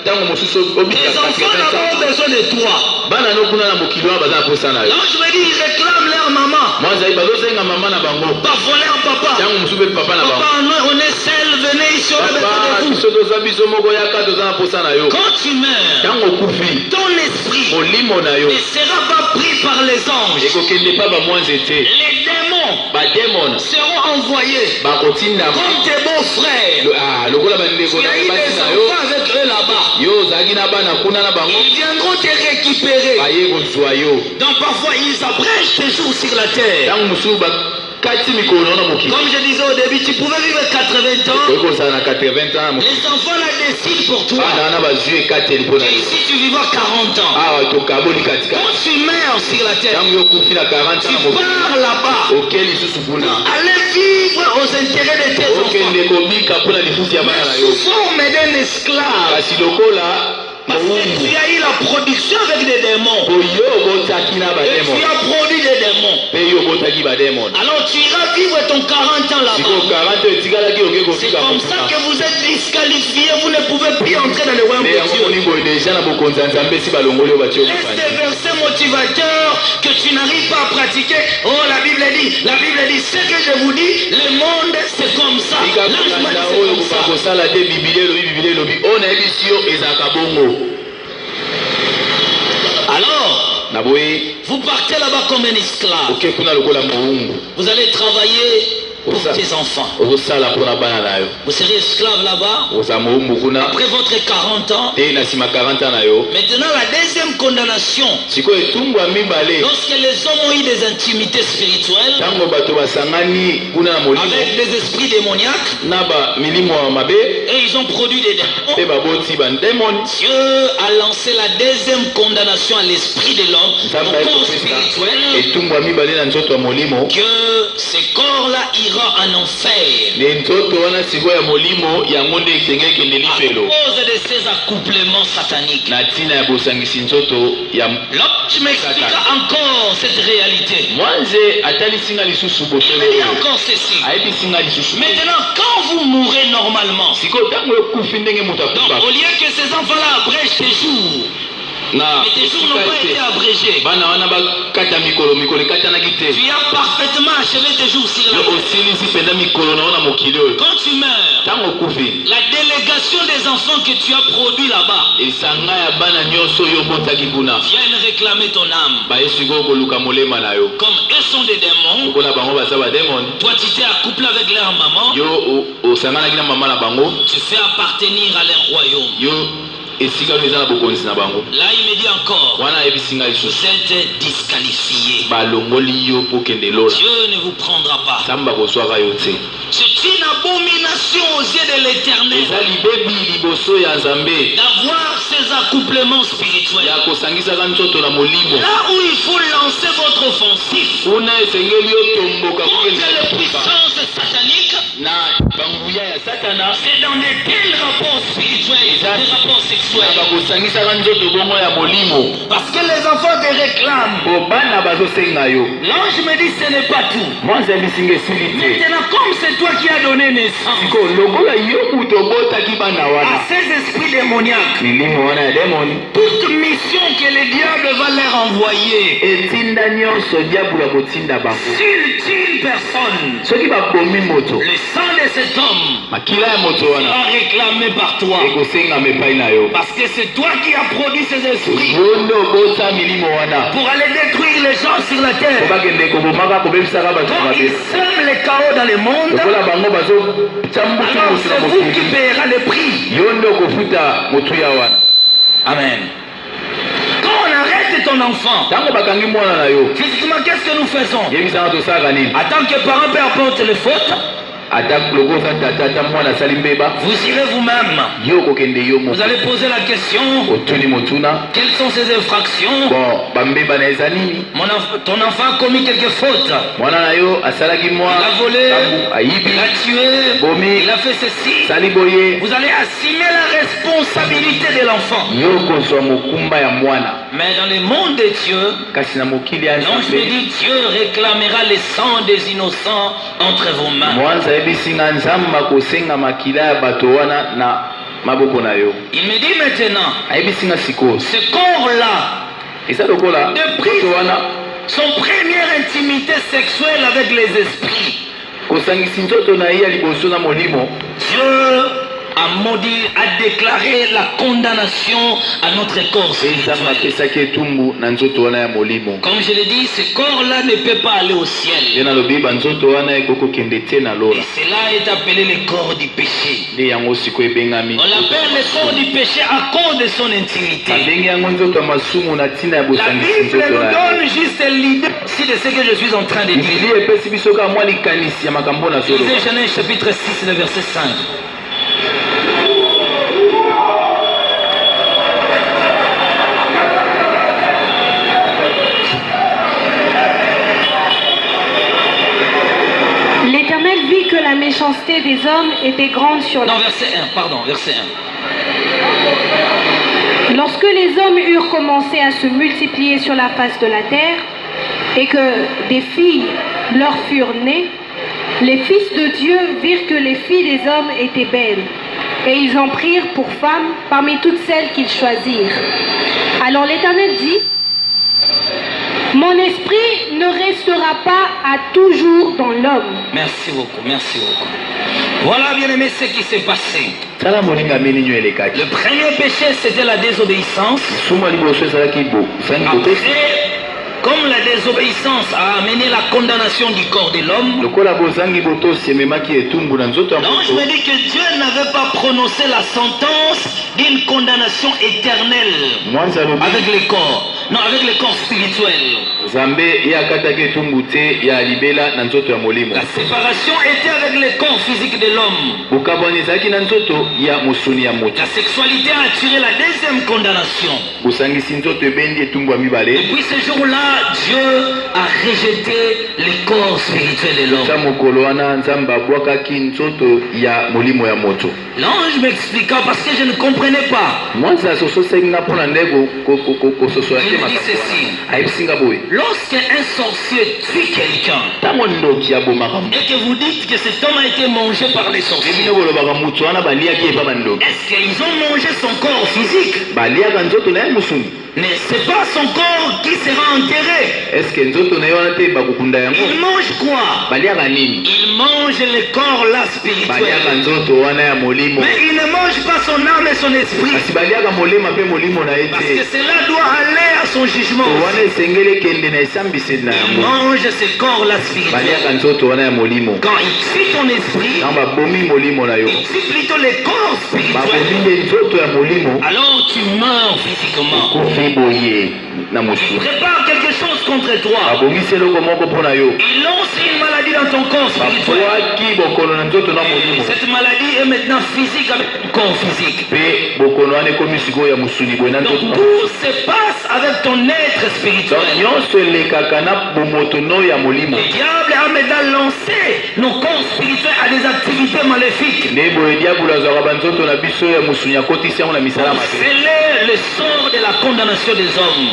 ntango mosusu obika tes enfants n'auront besoin de toi. bana no kuna na mokili wana baza na posa na yo Donc je me dis, ils réclament leur maman. mwazali bazosenga mama na bango Parfois leur papa. ntango mosusu mpe papa na bango Papa, on est seul, venez ici, on a besoin papa de vous. biso toza biso moko yaka toza na posa na yo Quand tu meurs, ntango okufi ton esprit molimo na yo ne sera pas pris par les anges. ekokende pa bamwanze te Les démons bademona seront envoyés bakotindama comme tes beaux frères. lokola bandeko Tu na as eu basi des na yo enfants avec eux là-bas. yo ozalaki na bana kuna na bango Ils viendront te récupérer. baye kozwa yo Donc parfois ils abrègent tes jours sur la terre. ntango mosusu bakati mikolo na mokili Comme je disais au début, tu pouvais vivre 80 ans. okoki kozala na 80 ans na mokili Les enfants là décident pour toi. bana wana bazwi ekateli mpo na Et yo ici tu vivras 40 ans. awa tokaboli katikati Quand tu meurs sur la terre, ntango yo okufi na 40 ans tu na mokili pars là-bas. oke lisusu kuna Allez vivre aux intérêts de tes enfants. okende kobika mpo na lifusi ya bana na yo Sous forme d'un esclave. kasi lokola Parce que tu as eu la production avec des démons. po yo obotaki na Et tu bademona as produit des démons. mpe yo obotaki bademona Alors tu iras vivre ton 40 ans sikoyo là-bas. 40 etikalaki oke C'est kofika comme ça mokuna que vous êtes disqualifié. Vous ne pouvez plus entrer dans le royaume nde de yango Dieu. moni boye deja na bokonzi ya nzambe esi balongoli oyo batie Laisse okofani des versets motivateurs que tu n'arrives pas à pratiquer. Oh, la Bible dit, ce que je vous dis, le monde c'est comme ça. L'ange m'a dit likakolanda c'est oyo comme ça. koka kosala te bibili elobi oyo nayebisi yo ezalaka bongo Alors, na boye vous partez là-bas comme un esclave. oke kuna lokola mowumbu Vous allez travailler pour tes enfants. Vous serez esclave là-bas. Après votre 40 ans. Maintenant, la deuxième condamnation. Lorsque les hommes ont eu des intimités spirituelles avec des esprits démoniaques, et ils ont produit des démons, Dieu a lancé la deuxième condamnation à l'esprit de l'homme, au corps spirituel, que ces corps-là iront en enfer à cause de ces accouplements sataniques. L'autre m'expliquera encore cette réalité. Il me dit encore ceci. Maintenant, quand vous mourrez normalement, donc au lieu que ces enfants-là abrègent tes jours, mais tes jours n'ont pas été abrégés, tu as parfaitement achevé tes jours sur la terre. Quand tu meurs, la délégation des enfants que tu as produit là-bas viennent réclamer ton âme. Comme eux sont des démons, toi tu t'es accouplé avec leur maman, tu fais appartenir à leur royaume. Là, il me dit encore, vous êtes disqualifiés. Dieu ne vous prendra pas. C'est une abomination aux yeux de l'Éternel d'avoir ces accouplements spirituels. Là où il faut lancer votre offensif contre les puissances sataniques, c'est dans de tels rapports spirituels, des rapports sexuels. Parce que les enfants te réclament. L'ange me dit ce n'est pas tout. Maintenant, comme c'est toi qui as donné naissance à ces esprits démoniaques, toute mission que le diable va leur envoyer, s'il tue une personne, le sang de cet homme sera réclamé par toi. Parce que c'est toi qui as produit ces esprits pour aller détruire les gens sur la terre. Quand ils sèment le chaos dans le monde, alors c'est vous qui paiera le prix. Amen. Quand on arrête ton enfant, physiquement, qu'est-ce que nous faisons? En tant que parents, peu importe les fautes, vous irez vous-même. Vous allez poser la question, quelles sont ces infractions? Ton enfant a commis quelques fautes. Il a volé, il a tué, il a fait ceci. Vous allez assumer la responsabilité de l'enfant. Mais dans le monde de Dieu, l'ange me dit, Dieu réclamera le sang des innocents entre vos mains. Il me dit maintenant, ce corps-là, depuis son première intimité sexuelle avec les esprits, Dieu a maudit, a déclaré la condamnation à notre corps spirituel. Comme je l'ai dit, ce corps-là ne peut pas aller au ciel. Et cela est appelé le corps du péché. On l'appelle le corps du péché à cause de son intimité. La Bible nous donne juste l'idée de ce que je suis en train de dire. Lisez Genèse chapitre 6, le verset 5. L'Éternel vit que la méchanceté des hommes était grande sur la terre. Non, verset 1, pardon, verset 1. Lorsque les hommes eurent commencé à se multiplier sur la face de la terre, et que des filles leur furent nées, les fils de Dieu virent que les filles des hommes étaient belles, et ils en prirent pour femmes parmi toutes celles qu'ils choisirent. Alors l'Éternel dit, mon esprit ne restera pas à toujours dans l'homme. Merci beaucoup, merci beaucoup. Voilà, bien aimé, ce qui s'est passé. Le premier péché, c'était la désobéissance. Après, Comme la désobéissance a amené la condamnation du corps de l'homme, non, je me dis que Dieu n'avait pas prononcé la sentence d'une condamnation éternelle avec les corps. Non, avec les corps spirituels. La séparation était avec les corps physiques de l'homme. La sexualité a attiré la deuxième condamnation. Depuis ce jour-là, Dieu a rejeté les corps spirituels de l'homme. L'ange m'expliqua parce que je ne comprenais pas. Il dit ceci: lorsqu'un sorcier tue quelqu'un et que vous dites que cet homme a été mangé par les sorciers, est-ce qu'ils ont mangé son corps physique? Mais c'est pas son corps qui sera enterré. Il mange quoi? Il mange le corps là spirituel. Mais il ne mange pas son âme et son esprit. Parce que cela doit aller à son jugement. Il mange ce corps là spirituel. Quand il tue ton esprit, il tue plutôt les corps spirituels. Alors tu meurs physiquement. Il prépare quelque chose contre toi. Il lance une maladie dans ton corps spirituel. Cette maladie est maintenant physique avec ton corps physique. Donc tout se passe avec ton être spirituel. Le diable a maintenant lancé nos corps spirituels à des activités maléfiques. C'est le sort de la condamnation des hommes.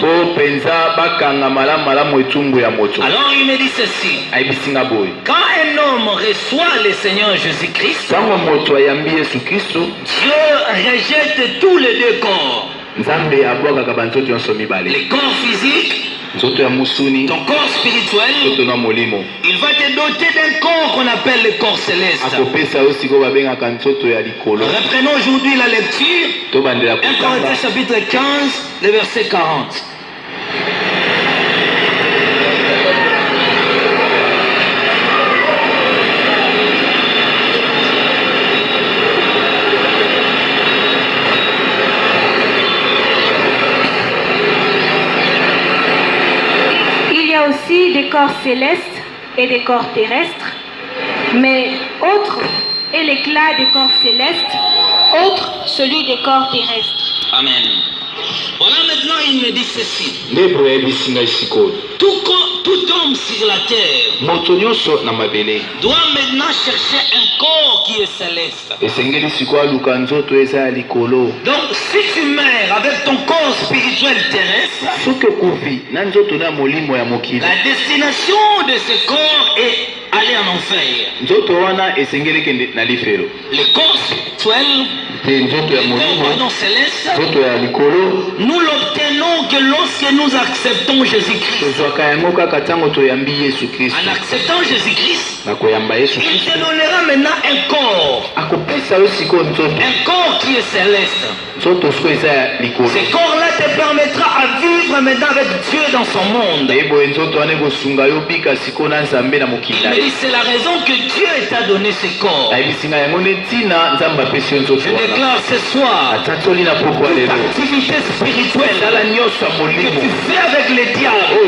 Alors il me dit ceci: quand un homme reçoit le Seigneur Jésus-Christ, Dieu rejette tous les deux corps. Le corps physique, ton corps spirituel. Il va te doter d'un corps qu'on appelle le corps céleste. Reprenons aujourd'hui la lecture. 1 Corinthiens chapitre 15, le verset 40. Aussi des corps célestes et des corps terrestres, mais autre est l'éclat des corps célestes, autre celui des corps terrestres. Amen. Voilà, maintenant il me dit ceci: tout homme sur la terre doit maintenant chercher un corps qui est céleste. Donc si tu meurs avec ton corps spirituel terrestre, la destination de ce corps est aller en enfer. Le corps spirituel, le corps céleste, nous l'obtenons que lorsque nous acceptons Jésus-Christ. En acceptant Jésus-Christ, il te donnera maintenant un corps. Un corps qui est céleste. Ce corps-là te permettra à vivre maintenant avec Dieu dans son monde. Il me dit c'est la raison que Dieu t'a donné ce corps. Je déclare ce soir toute activité spirituelle que tu fais avec les diables, tu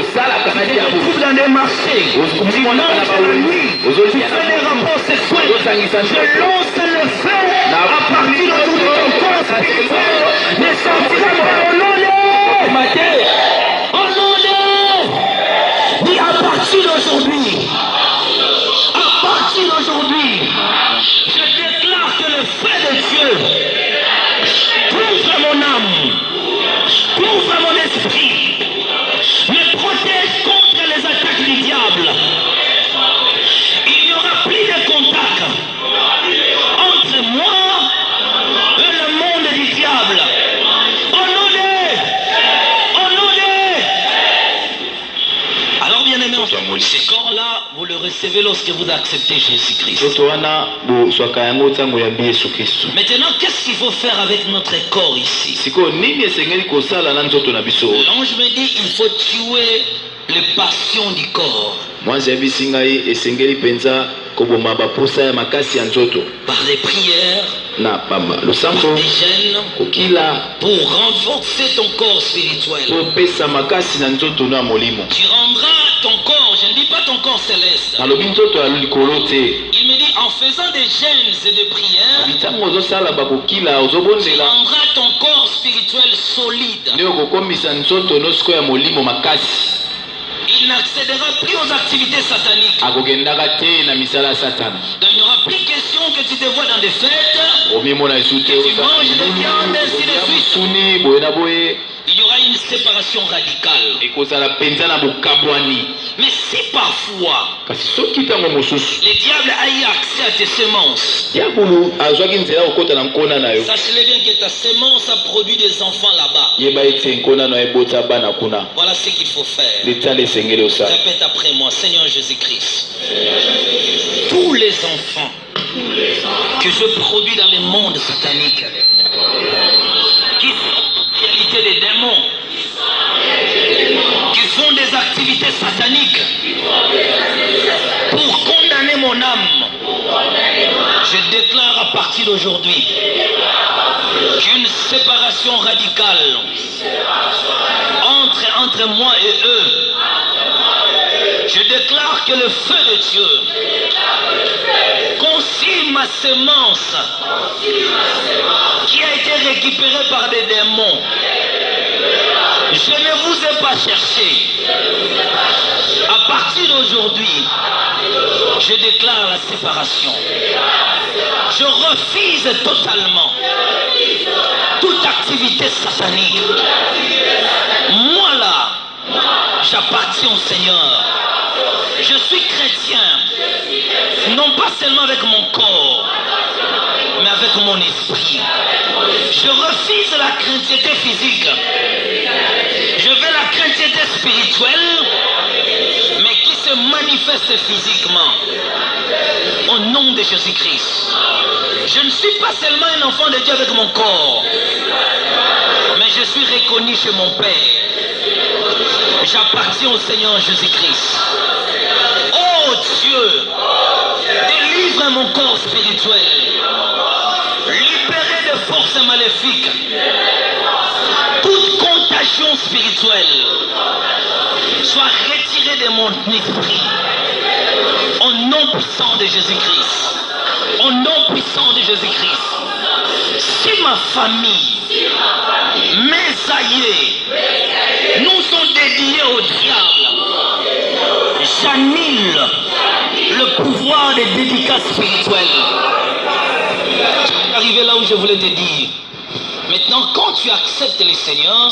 te trouves dans des marchés, tu manges la nuit, tu fais des rapports sexuels, je lance le feu à partir de ton corps spirituel, ne sortira pas au nom de dis à partir d'aujourd'hui, je déclare que le feu de Dieu couvre mon âme, couvre mon esprit, me protège contre les attaques du diable. Il n'y aura plus de contact entre moi et le monde du diable. Alors bien aimé, ce corps-là, vous le recevez lorsque vous acceptez Jésus-Christ. Maintenant, qu'est-ce qu'il faut faire avec notre corps ici? L'ange me dit il faut tuer les passions du corps. Mwanza bisingai esengeli penza koboma baposa ya makasi ya nzoto. Par les prières, Na pamba losambo par des jeûnes, kokila pour renforcer ton corps spirituel. popesa makasi na nzoto na molimo. Tu rendras ton corps, je ne dis pas ton corps céleste. Nalobi nzoto ya likolo te. Il me dit en faisant des jeûnes et des prières, Bitango ozosala bakokila tu ozobondela rendras ton corps spirituel solide. nde okokomisa nzoto nosiko ya molimo makasi. Il n'accédera plus aux activités sataniques. Akokendaka te na misala ya satana. Donc il n'y aura plus question que tu te vois dans des fêtes. omimona esu te Tu manges des viandes, ainsi de suite. suni boye na boye Il y aura une séparation radicale. ekozala penza na bokabwani. Mais si parfois Kasi soki ntango mosusu le diable a eu accès à tes semences, diabolo azwaki nzela kokota na nkona na yo, sache-le bien que ta semence a produit des enfants là-bas. yeba ete nkona na yo ebota bana kuna. Voilà ce qu'il faut faire. Letala esengeli osala. Répète après moi, Seigneur Jésus-Christ. Tous les enfants que je produis dans le monde satanique, qui sont en réalité des démons, qui font des activités sataniques pour condamner mon âme, je déclare à partir d'aujourd'hui qu'une séparation radicale entre moi et eux. Je déclare que le feu de Dieu consume ma semence qui a été récupérée par des démons. Je ne vous ai pas cherché. À partir d'aujourd'hui, je déclare la séparation. Je refuse totalement toute activité satanique. Moi là, j'appartiens au Seigneur. Je suis chrétien, non pas seulement avec mon corps, mais avec mon esprit. Je refuse la chrétienté physique. Je veux la chrétienté spirituelle, mais qui se manifeste physiquement. Au nom de Jésus-Christ. Je ne suis pas seulement un enfant de Dieu avec mon corps, mais je suis reconnu chez mon Père. J'appartiens au Seigneur Jésus-Christ. Oh Dieu, délivre mon corps spirituel. Libéré de forces maléfiques. Toute contagion spirituelle soit retirée de mon esprit. Au nom puissant de Jésus-Christ. Au nom puissant de Jésus-Christ. Si ma famille, mes aïeux, nous sont dédiés au diable, j'annule le pouvoir des dédicaces spirituelles. Arrivé là où je voulais te dire. Maintenant, quand tu acceptes le Seigneur,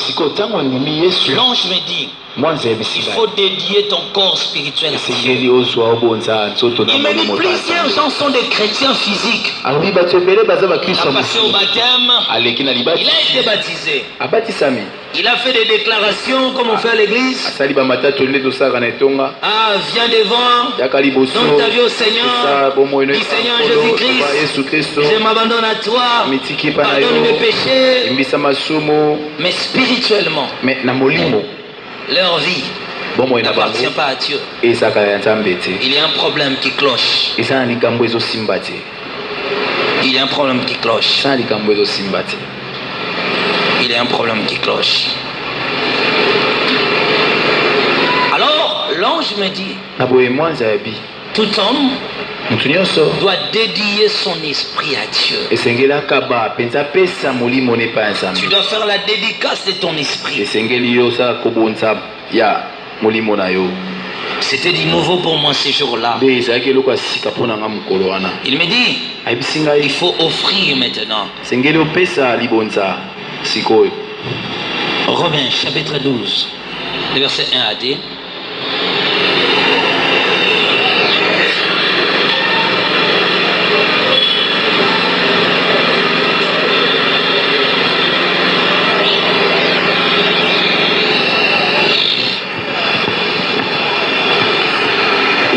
l'ange me dit, il faut dédier ton corps spirituel à Dieu. Il me dit plusieurs gens sont des chrétiens physiques. Il a passé au baptême, il a été baptisé. Il a fait des déclarations comme on fait à l'église. Ah, viens devant, donne ta vie au Seigneur, dis Seigneur Jésus-Christ, je m'abandonne à toi, pardonne mes péchés. Mais spirituellement, leur vie n'appartient pas à Dieu. Il y a un problème qui cloche. Il y a un problème qui cloche. Il y a un problème qui cloche. Alors, l'ange me dit, tout homme doit dédier son esprit à Dieu. Tu dois faire la dédicace de ton esprit. C'était du nouveau pour moi ces jours-là. Il me dit, il faut offrir maintenant. Romains chapitre 12, verset 1 à 10.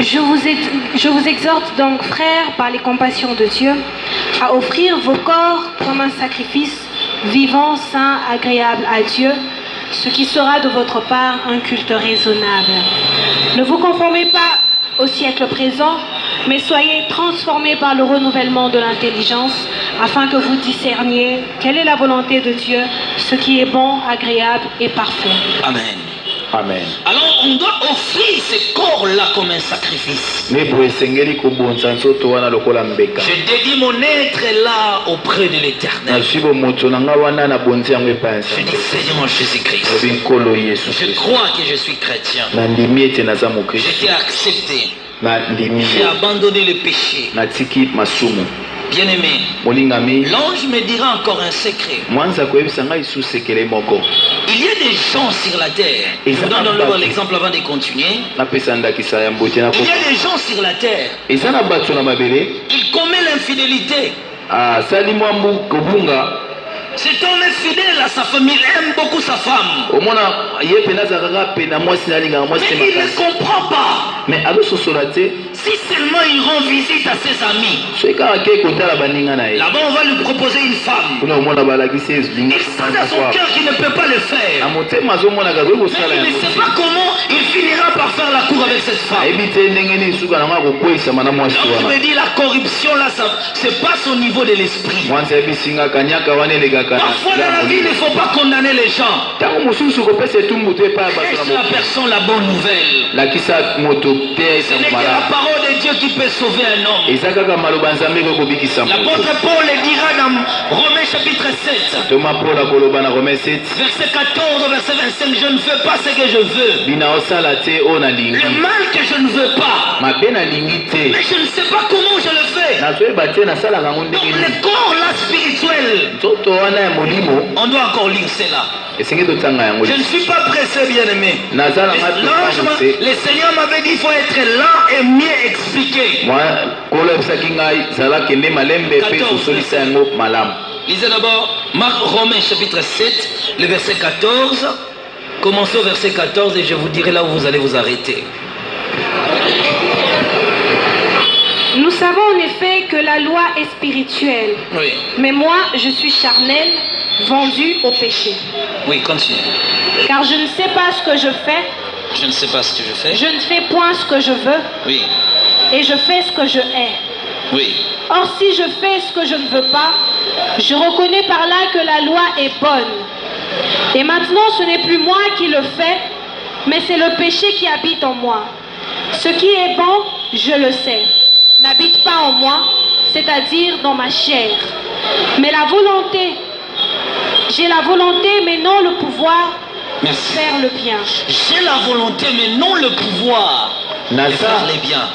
Je vous exhorte donc, frères, par les compassions de Dieu, à offrir vos corps comme un sacrifice vivant, saint, agréable à Dieu, ce qui sera de votre part un culte raisonnable. Ne vous conformez pas au siècle présent, mais soyez transformés par le renouvellement de l'intelligence, afin que vous discerniez quelle est la volonté de Dieu, ce qui est bon, agréable et parfait. Amen. Amen. Alors on doit offrir ce corps-là comme un sacrifice. Je dédie mon être là auprès de l'Éternel. Je dis Seigneur Jésus-Christ, je crois que je suis chrétien. J'étais accepté. J'ai abandonné le péché. Bien-aimé, l'ange me dira encore un secret. Il y a des gens sur la terre. Je vous donne l'exemple avant de continuer. Il y a des gens sur la terre. Ils commettent l'infidélité. Cet homme est fidèle à sa famille, il aime beaucoup sa femme. Mais il ne comprend pas. Si seulement il rend visite à ses amis, là-bas on va lui proposer une femme. Il sent dans son cœur qu'il ne peut pas le faire. Mais il ne sait pas comment il finira par faire la cour avec cette femme. Donc je me dis, la corruption là, c'est pas au niveau de l'esprit. Parfois dans la vie, il ne faut pas condamner les gens. Laisse la personne la bonne nouvelle. Ce n'est que la parole de Dieu qui peut sauver un homme. L'apôtre Paul le dira dans Romains chapitre 7. Verset 14, verset 25. Je ne fais pas ce que je veux. Le mal que je ne veux pas. Mais je ne sais pas comment je le fais. Donc le corps là spirituel, on doit encore lire cela. Je ne suis pas pressé, bien-aimé. Le Seigneur m'avait dit qu'il faut être lent et mieux expliquer. 14. Lisez d'abord Romains chapitre 7, le verset 14. Commencez au verset 14 et je vous dirai là où vous allez vous arrêter. Nous savons en effet que la loi est spirituelle. Oui. Mais moi, je suis charnel, vendu au péché. Oui, continue. Car je ne sais pas ce que je fais. Je ne sais pas ce que je fais. Je ne fais point ce que je veux. Oui. Et je fais ce que je hais. Oui. Or, si je fais ce que je ne veux pas, je reconnais par là que la loi est bonne. Et maintenant, ce n'est plus moi qui le fais, mais c'est le péché qui habite en moi. Ce qui est bon, je le sais, n'habite pas en moi, c'est-à-dire dans ma chair. Mais la volonté, j'ai la volonté, mais non le pouvoir de faire le bien. J'ai la volonté, mais non le pouvoir de faire le bien.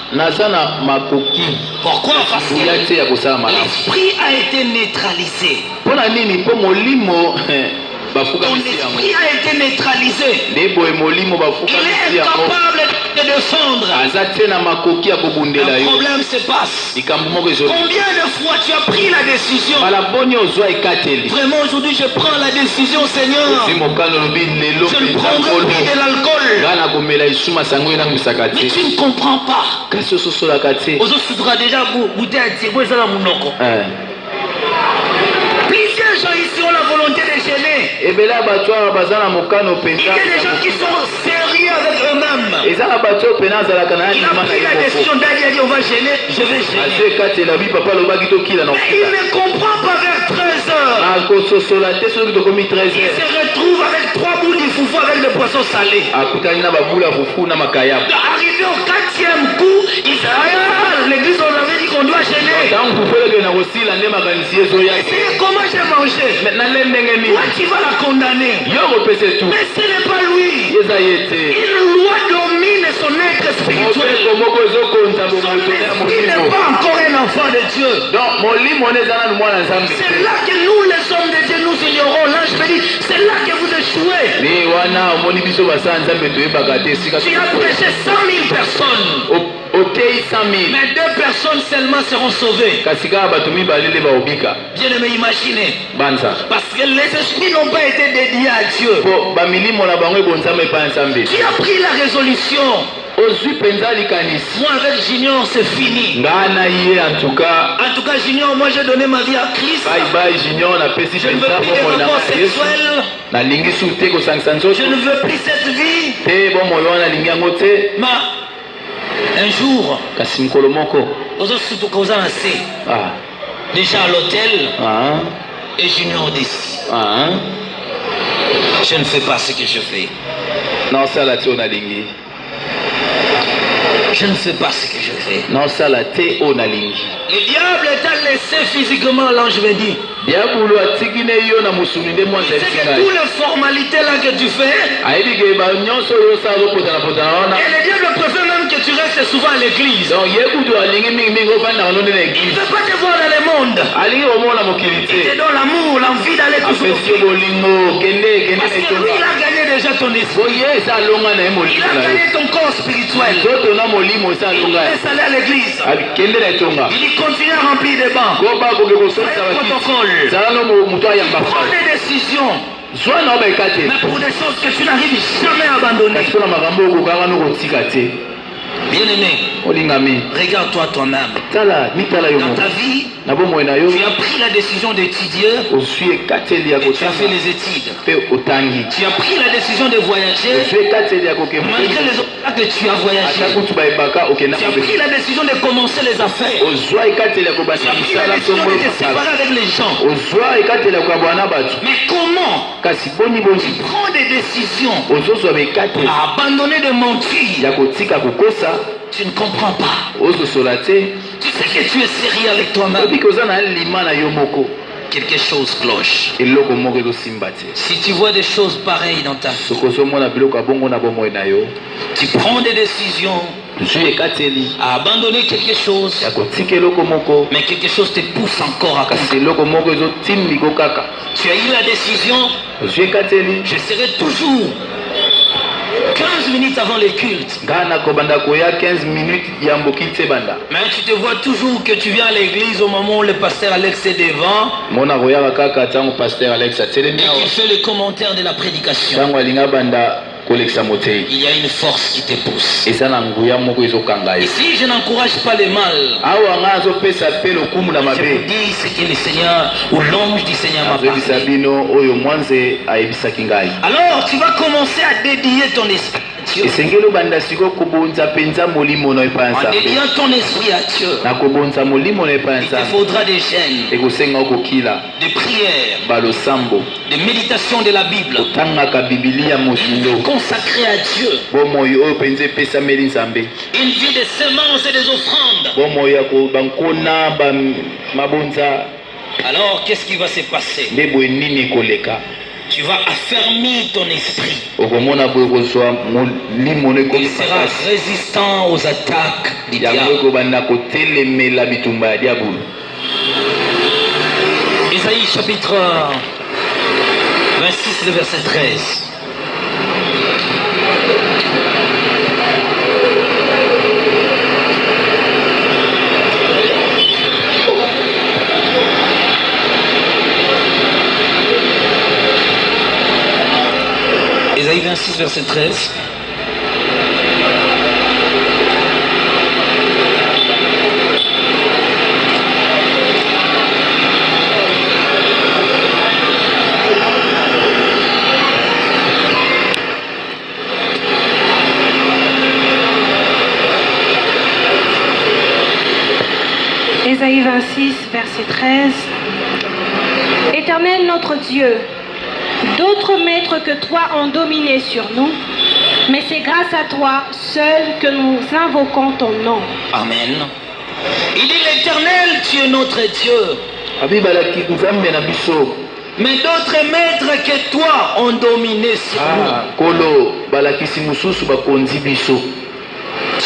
Pourquoi? Parce que l'esprit a été neutralisé. Ton esprit a été neutralisé. Il est incapable de défendre. Le problème se passe. Combien de fois tu as pris la décision? Vraiment aujourd'hui je prends la décision, Seigneur. Je ne prendrai plus de l'alcool. Mais tu ne comprends pas. Déjà plusieurs gens ici ont la volonté de gêner. Il y a des gens qui sont sérieux avec eux-mêmes. Il a pris la décision d'aller dire on va gêner, je vais gêner. Il ne comprend pas vers 13h. Il se retrouve avec 3 bouts de foufou avec le poisson salé. Arrivé au 4e coup, il dit l'église on avait dit qu'on doit gêner. Comment j'ai mangé? Toi tu vas la condamner. Mais ce n'est pas lui. Une loi domine son être spirituel. Son esprit n'est pas encore un enfant de Dieu. C'est là que nous les hommes de Dieu nous ignorons. Là je me dis, c'est là que vous échouez. Tu as prêché 100 000 personnes. Mais 2 personnes seulement seront sauvées. Bien aimé, imaginez. Parce que les esprits n'ont pas été dédiés à Dieu. Tu as pris la résolution Moi avec Junior c'est fini. En tout cas Junior, moi j'ai donné ma vie à Christ. Je ne veux plus de rapports sexuels. Je ne veux plus cette vie. Mais un jour, déjà à l'hôtel, et Junior dit, je ne fais pas ce que je fais. Je ne fais pas ce que je fais. Le diable t'a laissé physiquement, l'ange me dit. C'est que toutes les formalités là que tu fais, et le diable préfère même que tu restes souvent à l'église. Il ne veut pas te voir dans le monde. Il te donne l'amour, l'envie d'aller toujours. Parce que lui, il a gagné déjà ton esprit. Il a gagné ton corps spirituel. Il laisse aller à l'église. Il continue à remplir des bancs. Protocole. Prends des décisions. Mais pour des choses que tu n'arrives jamais à abandonner. Bien-aimé, regarde-toi toi-même. Dans ta vie, tu as pris la décision d'étudier et tu as fait les études. Tu as pris la décision de voyager malgré les obstacles que tu as voyagé. Tu as pris la décision de commencer les affaires. Tu as pris la décision de te séparer avec les gens. Mais comment tu prends des décisions à abandonner de mentir? Tu ne comprends pas. Tu sais que tu es sérieux avec toi-même. Quelque chose cloche. Si tu vois des choses pareilles dans ta vie, tu prends des décisions à abandonner quelque chose, mais quelque chose te pousse encore à continuer. Tu as eu la décision, je serai toujours 15 minutes avant le culte. Mais tu te vois toujours que tu viens à l'église au moment où le pasteur Alex est devant. Et il fait les commentaires de la prédication. Il y a une force qui te pousse. Et si je n'encourage pas le mal, je vous dis ce que le Seigneur ou l'ange du Seigneur m'a parlé. Alors tu vas commencer à dédier ton esprit. En dédiant ton esprit à Dieu, il te faudra des jeûnes, des prières, des méditations de la Bible, consacrée à Dieu, une vie de semences et des offrandes. Alors qu'est-ce qui va se passer? Tu vas affermir ton esprit. Il sera résistant aux attaques du diable. Isaïe chapitre 26, verset 13. Isaïe 26, verset 13. Ésaïe 26, verset 13. Éternel notre Dieu, d'autres maîtres que toi ont dominé sur nous, mais c'est grâce à toi seul que nous invoquons ton nom. Amen. Il dit l'Éternel, tu es notre Dieu. Mais d'autres maîtres que toi ont dominé sur nous.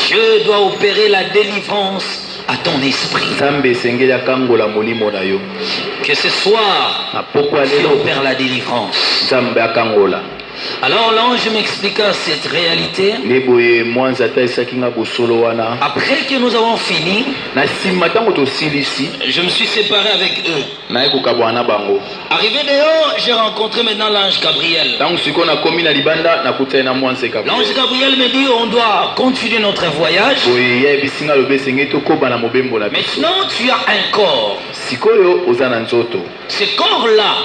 Dieu doit opérer la délivrance à ton esprit. Que ce soir, Dieu opère la délivrance. Alors l'ange m'expliqua cette réalité. Après que nous avons fini, je me suis séparé avec eux. Arrivé dehors, j'ai rencontré maintenant l'ange Gabriel. L'ange Gabriel me dit on doit continuer notre voyage. Maintenant tu as un corps. Ce corps-là,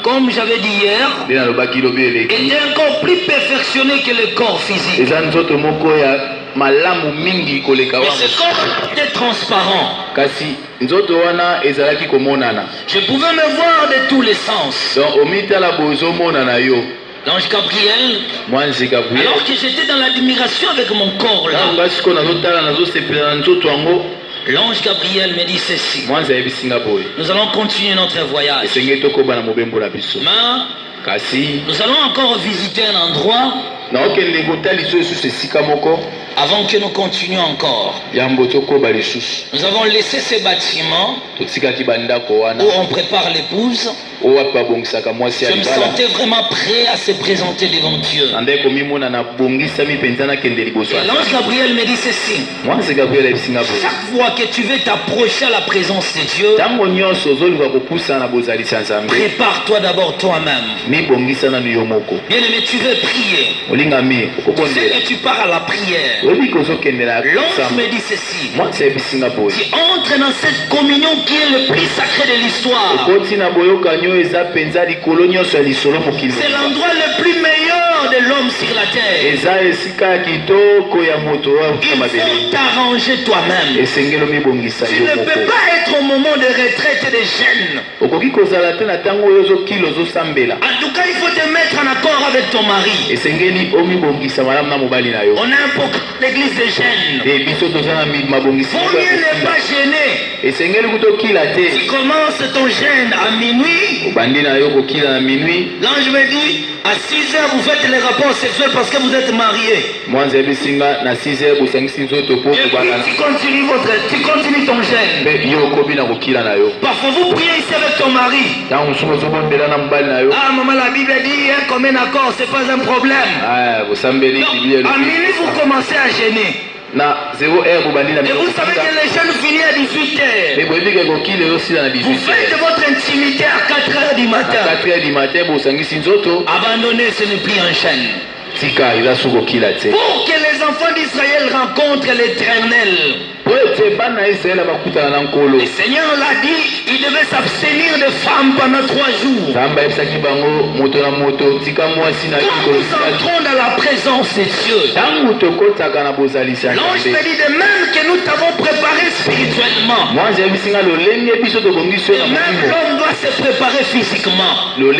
comme j'avais dit hier, était encore plus perfectionné que le corps physique. Mais ce corps était transparent. Je pouvais me voir de tous les sens. L'ange Gabriel, alors que j'étais dans l'admiration avec mon corps là, l'ange Gabriel me dit ceci: nous allons continuer notre voyage. Mais nous allons encore visiter un endroit avant que nous continuions encore. Nous avons laissé ces bâtiments où on prépare l'épouse. Je me sentais vraiment prêt à se présenter devant Dieu. Et l'ange Gabriel me dit ceci: chaque fois que tu veux t'approcher à la présence de Dieu, prépare-toi d'abord toi-même. Bien-aimé, tu veux prier. Tu sais que tu pars à la prière. L'ange me dit ceci: tu entres dans cette communion qui est le plus sacré de l'histoire. C'est l'endroit le plus meilleur de l'homme sur la terre. Il faut t'arranger toi-même. Tu ne peux pas être au moment de retraite et de jeûne. En tout cas, il faut te mettre en accord avec ton mari. On a un peu l'église de jeûne. Vaut mieux ne pas gêner. Tu commences ton jeûne à minuit. L'ange me dit à 6 heures vous faites les rapports sexuels parce que vous êtes mariés. Et puis tu continues ton jeûne. Parfois vous priez ici avec ton mari. Ah maman, la Bible dit hein, comme un accord, c'est pas un problème. Donc, à minuit vous commencez à gêner. Et vous savez que les jeunes finissent à 18h. Vous faites votre intimité à 4h du matin. Abandonnez, ce n'est plus un chaîne. Pour que les enfants d'Israël rencontrent l'Éternel. Le Seigneur l'a dit, il devait s'abstenir de femmes pendant 3 jours. Quand nous entrons dans la présence de Dieu, l'ange me dit de même que nous t'avons préparé spirituellement, et même l'homme doit se préparer physiquement. Donc,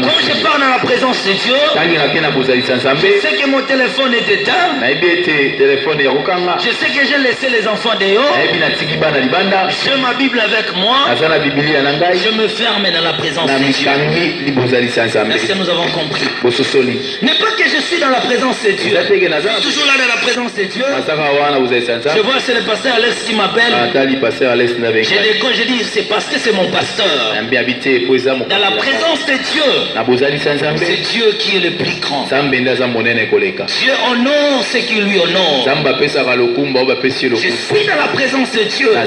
quand je pars dans la présence de Dieu, je sais que mon téléphone est éteint. Je sais que j'ai laissé les enfants dehors. J'ai ma Bible avec moi. Je me ferme dans la présence de Dieu. Est-ce que nous avons compris? N'est pas que je suis dans la présence de Dieu. Je suis toujours là dans la présence de Dieu. Je vois c'est le pasteur Alex qui m'appelle. Je dis c'est parce que c'est mon pasteur. Dans la présence de Dieu, c'est Dieu qui est le plus grand. Dieu honore ce qui lui honore. Je suis dans la présence de Dieu. Même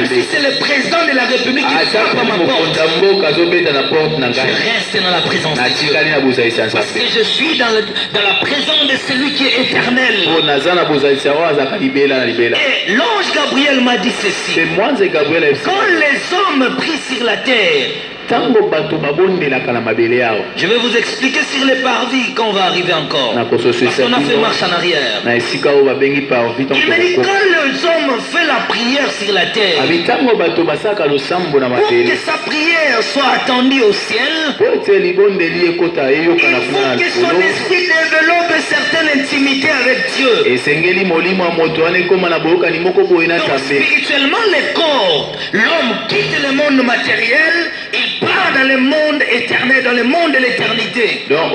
si c'est le président de la République qui frappe à ma porte, je reste dans la présence de Dieu. Parce que je suis dans la présence de celui qui est éternel. Et l'ange Gabriel m'a dit ceci: quand les hommes prient sur la terre, je vais vous expliquer sur les parvis quand on va arriver encore. Parce qu'on a fait marche en arrière. Il me dit quand les hommes font la prière sur la terre, pour que sa prière soit attendue au ciel, il faut que son esprit développe certaine intimité avec Dieu. Donc spirituellement le corps, l'homme quitte le monde matériel, il part dans le monde éternel, dans le monde de l'éternité. Donc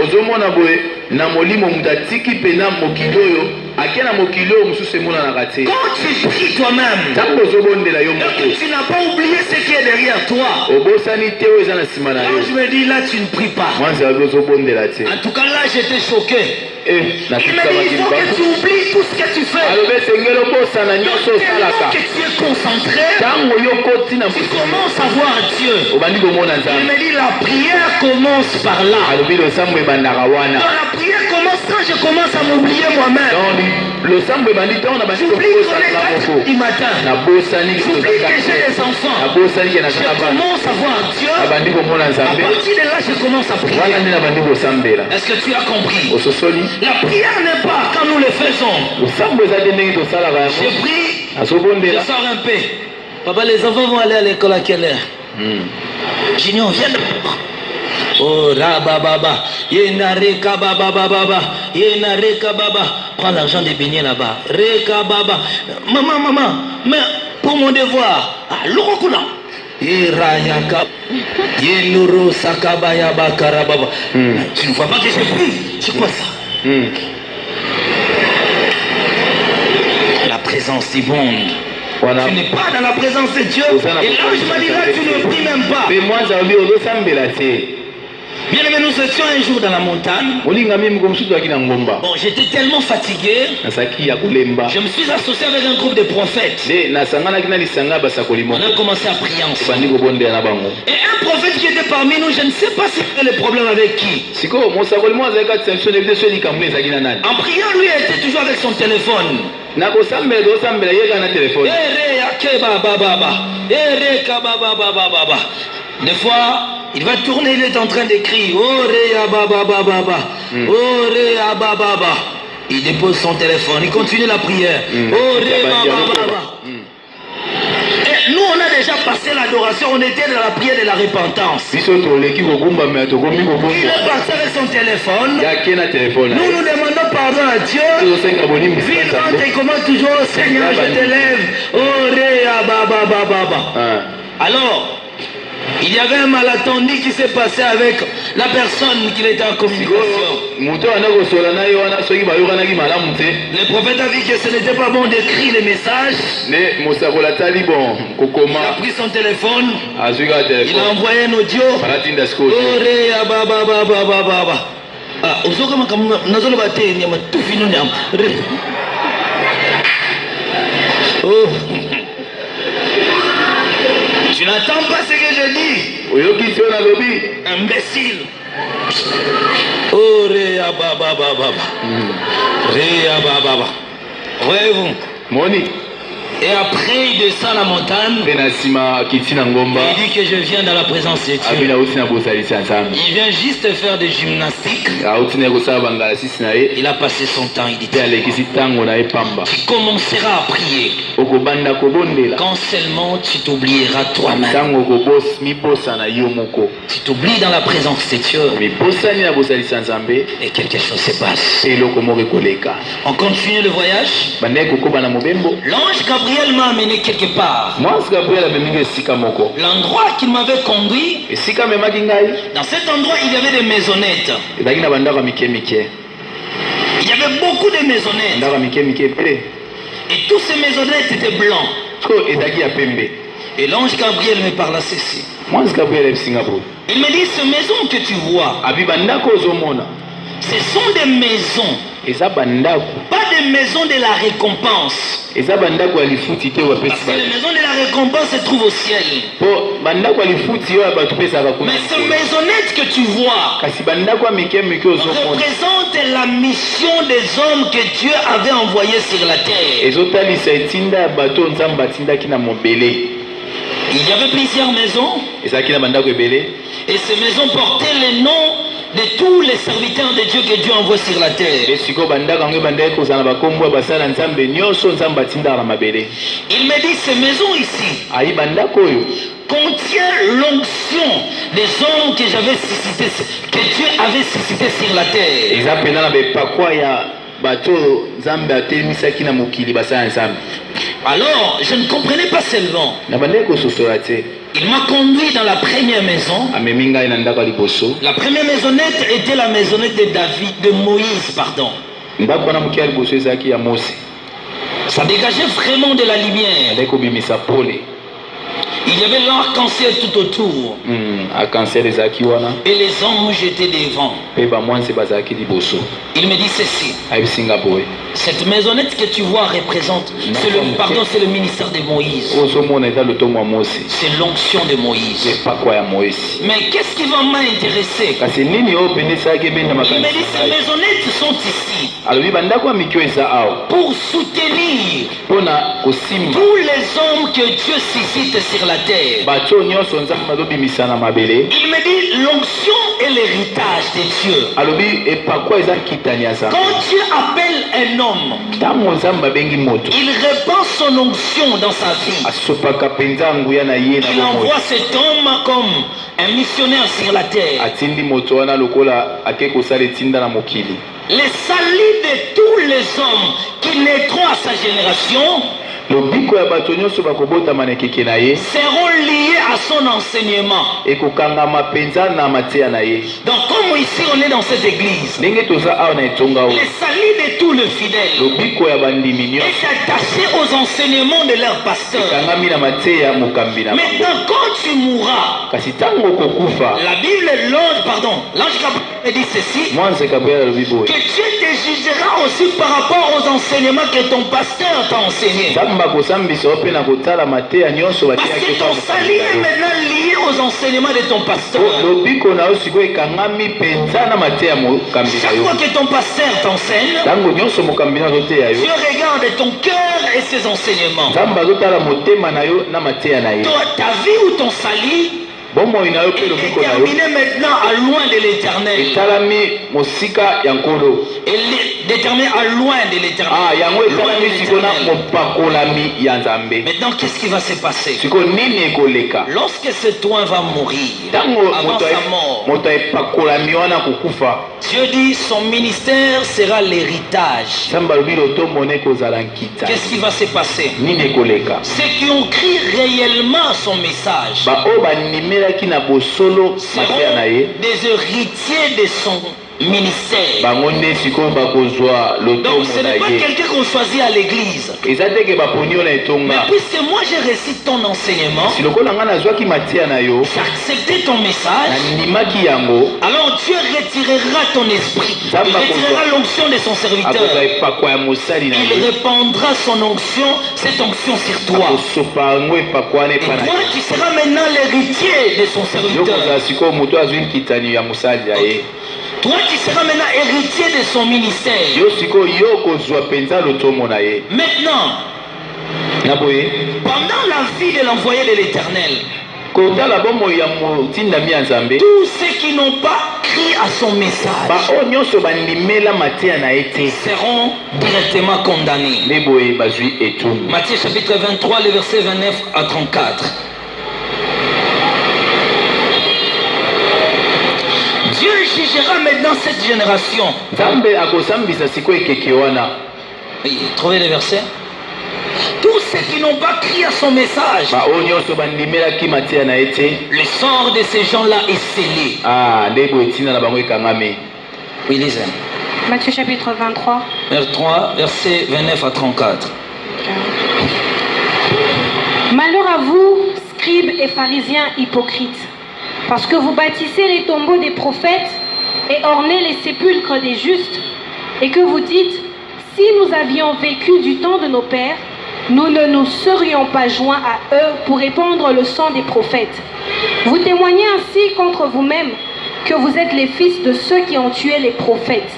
akena mokilo mususu emona na kate Quand tu pries toi-même, tango zobondela yo et moko que tu n'as pas oublié ce qui est derrière toi, obosani te oyo eza na nsima na yo alors je me dis là tu ne pries pas. mwanza wabi ozobondela te En tout cas là j'étais choqué. Eh, Il na me dit kisa il makili faut que bato tu oublies tout ce que tu fais. alobi esengeli obosana nyonso Tellement osalaka que tu es concentré, ntango yo koti na tu commences à voir Dieu. obandi komona Il nzambe me dit la prière commence par là. alobi losambo ebandaka wana Donc la prière commence quand je commence à m'oublier moi-même. donc losambo ebandi ntango na bandi J'oublie qu'on est kobosana 4 moko du matin. nabosani J'oublie que j'ai des enfants. nabosani ke Je naza na bana commence à voir Dieu. nabandi komona À nzambe partir de là, je commence à wana prier. nde nabandi kosambela Est-ce que tu as compris? ososoli La prière n'est pas quand nous le faisons. losambo eza te ndenge tosalaka Je yango prie, je azobondela sors un peu. Papa, les enfants vont aller à l'école à quelle heure? Junior, viens d'abord. Oh, rabababa. Yena reka baba baba. Yena reka baba. Prends l'argent des beignets là-bas. Reka baba. Maman, mais pour mon devoir. Ah, l'orokuna. Irayaka. Yenuro sakabaya bakarababa. Tu ne vois pas que je prie? C'est quoi ça? La présence du monde. wana Tu n'es pas dans la présence de Dieu. Et là, je me dis là, tu ne pries même pas. mpe mwanza obi ozosambela te Bien aimé, nous étions un jour dans la montagne. olingami moko mosusu aki na ngomba Bon, j'étais tellement fatigué. nazalaki ya kolemba Je me suis associé avec un groupe de prophètes. nde nasanganaki na lisanga ya basakoli On moko a commencé à prier ensemble. ebandi kobondela na bango Et un prophète qui était parmi nous, je ne sais pas s'il avait le problème avec qui. sikoyo mosakoli moko azalaki kati na biso nebi te so likambo ezalaki na nani En priant, lui était toujours avec son téléphone. na kosambela tozosambela ye kaka na telefone Ere yake baba baba. Ere kababa baba baba. Des fois, il va tourner, il est en train d'écrire. Ore baba baba baba. Ore baba baba. Il dépose son téléphone, il continue la prière. Ore baba baba. Et nous, on a déjà passé l'adoration, on était dans la prière de la repentance. biso toleki kogumbamela tokomi Il kobongo est parti avec son téléphone. yake na telefone Nous nous demandons pardon à Dieu. tozosenga bonimbisi Puis na il rentre, nzambe il commence toujours, oh Seigneur, je t'élève. Ore baba baba baba. Alors, il y avait un malentendu qui s'est passé avec la personne qui était en communication. moto anda kosola na ye wana soki bayokanaki malamu te Le prophète a vu que ce n'était pas bon d'écrire les messages. nde mosakoli atali bon Il a kokoma pris son téléphone, azwi kaka il a telefone envoyé un audio. balatinda sikoyo Ore baba baba baba baba. Ah, uzoka makamu nazolo bate nyama tufino nyama. Oh. Tu n'attends pas ce que je dis. oyokisi oyo nalobi Imbécile. Oh, Réa Baba Baba. Réa Baba. Voyez-vous. moni Et après, il descend la montagne. mpe na nsima akiti na ngomba Il dit que je viens dans la présence de abi Dieu. nauti na bozalisi ya nzambe Il vient juste faire des gymnastiques. auti na ye kosala bangalasisi na ye Il a passé son temps. Il dit mpe alekisi ntango na ye pamba tu commenceras à prier okobanda kobondela quand seulement tu t'oublieras toi-même. ntango mibosana yo moko Tu t'oublies dans la présence de Dieu mibosani na bozalisi ya nzambe et quelque chose se passe. mpe eloko moko ekoleka On continue le voyage. bandeki kokoba na mobembo L'ange Gabriel m'a amené quelque part. mwasi gabriel amemiki esika moko L'endroit qu'il m'avait conduit, esika amemaki ngai dans cet endroit, il y avait des maisonnettes. ezalaki na bandako ya mike mike Il y avait beaucoup de maisonnettes. bandako ya mike mike ebele Et toutes ces maisonnettes étaient blancs. so ezalaki ya pembe Et l'ange Gabriel me parla ceci. mwasi gabriel ayebisinga boye Il me dit, ces maisons que tu vois, abi bandako ozomona ce sont des maisons, eza bandako pas des maisons de la récompense. eza bandako ya lifuti te oyo Parce bapesi que les maisons de la récompense se trouvent au ciel. mpo bandako ya lifuti oyo bato pesaka kuna Mais ces maisonnettes que tu vois kasi bandako ya mike mike ozomona représentent la mission des hommes que Dieu avait envoyés sur la terre. ezotalisa etinda ya bato oyo nzambe atindaki na mobele Il y avait plusieurs maisons. ezalaki na bandako ebele Et ces maisons portaient les noms de tous les serviteurs de Dieu que Dieu envoie sur la terre. mpe sikoyo bandako yango ebandaki kozala na bakombo ya basala nzambe nyonso nzambe atindaka na mabele Il me dit, ces maisons ici ayi bandako oyo contient l'onction des hommes que j'avais suscités, que Dieu avait suscités sur la terre. eza mpena na bepakwa ya bato oyo nzambe atelemisaki na mokili basala nzambe Alors, je ne comprenais pas seulement. na bandaki kososola te Il m'a conduit dans la première maison. amemi ngai na ndako ya liboso La première maisonnette était la maisonnette de David, de Moïse, pardon. Ça dégageait vraiment de la lumière. Il y avait l'arc-en-ciel tout autour. Et les anges étaient devant. Il me dit ceci. Cette maisonnette que tu vois représente, c'est le ministère de Moïse. C'est l'onction de Moïse. Mais qu'est-ce qui va m'intéresser? Il me dit ces maisonnettes sont ici pour soutenir tous les hommes que Dieu suscite sur la terre. Il me dit l'onction et l'héritage de Dieu. Quand Dieu appelle un homme, il répand son onction dans sa vie. Il envoie cet homme comme un missionnaire sur la terre. Les salis de tous les hommes qui naîtront à sa génération seront liés à son enseignement. Donc comme ici on est dans cette église, les salis de tous les fidèles est attaché aux enseignements de leur pasteur. Maintenant quand tu mourras, la Bible, l'ange Gabriel dit ceci, que Dieu te jugera aussi par rapport aux enseignements que ton pasteur t'a enseigné. Parce que ton salut est maintenant lié aux enseignements de ton pasteur. Chaque fois que ton pasteur t'enseigne, Dieu regarde ton cœur et ses enseignements. Toi, ta vie ou ton salut est déterminé maintenant à loin de l'éternel. Elle est déterminée à loin de l'éternel. Maintenant, qu'est-ce qui va se passer? Lorsque ce toit va mourir, avant sa mort, Dieu dit son ministère sera l'héritage. Qu'est-ce qui va se passer? Ceux qui ont crié réellement son message seront des héritiers de son ministère. Donc ce n'est pas quelqu'un qu'on choisit à l'église. Mais puisque moi j'ai reçu ton enseignement, j'ai accepté ton message, alors Dieu retirera ton esprit. Il retirera l'onction de son serviteur. Il répandra son onction, cette onction sur toi. Et toi tu seras maintenant l'héritier de son serviteur. Toi tu seras maintenant héritier de son ministère. Maintenant, pendant la vie de l'envoyé de l'Éternel, tous ceux qui n'ont pas crié à son message seront directement condamnés. Matthieu chapitre 23, les versets 29 à 34. Dieu jugera maintenant cette génération. Oui, trouvez les versets. Tous ceux qui n'ont pas crié à son message, le sort de ces gens-là est scellé. Oui, lisez. Matthieu chapitre 23. Versets 29 à 34. Malheur à vous, scribes et pharisiens hypocrites, parce que vous bâtissez les tombeaux des prophètes et ornez les sépulcres des justes, et que vous dites, si nous avions vécu du temps de nos pères, nous ne nous serions pas joints à eux pour répandre le sang des prophètes. Vous témoignez ainsi contre vous-même que vous êtes les fils de ceux qui ont tué les prophètes.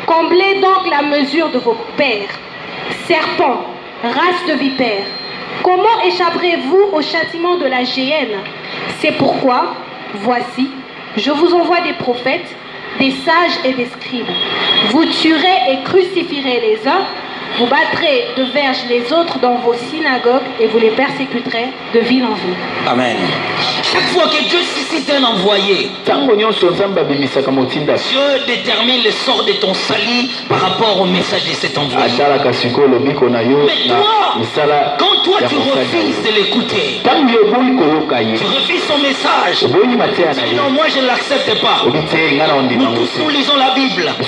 Comblez donc la mesure de vos pères. Serpents, race de vipères, comment échapperez-vous au châtiment de la géhenne? C'est pourquoi, voici, je vous envoie des prophètes, des sages et des scribes. Vous tuerez et crucifierez les uns, Vous battrez de verges les autres dans vos synagogues et vous les persécuterez de ville en ville. Amen. Chaque fois que Dieu suscite un envoyé, Dieu détermine le sort de ton salut par rapport au message de cet envoyé. Mais toi, quand toi tu refuses de l'écouter, tu refuses son message, tu dis non, moi je ne l'accepte pas. Nous tous nous lisons la Bible. Un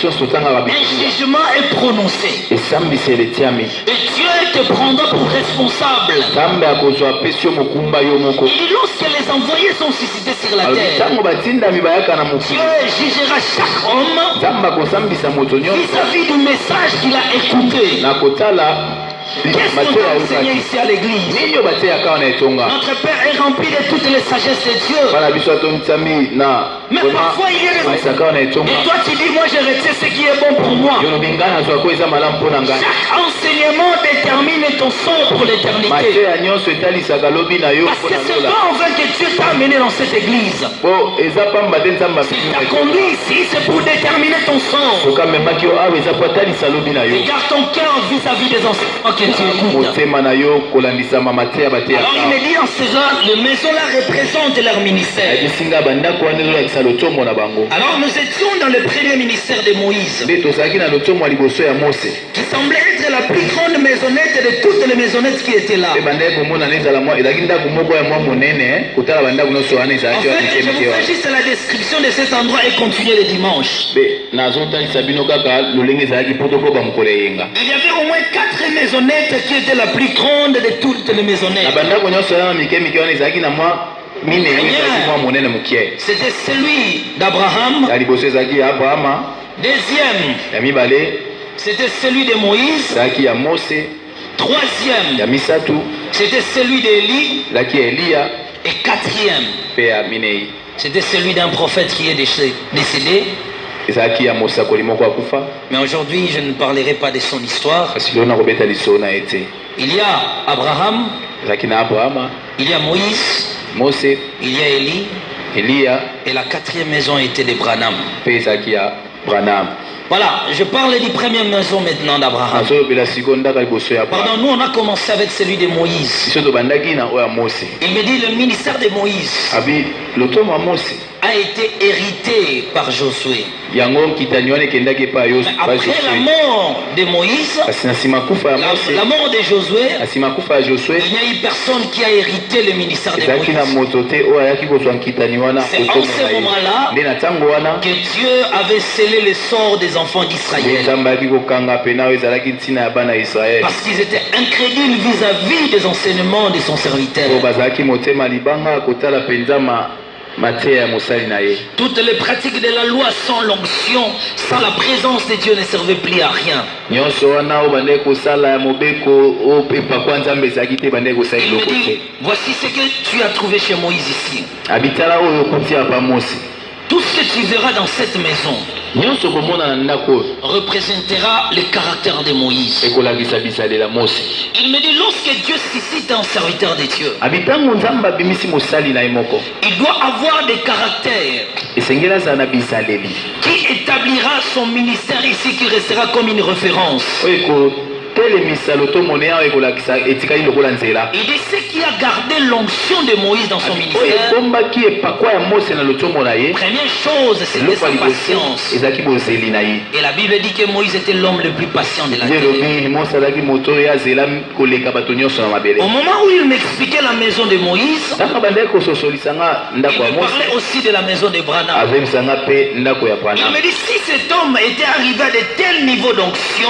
jugement est prononcé. Et Dieu te prendra pour responsable. Et lorsque les envoyés sont suscités sur la terre, Dieu jugera chaque homme vis-à-vis du message qu'il a écouté. Qu'est-ce qu'on a enseigné ici à l'église? Notre Père est rempli de toutes les sagesses de Dieu. Mais parfois il y a des enseignements. Et toi tu dis, moi je retiens ce qui est bon pour moi. Chaque enseignement détermine ton sort pour l'éternité. Parce que c'est pas en vain que Dieu t'a amené dans cette église. S'il t'a conduit ici, c'est pour déterminer ton sort. Regarde ton cœur vis-à-vis des enseignements que tu écoutes. Alors il me dit en ce genre, les maisons-là représentent leur ministère. Alors nous étions dans le premier ministère de Moïse, qui semblait être la plus grande maisonnette de toutes les maisonnettes qui étaient là. En fait, je vous fais juste la description de cet endroit et continuer le dimanche. Il y avait au moins 4 maisonnettes qui étaient la plus grande de toutes les maisonnettes. C'était celui d'Abraham. Deuxième, c'était celui de Moïse. Troisième, c'était celui d'Élie. Et quatrième, c'était celui d'un prophète qui est décédé. Mais aujourd'hui, je ne parlerai pas de son histoire. Il y a Abraham, il y a Moïse, il y a Élie, et la quatrième maison était de Branham. Voilà, je parle du première maison maintenant d'Abraham. Pardon, nous on a commencé avec celui de Moïse. Il me dit le ministère de Moïse a été hérité par Josué. Mais après la mort de Moïse, la mort de Josué, il n'y a eu personne qui a hérité le ministère de Moïse. C'est en ce moment-là que Dieu avait scellé le sort des enfants d'Israël. Parce qu'ils étaient incrédules vis-à-vis des enseignements de son serviteur. Toutes les pratiques de la loi sans l'onction, sans la présence de Dieu ne servaient plus à rien. Il me dit, voici ce que tu as trouvé chez Moïse ici. Tout ce que tu verras dans cette maison représentera le caractère de Moïse. Il me dit, lorsque Dieu suscite un serviteur de Dieu, il doit avoir des caractères qui établira son ministère ici, qui restera comme une référence. Il dit, ce qui a gardé l'onction de Moïse dans son ministère, première chose, c'était sa patience. Et la Bible dit que Moïse était l'homme le plus patient de la terre. Au moment où il m'expliquait la maison de Moïse, il me parlait aussi de la maison de Branham. Il me dit, si cet homme était arrivé à de tels niveaux d'onction,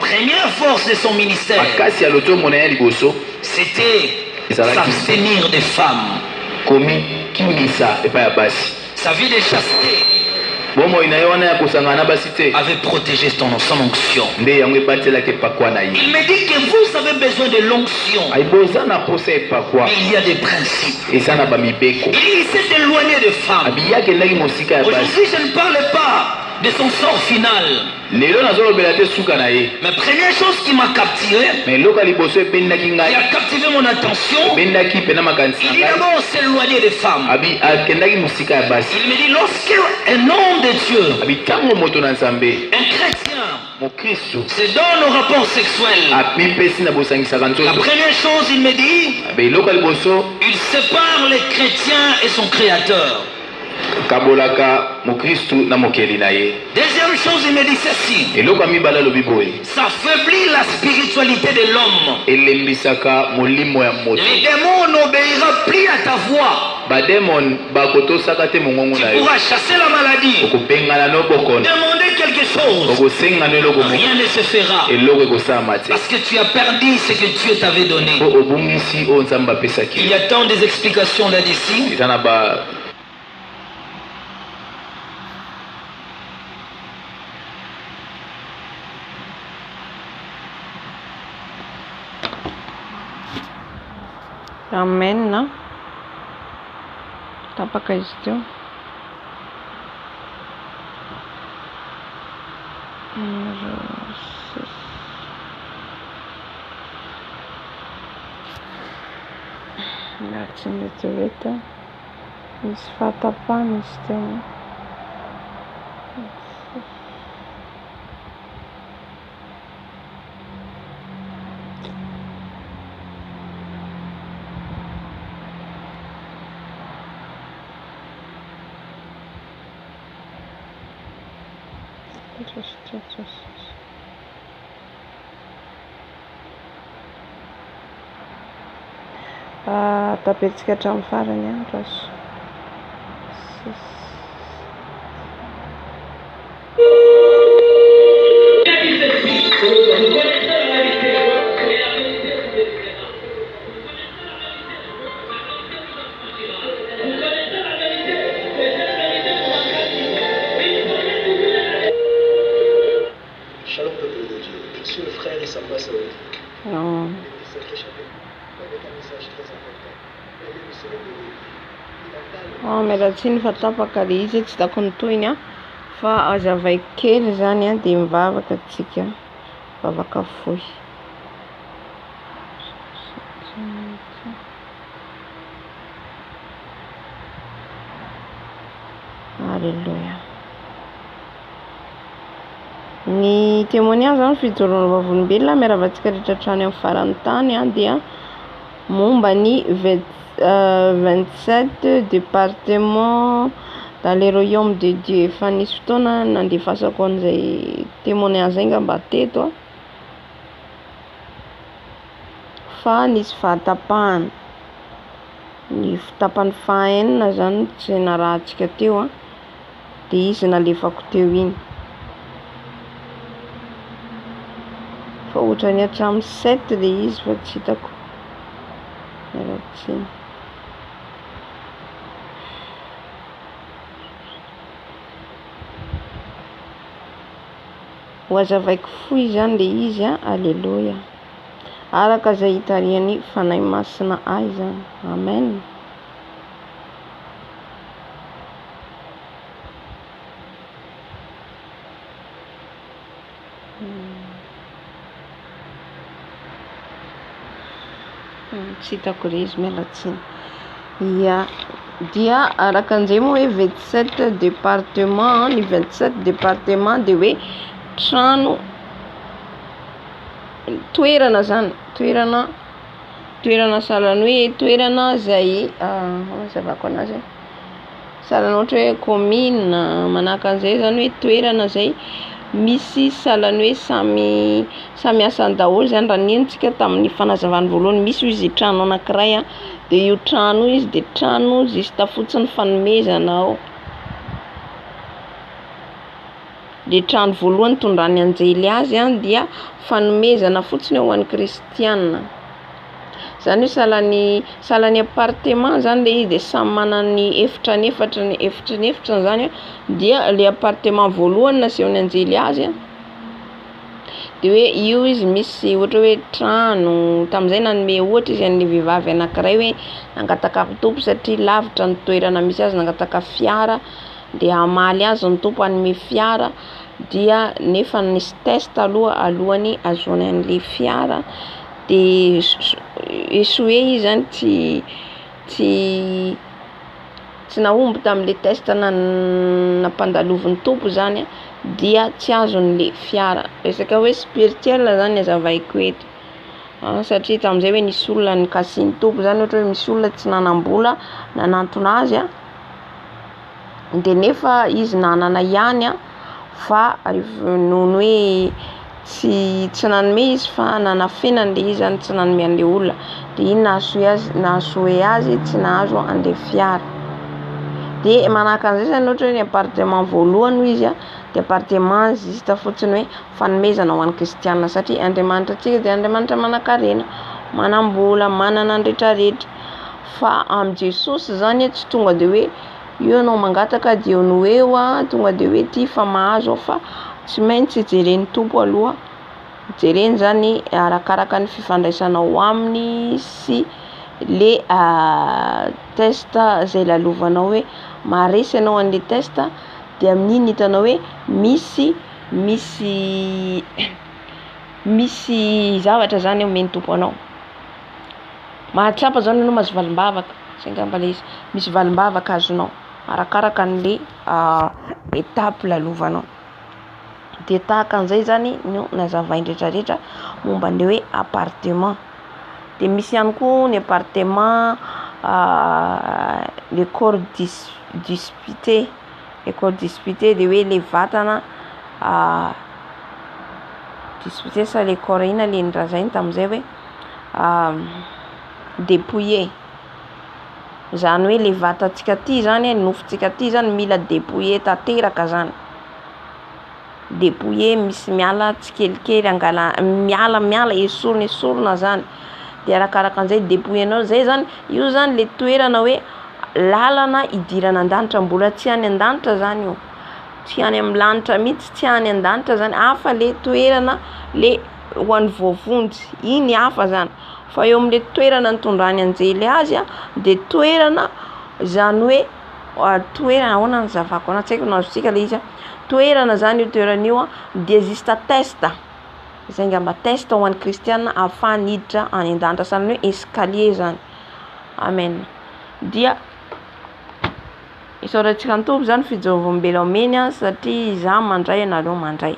première force de son ministère, c'était s'abstenir des femmes. Sa vie de chasteté avait protégé son onction. Il me dit que vous avez besoin de l'onction, mais il y a des principes. Il s'est éloigné de femmes. Aujourd'hui je ne parle pas de son sort final, mais première chose qui m'a captivé, qui a captivé mon attention, il dit d'abord s'éloigner des femmes. Il me dit, lorsque un homme de Dieu, un chrétien, c'est dans nos rapports sexuels. La première chose, il me dit, il sépare les chrétiens et son créateur. Deuxième chose, il me dit ceci, ça affaiblit la spiritualité de l'homme. Les démons n'obéiront plus à ta voix. Tu pourras chasser la maladie, demander quelque chose, rien ne se fera, parce que tu as perdu ce que Dieu t'avait donné. Il y a tant des explications là-dessus. Amen, no? Tapaka isto. Grazie mille trovetta. Mi sfata pane stiamo. Tapetsika hatramin'ny farany andro azo. Shalom peuple de Dieu. Je suis le frère et ambassadeur. Non. Mialatsiny fa tapaka le izy tsy dako nytoiny fa azavay kely zany dia mivavaka atsika mivavaka fohy. Alléluia. Ny témoignage zany fijoroana vavolombelona miaravatsika rehetra hatrany amin'ny farany tany dia momba ny 27 départements dans le royaume de Dieu. Efa nisy fotoana nandefasako an'izay témoignage zay ngamba teto fa nisy fahatapahana, ny fitapany fahaenina zany tsy narahantsika teo dia izy nalefako teo iny fa ohatrany hatramin'ny 7 le izy fa tsy hitako mialatsiny. Ho azavaiko fohy zany le izy Alléluia. Araka izay hitariany fanahy masina ahy zany. Amen. Tsy hitako le izy mialatsiny. Ya dia araka an'izay moa hoe 27 département, ny 27 département dia hoe trano toerana zany, toerana sahalan'ny hoe toerana izay mazavako anazy sahalan'ny ohatra hoe commune manahaka an'izay zany hoe toerana izay misy sahalan'ny hoe samy asany daholo zany raha nentsika tamin'ny fanazavany voalohany. Misy izy trano anankiray dia io trano izy dia trano justa fotsiny fanomezana ao. Le trano voalohany tondrany anjely azy dia fanomezana fotsiny ho an'ny kristianina. Zany hoe sahalan'ny appartement zany le izy dia samy manana ny efitra zany dia le appartement voalohany nasehony anjely azy dia hoe io izy misy ohatra hoe trano tamin'izay nanome ohatra izy an'ilay vehivavy anankiray hoe nangataka tompo satria lavitra ny toerana misy azy, nangataka fiara dia hamaly azy ny tompo hanome fiara dia nefa nisy test alohany azoany an'ilay fiara dia échoué izy zany tsy tsy nahomby tamin'le testa nampandalovin'ny tompo zany dia tsy azon'le fiara. Resaka hoe spirituel zany azavaiko eto. Satria tamin'izay hoe nisy olona nikasiany tompo zany, ohatra hoe misy olona tsy nanambola nanantona azy de nefa izy nanana ihany fa noho hoe tsy nanome izy fa nanafenany le izy zany, tsy nanome an'le olona de iny nahasoe azy tsy nahazo an'le fiara. De manahaka an'izay zany ohatra hoe ny appartement voalohany hoy izy de appartement juste fotsiny hoe fanomezana ho an'ny kristianina, satria Andriamanitra antsika dia Andriamanitra manan-karena, manam-bola, manana ny rehetrarehetra. Fa am' Jesosy zany tsy tonga de hoe io anao mangataka de eo eo tonga de hoe ty fa mahazo, fa tsy maintsy jereny tompo aloha, jereny zany arakaraka ny fifandraisanao aminy sy le testa zay lalovanao hoe maharesy anao an'le testa, de amin'iny hitanao hoe misy zavatra zany omeny tompo anao. Mahatrapa zany anao mahazo valim-bavaka, misy valim-bavaka azonao arakaraka an'le étape lalovanao. De tahaka an'izay zany no nazavainy rehetrarehetra momba an'le hoe appartement. De misy ihany koa ny appartement le corps disputé, le corps disputé de hoe le vatana disputé sa le corps ina le ndrazainy tamin'izay hoe dépouillé, zany hoe le vatantsika ty zany nofontsika ty zany mila dépouillé tanteraka zany. Dépouillé misy miala tsikelikely miala esorina zany, de arakaraka an'izay dépouillenao zay zany, io zany le toerana hoe lalana idirana an-danitra, mbola tsy any an-danitra zany io, tsy any amin'ny lanitra mihitsy, tsy any an-danitra zany, hafa le toerana le ho an'ny voavonjy, iny hafa zany. Fa eo amin'le toerana nitondrany anjely azy de toerana zany hoe toerana ahoana ny zavako anazy, tsy haiko nazontsika le izy toerana zany io toerana io de juste testa, zay ngamba testa ho an'ny kristianina ahafahany hiditra any an-danitra, zany hoe escalier zany. Amen. Dia isaorantsika ny tompo zany fijeovam-bela omeny satria za mandray anareo mandray,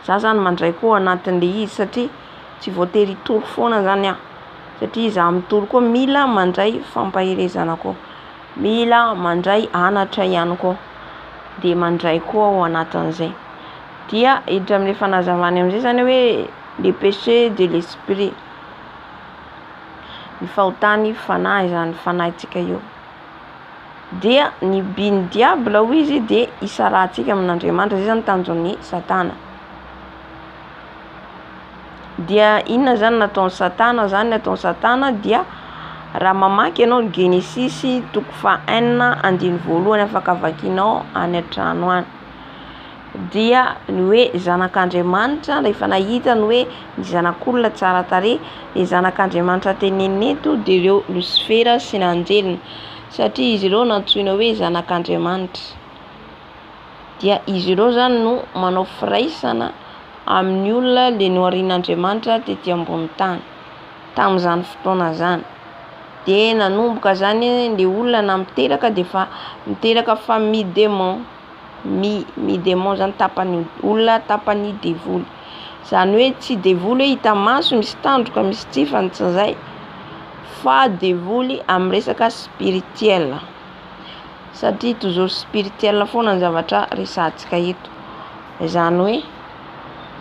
za zany mandray koa anatin'le izy satria tsy voatery toro foana zany satria za mitoro koa mila mandray fampaherezana koa, mila mandray anatra ihany koa, de mandray koa ao anatin'izay. Dia hiditra amin'le fanazavany amin'izay zany hoe les péchés de l'esprit, ny fahotany fanahy zany, fanahintsika io. Dia ny biny diable hoy izy de isarahantsika amin'Andriamanitra, zay zany tanjon'ny satana. Dia inona zany nataon'ny satana dia raha mamaky ianao ny Genesis toko 1:1 afaka vakinao any an-trano any, dia ny hoe zanak'Andriamanitra rehefa nahita ny hoe ny zanak'olona tsara tarehy, le zanak'Andriamanitra tenenina eto de ireo Lucifera sy ny anjelina, satria izy ireo natsoina hoe zanak'Andriamanitra. Dia izy ireo zany no manao firaisana amin'ny olona le noharian'Andriamanitra tety ambony tany tamin'izany fotoana zany. De nanomboka zany le olona na miteraka de fa miteraka fa mi-démon zany tapany olona, tapany devoly, zany hoe tsy devoly hoe hita maso misy tandroka misy tsifany, tsy zay, fa devoly amin'ny resaka spirituel, satria toujours spirituel foana ny zavatra resantsika eto. Zany hoe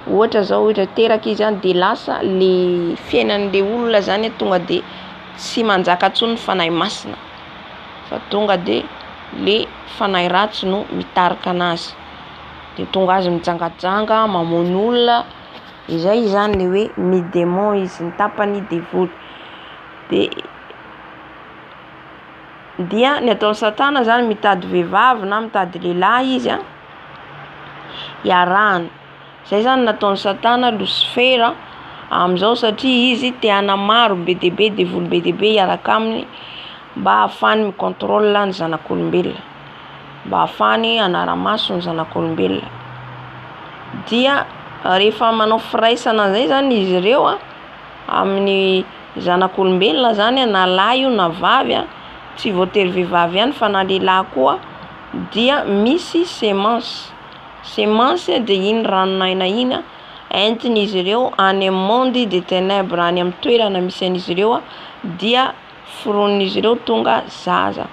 ohatra zao ohatra teraka izy de lasa le fiainan'le olona zany tonga de tsy manjaka tsony ny fanahy masina, fa tonga de le fanahy ratsy no mitarika anazy, de tonga azy mijangajanga mamono olona, izay zany le hoe mi-démon izy, ny tapany devoly. Dia ny ataon'ny satana zany mitady vehivavy na mitady lehilahy izy iarahany, zay zany nataon'ny satana Lucifera amin'izao, satria izy te hanamaro be de be devoly be de be hiaraka aminy mba ahafahany micontrôle ny zanak'olombelona, mba ahafahany anara-maso ny zanak'olombelona. Dia rehefa manao firaisana zay zany izy ireo amin'ny zanak'olombelona zany na lahy io na vavy tsy voatery vehivavy ihany fa na lehilahy koa dia misy semence de iny ranonaina iny entin'izy ireo any amin'ny monde de ténèbres, any amin'ny toerana misy an'izy ireo dia foron'izy ireo tonga zaza.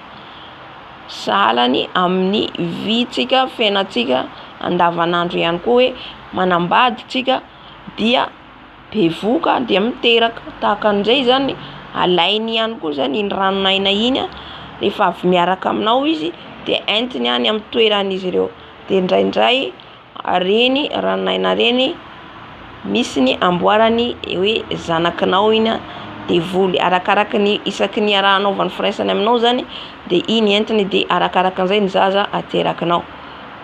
Sahalany amin'ny vitsika fiainatsika andavanandro ihany koa hoe manambaditsika dia bevoka dia miteraka tahaka an'izay zany alainy ihany koa zany iny ranonaina iny rehefa avy miaraka aminao izy de entiny any amin'ny toeran'izy ireo de indraindray reny ranonaina reny misy ny amboarany hoe zanakinao iny devoly arakaraka ny isaky ny raha anaovany firaisany aminao zany de iny entiny de arakarakan'izay ny zaza aterakinao.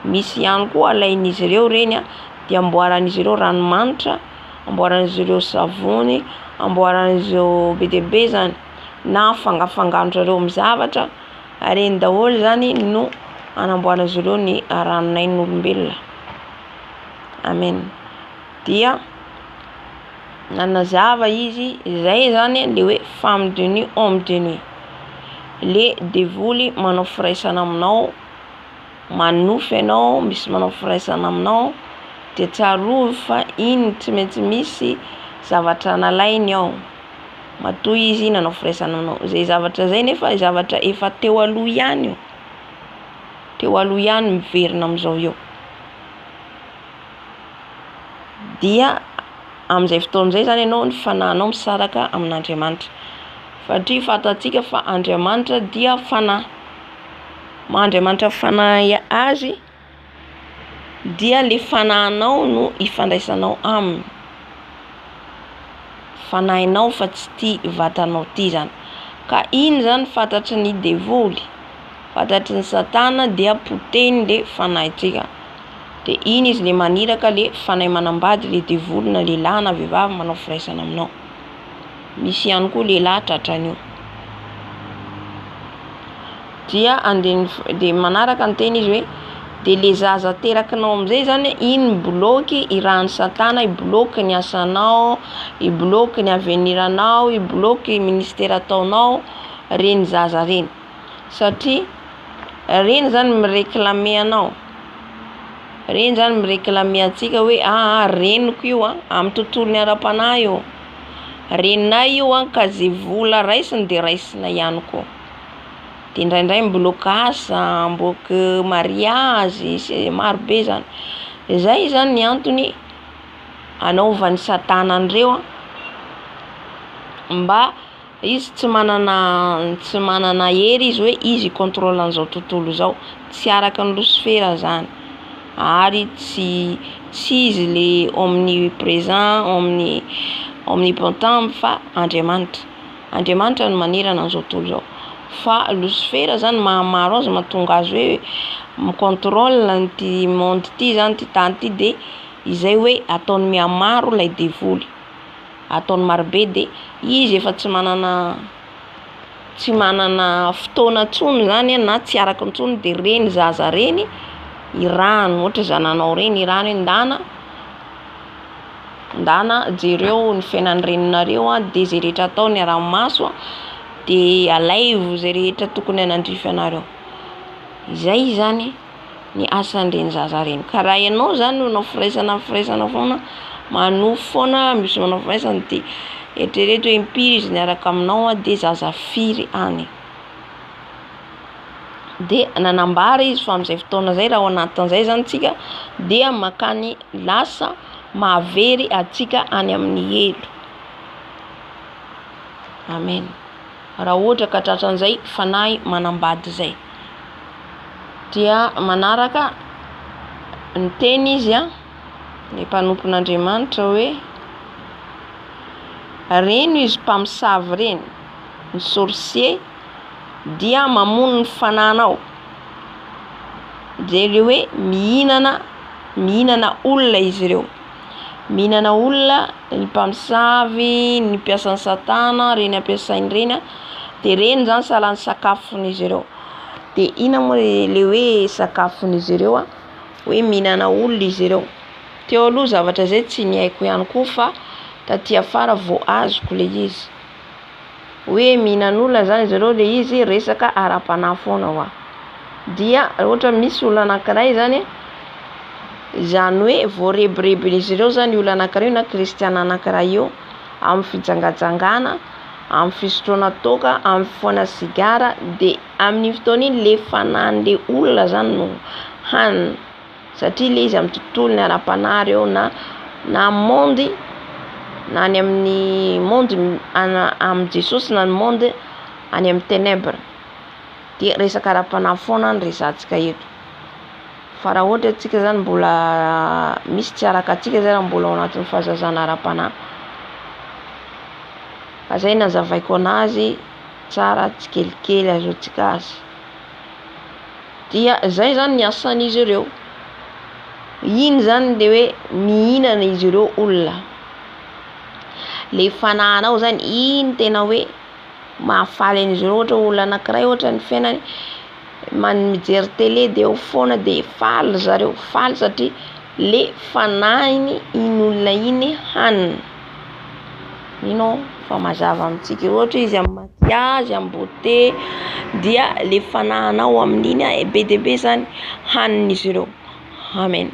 Misy ihany koa alain'izy ireo reny de amboaran'izy ireo ranomanitra, amboaran'izy ireo savony, amboaran'izy ireo be dia be zany na fangafanganon'ireo amin'ny zavatra, reny daholo zany no anamboaran'izy ireo ny ranonain'olombelona. Amen. Dia nanazava izy izay zany le hoe femme de nuit, homme de nuit. Le devoly manao firaisana aminao, manofy ianao, misy manao firaisana aminao de tsarovy fa iny tsy maintsy misy zavatra nalainy ao. Matoy izy nanao firaisana aminao. Zay zavatra zay nefa zavatra efa teo aloha ihany io. Teo aloha ihany miverina amin'izao io. Dia amin'izay fotoana izay zany ianao ny fanahinao misaraka amin'Andriamanitra. Satria fatatsika fa Andriamanitra dia fanahy. Andriamanitra fanahy azy dia le fanahinao no ifandraisanao aminy. Fanahinao fa tsy ty vatanao ty zany. Ka iny zany fantatry ny devoly, fantatry ny satana dia poteny le fanahitsika. De iny izy le maniraka le fanahy manambady le devoly na lehilahy na vehivavy manao firaisana aminao. Misy ihany koa lehilahy tratran'io. Dia de manaraka ny teny izy hoe de le zaza terakinao amin'izay zany iny bloky irahan'ny satana, ibloky ny asanao, ibloky ny aveniranao, ibloky ministera ataonao reny zaza reny. Satria reny zany mireklame anao. Reny zany mireklame antsika hoe reniko io amin'ny tontolony ara-panahy io. Reninay io ka zay vola raisiny de raisina ihany koa. De indraindray miblokasa, mboky mariage, sy maro be zany. Zay zany ny antony anaovan'ny satana andreo mba izy tsy manana hery izy hoe izy contrôle an'izao tontolo zao. Tsy araka ny Lucifera zany. Ary tsy izy le omniprésent, omnipotent fa Andriamanitra. Andriamanitra no manerana an'izao tontolo zao. Fa Lucifera zany mahamaro azy mahatonga azy hoe micontrôle n'ity monde ty zany, ty tany ty, de izay hoe ataony mihamaro lay devoly, ataony marobe de izy efa tsy manana fotoana tsony zany na tsy araka ntsony de reny zaza reny irano, ohatra zananao reny irano hoe ndana jereo ny fiainan'ny reninareo de zay rehetra ataony ara-maso de alaivo zay rehetra tokony hanandrify anareo. Izay zany ny asan'ireny zaza reny. Ka raha ianao zany manao firaisana foana, manofy foana, misy manao firaisana de eritrereto hoe impiry izy niaraka aminao de zaza firy any. De nanambara izy fa amin'izay fotoana zay raha ao anatin'izay zany tsika dia makany lasa mahavery atsika any amin'ny elo. Amen. Raha ohatra ka tratran'izay fanahy manambady zay. Dia manaraka ny teny izy ny mpanompon'Andriamanitra hoe reny izy mpamosavy reny, ny sorcier dia mamono ny fananao. De le hoe mihinana olona izy ireo. Mihinana olona, ny mpamosavy, ny mpiasan'ny satana, reny ampiasainy reny de reny zany sahalan'ny sakafon'izy ireo. De ina moa le hoe sakafon'izy ireo hoe mihinana olona izy ireo. Teo aloha zavatra zay tsy ny haiko ihany koa fa taty afara vao azoko le izy. hoe mihinan'olona zany zareo le izy resaka ara-panahy foana hoa. Dia ohatra misy olona anankiray zany zany hoe voarebirebin'izy ireo zany olona anankiray na kristiana anankiray io amin'ny fijangajangana, amin'ny fisotroana toaka, amin'ny fifohana sigara, de amin'ny fotoana iny le fanahin'le olona zany no hanina satria le izy amin'ny tontolo ny ara-panahy reo na monde na any amin'ny monde amin'ny Jesosy na ny monde any amin'ny ténèbre. De resaka ara-panahy foana ny resantsika eto. Fa raha ohatra atsika zany mbola misy tsy araka atsika zany mbola ao anatin'ny fahazazana ara-panahy. Ka zay nazavaiko anazy tsara tsikelikely azotsika azy. Dia zay zany ny asan'izy ireo. Iny zany le hoe mihinana izy ireo olona. Le fanahinao zany iny tena hoe mahafaly an'izy ireo. Ohatra olona anankiray ohatra ny fiainany mijery télé de eo foana de faly zareo, faly satria le fanahiny iny olona iny hanina. Ino fa mazava amintsika ohatra izy amin'ny makiazy, amin'ny beauté dia le fanahinao amin'iny be de be zany hanin'izy ireo. Amen.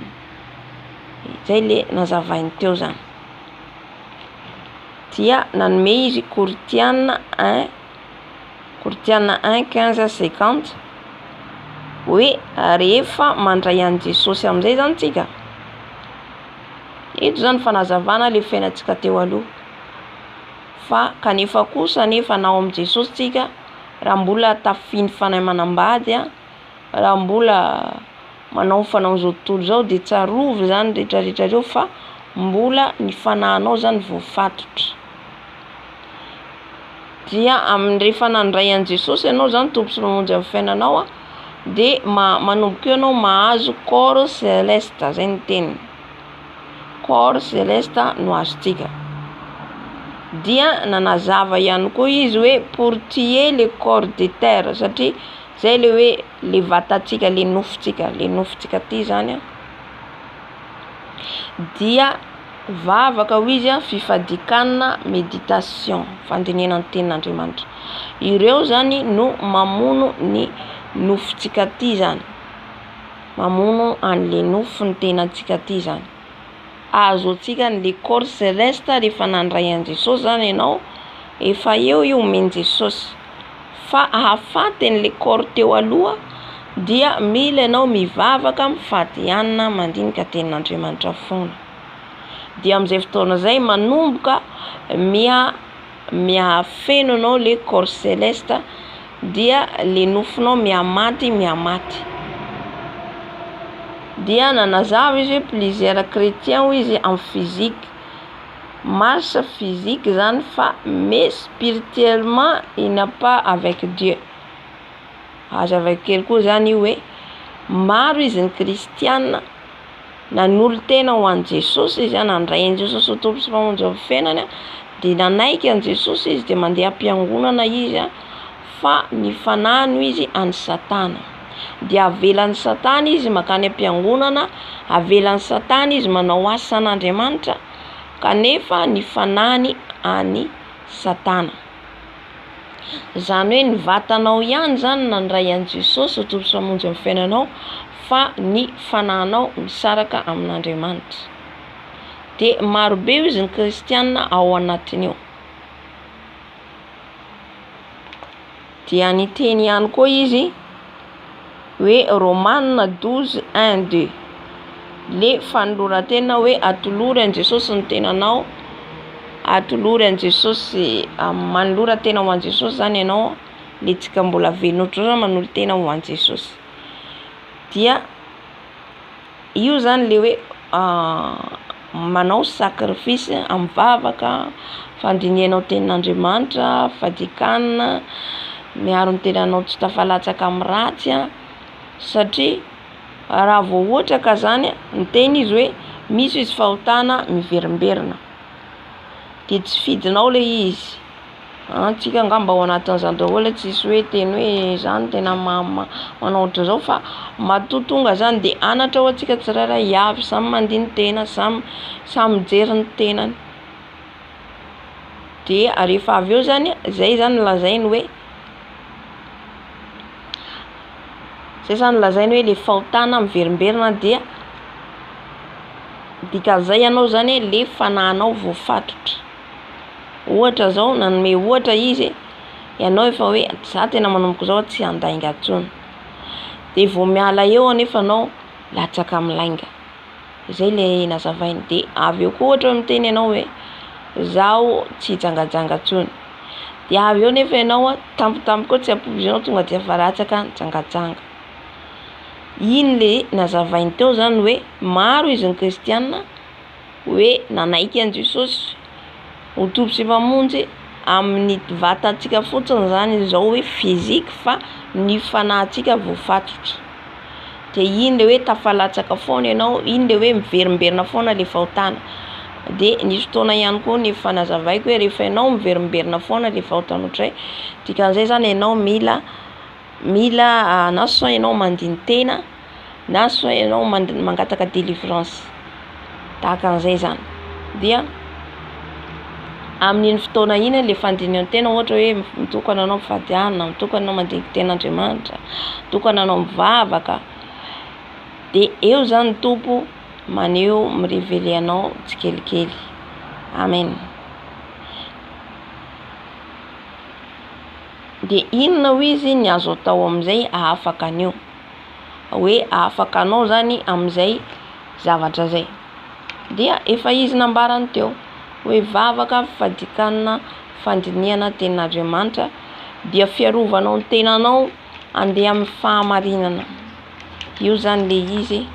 Zay le nazavainy teo zany. Dia nanome izy Kortiana 1:15-50 hoe rehefa mandray an Jesosy amin'izay zany tsika. Eto zany fanazavana le fiainantsika teo aloha. Fa kanefa kosa nefa nao amin'ny Jesosy tsika raha mbola tafiny fanahy manambady raha mbola manao fanaon'izao tontolo zao de tsarovy zany rehetrarehetra reo fa mbola ny fanahinao zany voafatotra. Dia amin'ny rehefa nandray an Jesosy ianao zany tompo sy mamonjy amin'ny fiainanao de manomboka ianao mahazo corps céleste, zay ny teniny. Corps céleste no azontsika. Dia nanazava ihany koa izy hoe pour tuer le corps de terre satria zay le hoe le vatantsika, le nofontsika ty zany dia vavaka ho izy fifadikanana méditation, fandinihana ny tenin'Andriamanitra. Ireo zany no mamono ny nofontsika ty zany, mamono an'le nofony tenantsika ty zany. Azo antsika ny le corps céleste rehefa nandray an Jesosy zany ianao efa eo omeny Jesosy. Fa ahafaty an'le corps teo aloha dia mila ianao mivavaka mifady hanina mandinika tenin'Andriamanitra foana. Dia amin'izay fotoana zay manomboka miafeno anao le corps céleste dia le nofonao miamaty. Dia nanazava izy hoe plusieurs chrétiens ho izy en physique, marche physique zany fa mais spirituellement il n'a pas avec Dieu. Hazavaiko kely koa zany hoe maro izy ny kristiana nanolo tena ho an Jesosy izy nandray an Jesosy ho tompo sy mpamonjy amin'ny fiainany de nanaiky an Jesosy izy de mandeha am-piangonana izy fa ny fanahiny izy any Satana. De avelan'ny Satana izy makany am-piangonana, avelan'ny Satana izy manao asan'Andriamanitra kanefa ny fanahiny any Satana. Zany hoe ny vatanao ihany zany nandray an Jesosy ho tompo sy mpamonjy amin'ny fiainanao fa ny fanahinao misaraka amin'Andriamanitra. De marobe izy ny kristiana ao anatin'io. Dia ny teny ihany koa izy hoe Romaina 12:1-2 le fanoloran-tena hoe atolory an Jesosy ny tenanao, atolory an Jesosy, manolora tena ho an Jesosy zany ianao le tsika mbola velon'ohatra zany manolo tena ho an Jesosy. Dia io zany le hoe manao sacrifice am'vavaka, fandinihanao tenin'Andriamanitra, fadikanina, miaro ny tenanao tsy tafalatsaka amin'ny ratsy satria raha vao ohatra ka zany ny teny izy hoe misy izy fahotana miverimberina de tsy fidinao le izy. Tsika angamba ao anatin'izany daholo tsisy hoe teny hoe zany tena manao ohatra zao fa matotonga zany de anatra ho antsika tsirairay avy samy mandiny tena, samy mijery ny tenany. de rehefa avy eo zany zay zany lazainy hoe le fahotana miverimberina dia dikan'izay ianao zany le fanahinao voafatotra. Ohatra zao nanome ohatra izy ianao efa hoe za tena manomboka zao tsy handainga intsony, de vao miala eo anefa anao latsaka milainga. Zay le nazavainy. De avy eo koa ohatra miteny ianao hoe zaho tsy jangajanga intsony, de avy eo nefa ianao tampotampoka koa tsy ampoizinao tonga de efa latsaka jangajanga. Iny le nazavainy teo zany hoe maro izy ny kristianina hoe nanaiky an Jesosy ho tompy sy mpamonjy amin'ny vatantsika fotsiny zany zao hoe fizika, fa ny fanahintsika voafatotra. De iny le hoe tafalatsaka foana ianao, iny le hoe miverimberina foana le fahotana. De nisy fotoana ihany koa ny fanazavaiko hoe rehefa ianao miverimberina foana le fahotana ohatray, dikan'izay zany ianao mila na soit ianao mandiny tena na soit ianao mangataka délivrance, tahaka an'izay zany. Dia amin'iny fotoana iny le fandiniana tena ohatra hoe mitokana anao mivady anina, mitokana anao mandiniky ten'Andriamanitra, mitokana anao mivavaka, de eo zany Tompo maneho mirevele anao tsikelikely. Amen. De inona ho izy ny azo atao amin'izay ahafaka an'io, hoe ahafaka anao zany amin'izay zavatra zay. Dia efa izy nambarany teo hoe vavaka fadikanina fandiniana ten'Andriamanitra dia fiarovanao ny tenanao andeha amin'ny fahamarinana. Io zany le izy,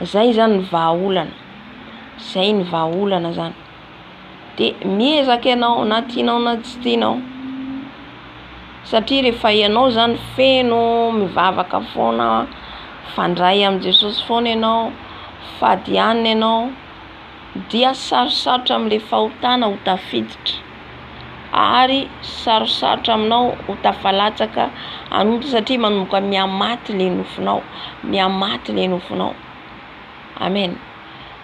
zay zany ny vahaolana, zay ny vahaolana zany. De miezaka ianao na tianao na tsy tianao, satria rehefa ianao zany feno mivavaka foana, fandray amin'ny Jesosy foana ianao, fady anina ianao, dia sarosarotra amin'le fahotana ho tafiditra, ary sarosarotra aminao ho tafalatsaka hanompo, satria manomboka miamaty le nofinao, miamaty le nofinao. Amen.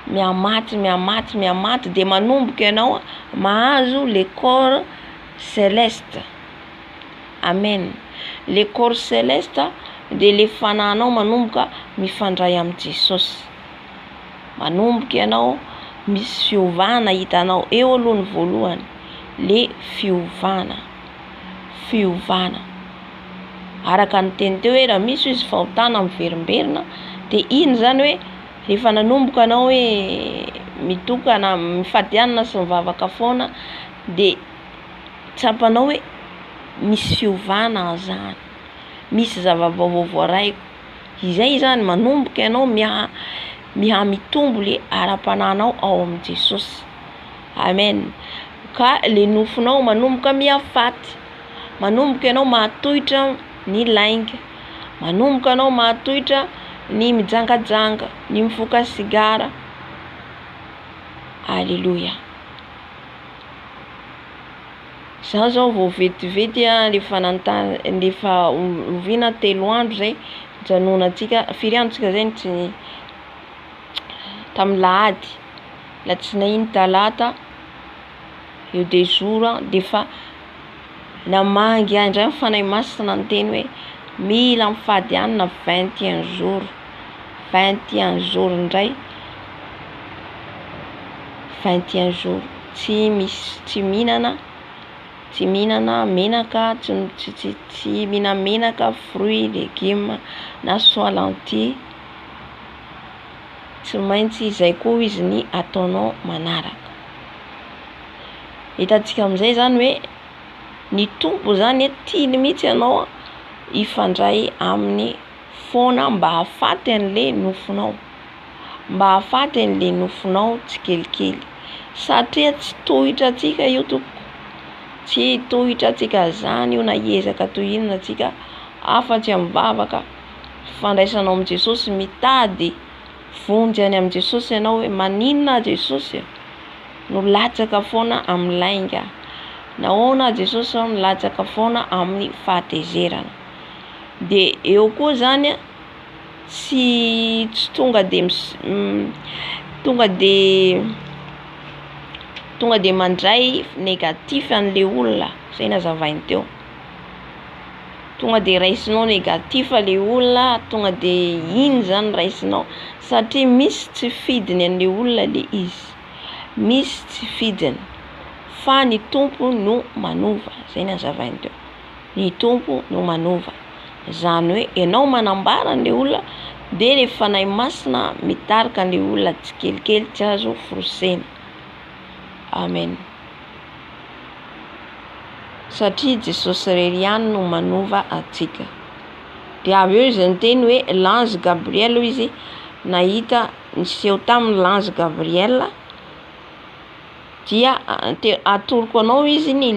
Miamaty de manomboka ianao mahazo le corps céleste. Amen. Le corps céleste de le fanahinao manomboka mifandray amin'ny Jesosy. Manomboka ianao misy fiovana hitanao eo aloha ny voalohany, le fiovana. Araka ny teny teo hoe raha misy izy fahotana miverimberina, de iny zany hoe rehefa nanomboka anao hoe mitokana mifady anina sy mivavaka foana, de tsapanao hoe misy fiovana zany, misy zava-baovao voaraiko. Izay zany manomboka ianao mitombo le ara-panahinao ao amin'ny Jesosy. Amen. Ka le nofinao manomboka miafaty, manomboka ianao mahatohitra ny lainga, manomboka ianao mahatohitra ny mijangajanga, ny mifoka sigara. Alléluia. Za zao vao vetivety lefa oviana 3 andro zay janonantsika, firy andro tsika zay tsy tamin'ny lahady, latsinainy, talata, eo 2 jours, de fa namangy andray fanahy masina ny teny hoe mila mifady anina 21 jours, 21 jours indray, 21 jours tsy mihinana menaka, tsy mihina menaka, fruits, légumes na soit lentilles, tsy maintsy izay koa izy ny ataonao manaraka. Hitantsika amin'izay zany hoe ny Tompo zany tiany mihitsy ianao ifandray amin'ny foana mba hahafaty an'le nofinao, mba hahafaty an'le nofinao tsikelikely, satria tsy tohitra atsika io tompoko, tsy tohitra atsika zany io na hiezaka toy inona atsika, afatsy amin'ny vavaka fandraisanao amin'ny Jesosy, mitady vonjy any amin'ny Jesosy ianao hoe maninona Jesosy no latsaka foana amin'ny lainga, nahoana Jesosy no latsaka foana amin'ny fahatezerana. De eo koa zany tonga de mandray négatif an'le olona zay nazavainy teo. Tonga de raisinao négatif le olona, tonga de iny zany raisinao satria misy tsy fidiny an'le olona le izy, misy tsy fidiny fa ny tompo no manova, zay nazavainy teo. Ny tompo no manova, zany hoe ianao manambara an'le olona de le fanahy masina mitarika an'le olona tsy kelikely tsy azo forosena. Amen. Satria Jesosy irery ihany no manova atsika. De avy eo izy nyteny hoe l'ange Gabriel izy nahita niseho tamin'ny l'ange Gabriel dia atoroko anao izy ny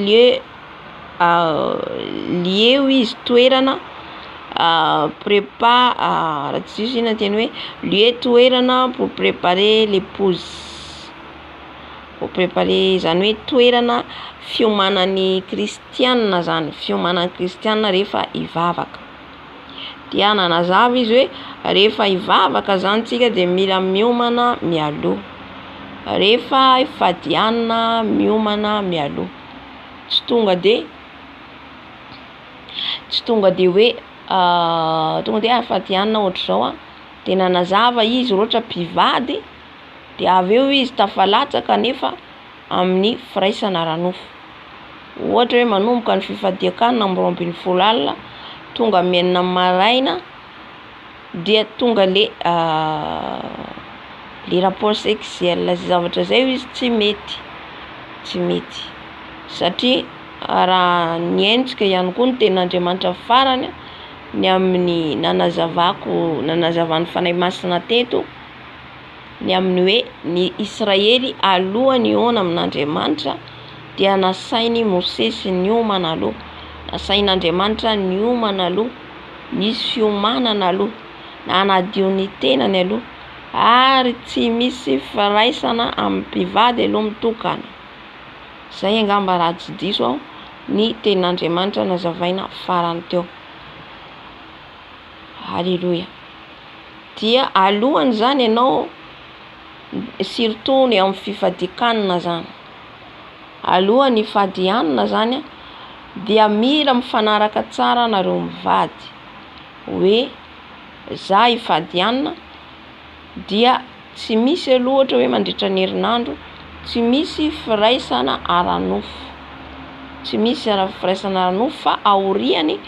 lieu izy toerana raha tsy izy na teny hoe lieu toerana pour préparer l'épouse, pour préparer zany hoe toerana fiomanan'ny kristianina zany, fiomanan'ny kristianina rehefa hivavaka. Dia nanazava izy hoe rehefa hivavaka zany tsika de mila miomana mialoha, rehefa hifadianana miomana mialoha, tsy tonga de hoe tonga de hifadianana ohatr'izao de nanazava izy ohatra mpivady de avy eo izy tafalatsaka nefa amin'ny firaisana ranofo. Ohatra hoe manomboka ny fifadiakanina amin'ny 20 alina tonga menina maraina dia tonga le rapport sexuel, zavatra zay izy tsy mety satria raha nientsika ihany koa ny tenin'Andriamanitra farany ny amin'ny nanazavany fanahy masina teto ny amin'ny hoe ny Israely alohany iona amin'Andriamanitra dia nasainy Mosesy niomana aloha, nasain'Andriamanitra niomana aloha, nisy fiomanana aloha, nanadio ny tenany aloha ary tsy misy firaisana amin'ny mpivady aloha mitokana. Zay angamba raha tsy diso aho ny tenin'Andriamanitra nazavaina farany teo. Halleluja. Dia alohany zany ianao surtout ny amin'ny fifadikanina zany, alohany fadianina zany dia mila mifanaraka tsara nareo mivady hoe za hifadianina dia tsy misy aloha ohatra hoe mandritra ny herinandro tsy misy firaisana aranofo, tsy misy firaisana aranofo fa aoriany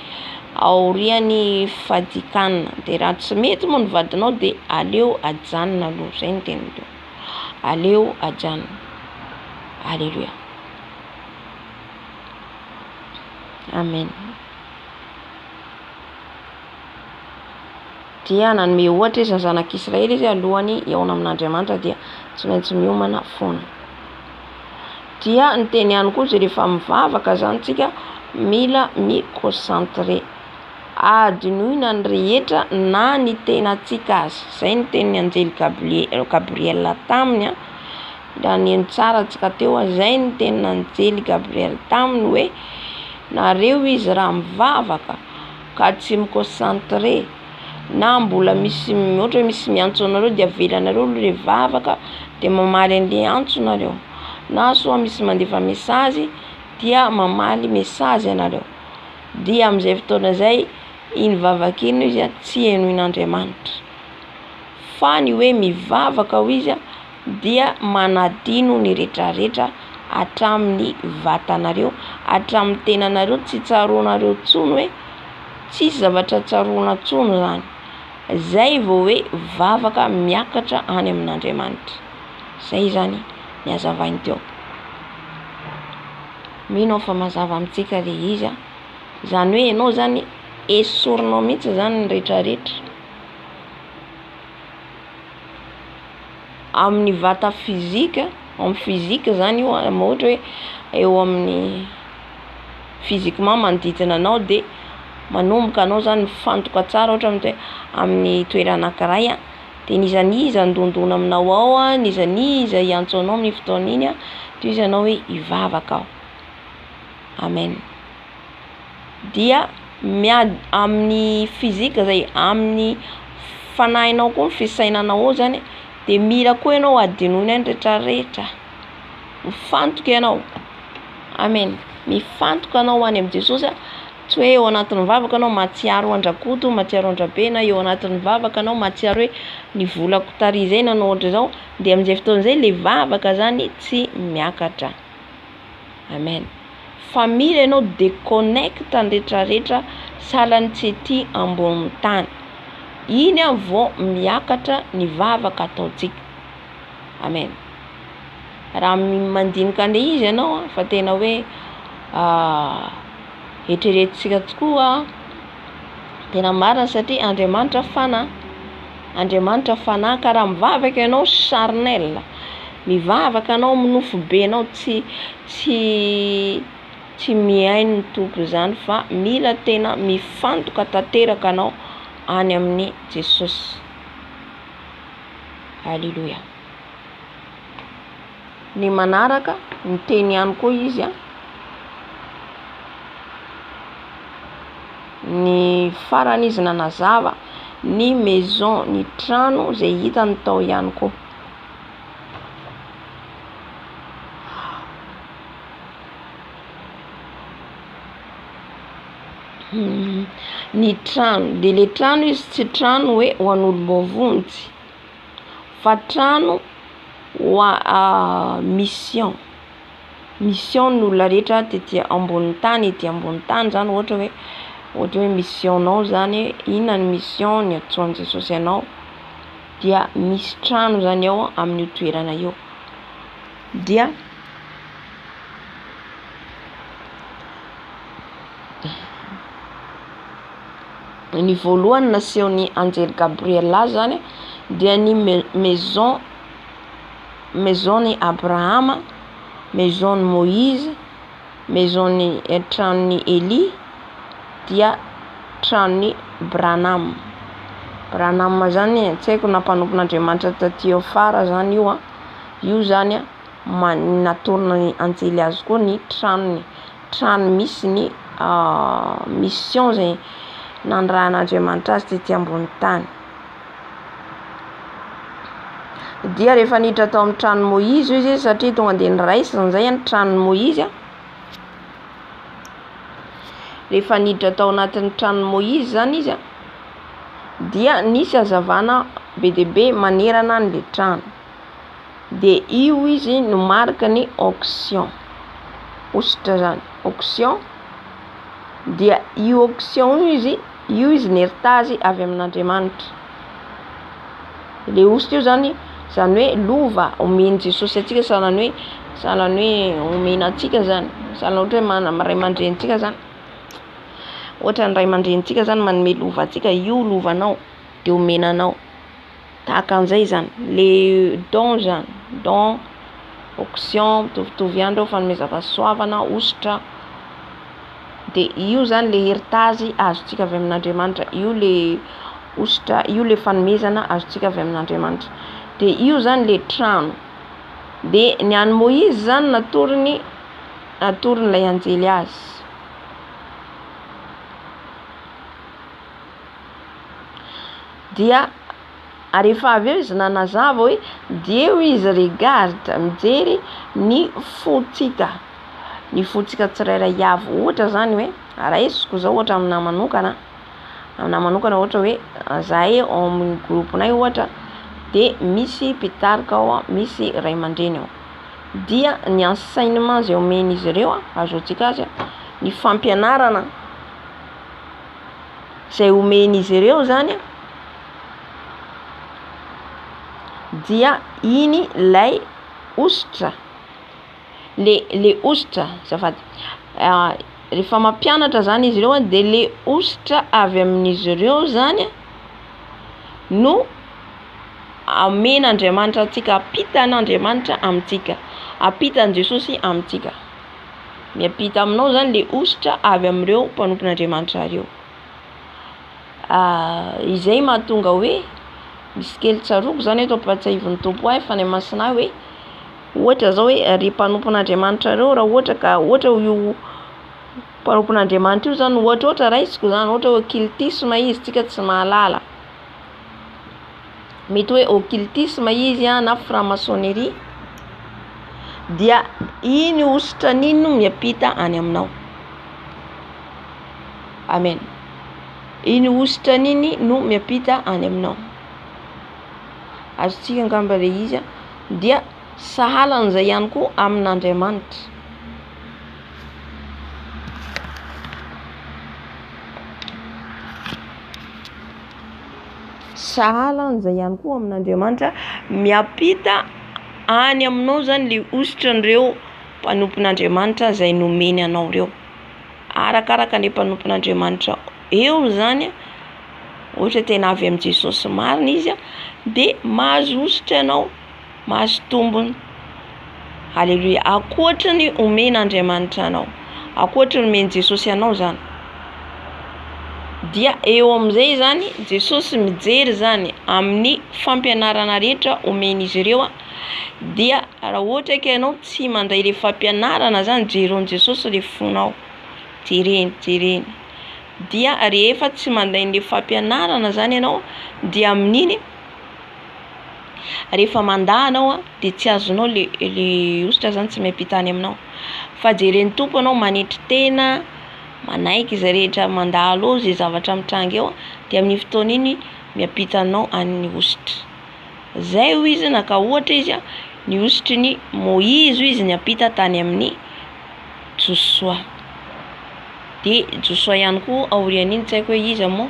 fifadikanina. De raha tsy mety moa ny vadinao de aleo ajanona aloha, zay ny teniny teo, aleo ajanona. Alléluia. Amen. Dia nanome ohatra izy zanak'Israely izy alohany hiaona amin'Andriamanitra dia tsy maintsy miomana foana. Dia ny teny ihany koa zay rehefa mivavaka zany tsika mila mi-concentrer, adinoina ny rehetra na ny tenatsika azy. Zay ny tenin'ny anjely Gabriel taminy raha ny tsara antsika teo, zay ny tenin'anjely Gabriel taminy hoe nareo izy raha mivavaka ka tsy mi-concentrer na mbola misy ohatra hoe misy miantso anareo dia avelanareo le vavaka de mamaly an'le antso nareo, na soa misy mandefa mesazy dia mamaly mesazy anareo. Dia amin'izay fotoana zay iny vavaka iny izy tsy henoin'Andriamanitra fa ny hoe mivavaka ho izy dia manadino ny rehetrarehetra hatramin'ny vatanareo, hatramin'ny tenanareo, tsy tsaroanareo tsony hoe tsisy zavatra tsaroana tsony zany. Zay vao hoe vavaka miakatra any amin'Andriamanitra. Zay zany ny hazavainy teo. Mino fa mazava amintsika le izy zany hoe ianao zany esorinao mihitsy zany ny rehetrarehetra amin'ny vata fizika, amin'ny fizika zany io ohatra hoe eo amin'ny physiquement manodidina anao de manomboka anao zany mifantoka tsara ohatra hoe amin'ny toerana anankiray de nizaniza ndondona aminao ao nizaniza hiantso anao amin'ny fotoana iny de izy anao hoe hivavaka ao. Amen. Dia amin'ny fizika zay amin'ny fanahinao koa ny fisainanao ao zany de mila koa ianao adinoina ny rehetrarehetra mifantoka ianao. Amen. Mifantoka anao any amin'ny Jesosy, tsy hoe eo anatin'ny vavaka anao matsiaro andrakoto, matsiaro andrabe, na eo anatin'ny vavaka anao matsiaro hoe ny volako tarizay nanao ohatra zao, de amin'izay fotoan'izay le vavaka zany tsy miakatra. Amen. Fa mila ianao déconnecte rehetrarehetra sahalan'ny tsy ety ambony tany. Iny vao miakatra ny vavaka ataontsika. Amen. Raha mandinika an'ilay izy ianao fa tena hoe eritreretintsika tokoa tena marina, satria Andriamanitra fanahy. Andriamanitra fanahy, ka raha mivavaka ianao charnel, mivavaka anao minofo be anao, tsy mihaino ny tompo zany, fa mila tena mifantoka tanteraka anao any amin'ny Jesosy. Alléluia. Ny manaraka ny teny ihany koa izy ny farany izy nanazava ny maison, ny trano zay hitany tao ihany koa. Ny trano, de le trano izy tsy trano hoe ho an'olom-bavonjy, fa trano mission ny olona rehetra tetỳ ambony tany, etỳ ambony tany zany, ohatra hoe missionao zany, inona ny mission ny atsoan'i Jesosy ianao, dia misy trano zany ao amin'ny toerana eo. Dia ny voalohany nasehon'ny anjely Gabriel azy zany dia ny maison-ny Abrahama, maison-ny Moïse, maison-ny tranon'ny Eli, dia tranon'ny Branham zany tsy haiko na mpanompon'Andriamanitra taty afara zany io zany natorina ny anjely azy koa ny trano misy ny mission zay nandrahan'Andriamanitra azy tetỳ ambony tany. Dia rehefa niditra tao amin'ny tranon'ny Moïse izy, satria tonga de niraisiny zay ny tranon'ny Moïse. Rehefa niditra tao anatin'ny tranon'ny Moïse zany izy, dia nisy hazavana be dehibe manerana an'le trano. De io izy no marika ny auction, ositra zany, auction. Dia io auction io izy ny heritazy avy amin'Andriamanitra. Le ositra io zany hoe lova omeny Jesosy atsika, sahalan'ny hoe omena atsika zany, sahalan'ny ohatra hoe ray aman-drenintsika zany, ohatra ny ray aman-drenintsika zany manome lova atsika, io lovanao de omenanao, tahaka an'izay zany. Le don zany, don, auction, mitovitovy ihany reo, fanomezam-pahasoavana, ositra. De io zany le heritazy azontsika avy amin'Andriamanitra, io le ositra, io le fanomezana azontsika avy amin'Andriamanitra. De io zany le trano. De ny an'i Moïse zany natoriny ilay anjely azy. Dia rehefa avy eo izy nanazava hoe deo izy regarde, mijery ny fontsika tsirairay avy. Ohatra zany hoe raisiko zao ohatra aminah manokana ohatra hoe zahay ao amin'ny groupinay ohatra de misy mpitarika ao, misy ray aman-dreny ao. Dia ny enseignement zay omen'izy ireo azotsika azy, ny fampianarana zay omen'izy ireo zany, dia iny lay ositra, le ositra zafady, rehefa mampianatra zany izy ireo de le ositra avy amin'izy ireo zany no amen'Andriamanitra atsika, ampitan'Andriamanitra amintsika, ampitan'i Jesosy amintsika. Miampita aminao zany le ositra avy amin'ireo mpanompon'Andriamanitra ireo. Izay mahatonga hoe misy kely tsaroko zany eto ampatsahivon'ny tompo ahy fa ny masina hoe ohatra zao hoe ry mpanompon'Andriamanitra ireo, raha ohatra io mpanompon'Andriamanitra io zany ohatra raisiko zany, ohatra hoe occultisme izy, tsika tsy mahalala, mety hoe occultisme izy na franc-maçonnerie, dia iny ositra niny no miapita any aminao. Amen. Iny ositra niny no miapita any aminao. Azontsika angamba le izy dia sahalan'izay ihany koa amin'Andriamanitra. Sahalan'izay ihany koa amin'Andriamanitra miapita any aminao zany le ositran'ireo mpanompon'Andriamanitra izay nomeny anao reo. Arakaraka le mpanompon'Andriamanitra eo zany, ohatra tena avy amin'i Jesosy marina izy de mahazo ositra ianao, mahazo tombony. Halleluja. Akoatrany omen'Andriamanitra anao, akoatrany omeny Jesosy anao zany. Dia eo amin'izay zany Jesosy mijery zany amin'ny fampianarana rehetra omeny izy ireo dia raha ohatra ka ianao tsy mandray le fampianarana zany, jeron'i Jesosy le fonao, jereny. Dia rehefa tsy mandray le fampianarana zany ianao dia amin'iny rehefa mandà anao de tsy azonao le ositra zany tsy miapita any aminao. Fa jeren'ny tompo anao manetry tena, manaiky izay rehetra mandalo zay zavatra mitranga eo de amin'ny fotoana iny miapita anao any ositra. Zay ho izy na ka ohatra izy ny ositry ny Moïse izy niapita tany amin'ny Josoa. De Josoa ihany koa aorian'iny tsy haiko hoe iza moa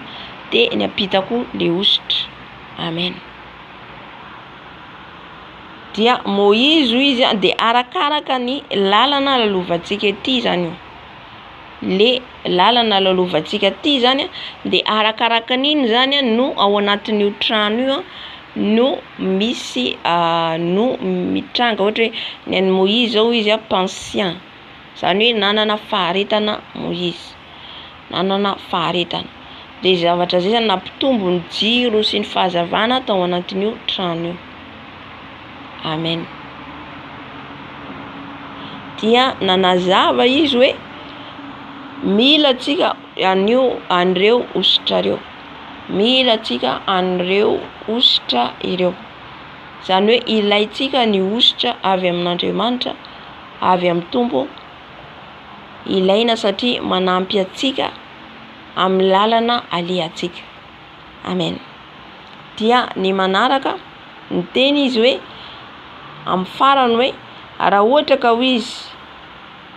de niapita koa le ositra. Amen. Dia Moïse izy de arakaraka ny lalana lalovantsika ety zany io. Le lalana lalovantsika ety zany de arakaraka an'iny zany no ao anatin'io trano io no misy no mitranga. Ohatra hoe ny an'i Moïse zao izy pension, zany hoe nanana faharetana Moïse, nanana faharetana. De zavatra zay zany nampitombo ny jiro sy ny fahazavana tao anatin'io trano io. Amen. Dia nanazava izy hoe mila tsika an'ireo ositra reo, mila tsika an'ireo ositra ireo. Zany hoe ilaitsika ny ositra avy amin'Andriamanitra, avy amin'ny tompo. Ilaina satria manampy atsika amin'ny lalana alehantsika. Amen. Dia ny manaraka ny teny izy hoe amin'ny farany hoe raha ohatra ka ho izy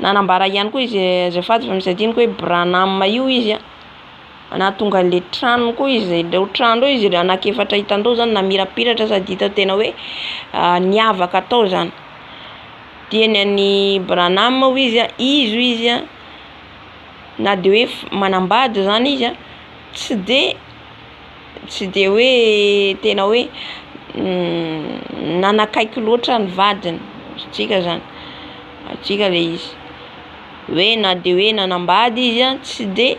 nanambara ihany koa izy azafady fa misy adiniko hoe Branham io izy nahatonga le trano koa izy, le trano izy anakefatra hitandao zany namirapiratra sady hita tena hoe niavaka atao zany. Dia ny an'ny Branham ho izy izy na de hoe manambady zany izy tsy de hoe tena hoe nanakaiky loatra ny vadiny tsika zany, atsika le izy hoe na de hoe nanambady izy tsy de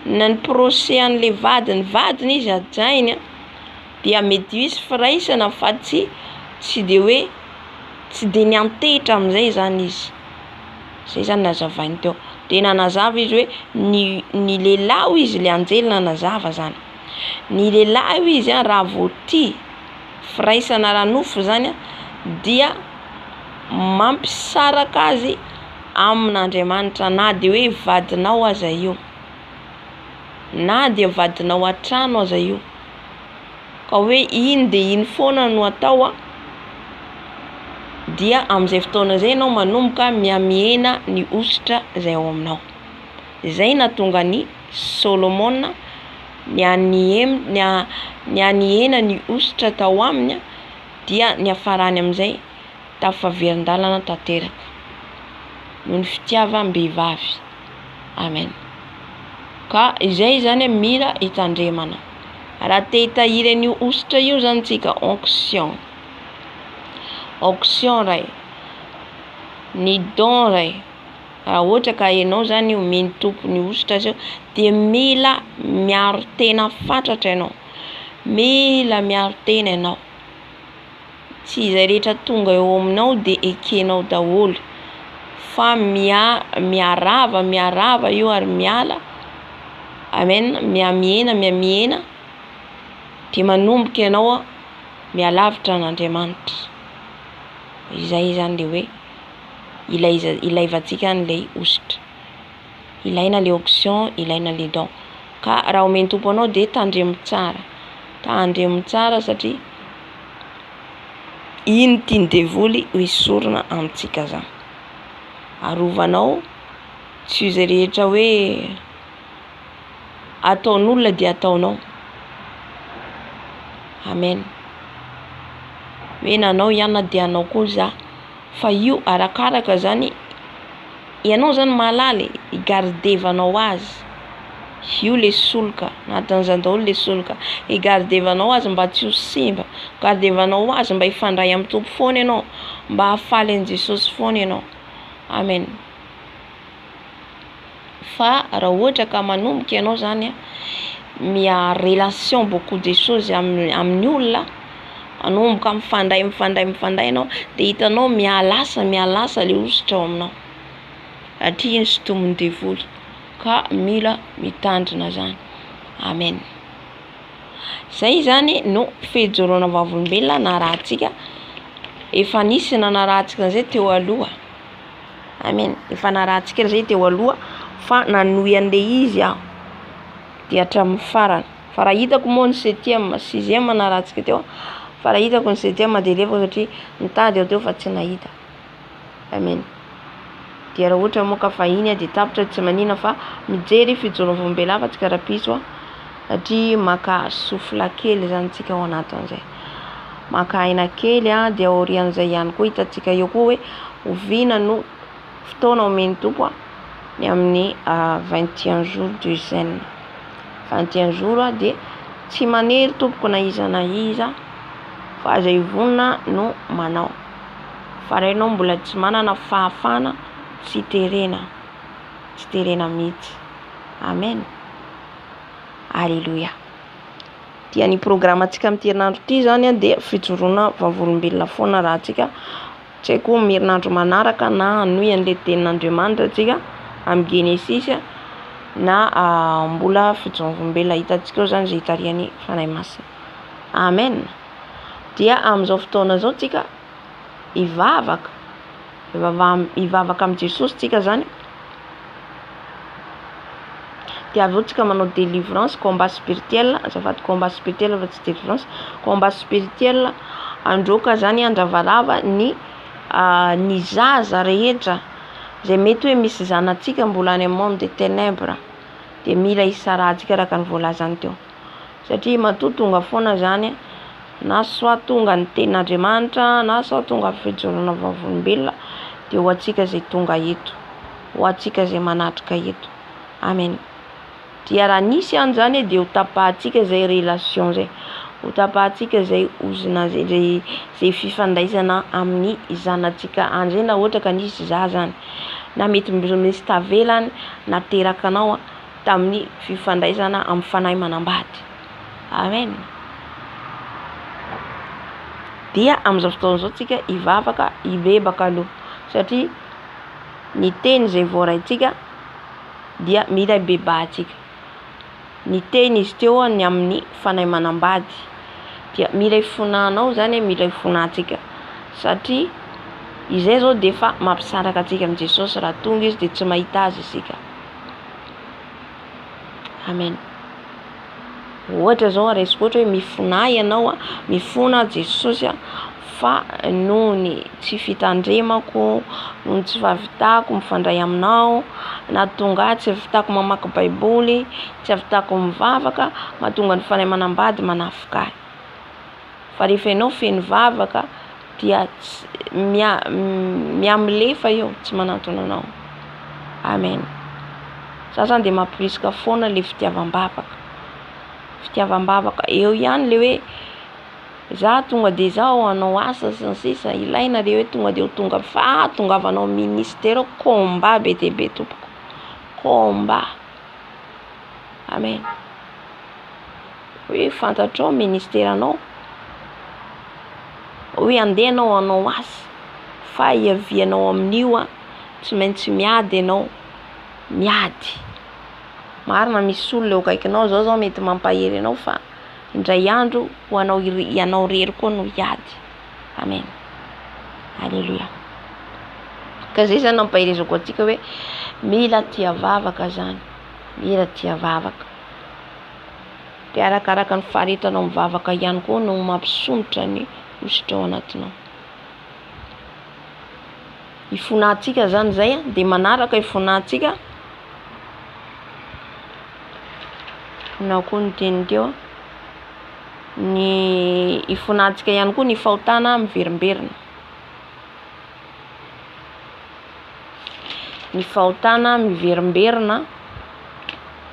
nany procès an'le vadiny izy ajainy dia mety hisy firaisana fa tsy de hoe tsy de niantehitra amin'izay zany izy. Zay zany nazavainy teo. De nanazava izy hoe ny lehilahy izy le anjely nanazava zany. Ny lehilahy izy raha vao tia firaisana ranofo zany dia mampisaraka azy amin'Andriamanitra, na de hoe vadinao aza io, na de vadinao an-trano aza io, ka hoe iny de iny foana no atao dia amin'izay fotoana zay ianao manomboka miamihena ny ositra izay ao aminao. Zay nahatonga ny Solomona nianihena ny ositra tao aminy dia niafarany amin'izay tafaverin-dalana tanteraka noho ny fitiavam-behivavy. Amen. Ka izay zany mila hitandremana. Raha te hitahiry an'io ositra io zany tsika onction ray, ny don ray. Raha ohatra ka ianao zany omeny tompo ny ositra zao de mila miaro tena fatratra ianao, mila miaro tena ianao. Tsy izay rehetra tonga eo aminao de ekenao daholo, fa miarava io ary miala. Amen. Miamihena de manomboka ianao mialavitra an'Andriamanitra. Izay zany le hoe ilaivantsika an'ilay ositra, ilaina le onction, ilaina le don. Ka raha omeny tompo anao de tandremo tsara satria iny tiany devoly ho esorina amintsika zany. Arovanao tsy izay rehetra hoe ataon'olona dia ataonao. Amen. Hoe nanao ihany dia anao koa za, fa io arakaraka zany ianao zany malaly igardevanao azy. Io le soloka, anatin'izany daholo le soloka. Igardevanao azy mba tsy ho simba, gardevanao azy mba hifandray amin'ny tompo foana ianao, mba hafaly an' Jesosy foana ianao. Amen. Fa raha ohatra ka manomboka ianao zany mia relation beaucoup de choses amin'ny olona, manomboka mifandray ianao de hitanao mialasa le ositra ao aminao. Satria iny sy tombony devoly. Ka mila mitandrina zany. Amen. Zay zany no fijoroana vavolombelona narahantsika. Efa nisy narahantsika zay teo aloha. Amen. Efa narahantsika zay teo aloha fa nanohy an'le izy aho de hatramin'ny farany. Fa raha hitako moa ny 7e, 6e narahantsika teo. Fa raha hitako ny 7e de lefako satria nitady aho teo fa tsy nahita. Amen. Dia raha ohatra moa ka fa iny de tapitra tsy manina fa mijery fijoroana vavolombelona fa tsy karapiso satria maka sofla kely zany tsika ao anatin'izay. Maka aina kely de aorian'izay ihany koa hitantsika eo koa hoe oviana no fotoana omeny tompo ny amin'ny 21 jours de jeûne. 21 jours de tsy manery tompoko na iza fa zay vonona no manao. Fa raha ianao mbola tsy manana fahafana tsy terena mihitsy. Amen. Alléluia. Dia ny programme antsika amin'ny herinandro ity zany de fijoroana vavolombelona foana raha antsika tsy haiko amin'ny herinandro manaraka na anohy an'le tenin'Andriamanitra antsika amin'ny Genesis na mbola fijoroana vavolombelona hitantsika eo zany zay hitariany fanahy masina. Amen. Dia amin'izao fotoana zao tsika ivavaka amin'ny Jesosy tsika zany. Dia avy eo tsika manao délivrance, combat spirituel, azafady combat spirituel fa tsy délivrance, combat spirituel. Androka zany andravarava ny zaza rehetra zay mety hoe misy zanatsika mbola any monde de ténèbres de mila isarahantsika araka ny voalazany teo. Satria matoa tonga foana zany na soit tonga ny tenin'Andriamanitra na soit tonga fijoroana vavolombelona de ho antsika zay tonga eto, ho antsika zay manatrika eto. Amen. Dia raha nisy any zany de ho tapahantsika zay relation zay, ho tapahantsika zay ozina zay fifandraisana amin'ny zanatsika an'izay na ohatra ka nisy zany na mety misy tavelany nateraka anao tamin'ny fifandraisana amin'ny fanahy manambady. Amen. Dia amin'izao fotoana izao tsika ivavaka ibebaka aloha satria ny teny zay voaraintsika dia mila ibebahantsika. Ny teny izy teo ny amin'ny fanahy manambady dia mila ifonanao zany mila ifonantsika satria izay zao de fa mampisaraka antsika amin'ny Jesosy raha tonga izy de tsy mahita azy isika. Amen. Ohatra zao resiko ohatra hoe mifona ianao mifona Jesosy fa noho ny tsy fitandremako, noho ny tsy fahavitako mifandray aminao, na tonga tsy vitako mamaky baiboly, tsy vitako mivavaka, mahatonga ny fanahy manambady manafika ahy. Fa rehefa ianao feno vavaka dia miamilefa eo tsy manantona anao. Amen. Sasany de mampirisika foana le fitiavam-bavaka eo ihany le hoe za tonga de zao anao asa sy ny sisa, ilaina le hoe tonga de ho tonga fa tongavanao ministère combat be de be tompoko, combat. Amen. Hoe fantatrao ministère anao hoe andehanao anao asa fa iavianao amin'io tsy maintsy miady ianao, miady. Marina misy olona eo akaikinao zao mety mampahery anao fa indray andro ho anao rery koa no hiady. Amen. Alléluia. Ka zay zany nampahirizako atsika hoe mila tia vavaka zany, mila tia vavaka. De arakaraka ny faharitanao mivavaka ihany koa no mampisonitra ny hositra ao anatinao. Ifonantsika zany zay de manaraka ifonantsika na koa ny teny teo ny ifonantsika ihany koa ny fahotana miverimberina. Ny fahotana miverimberina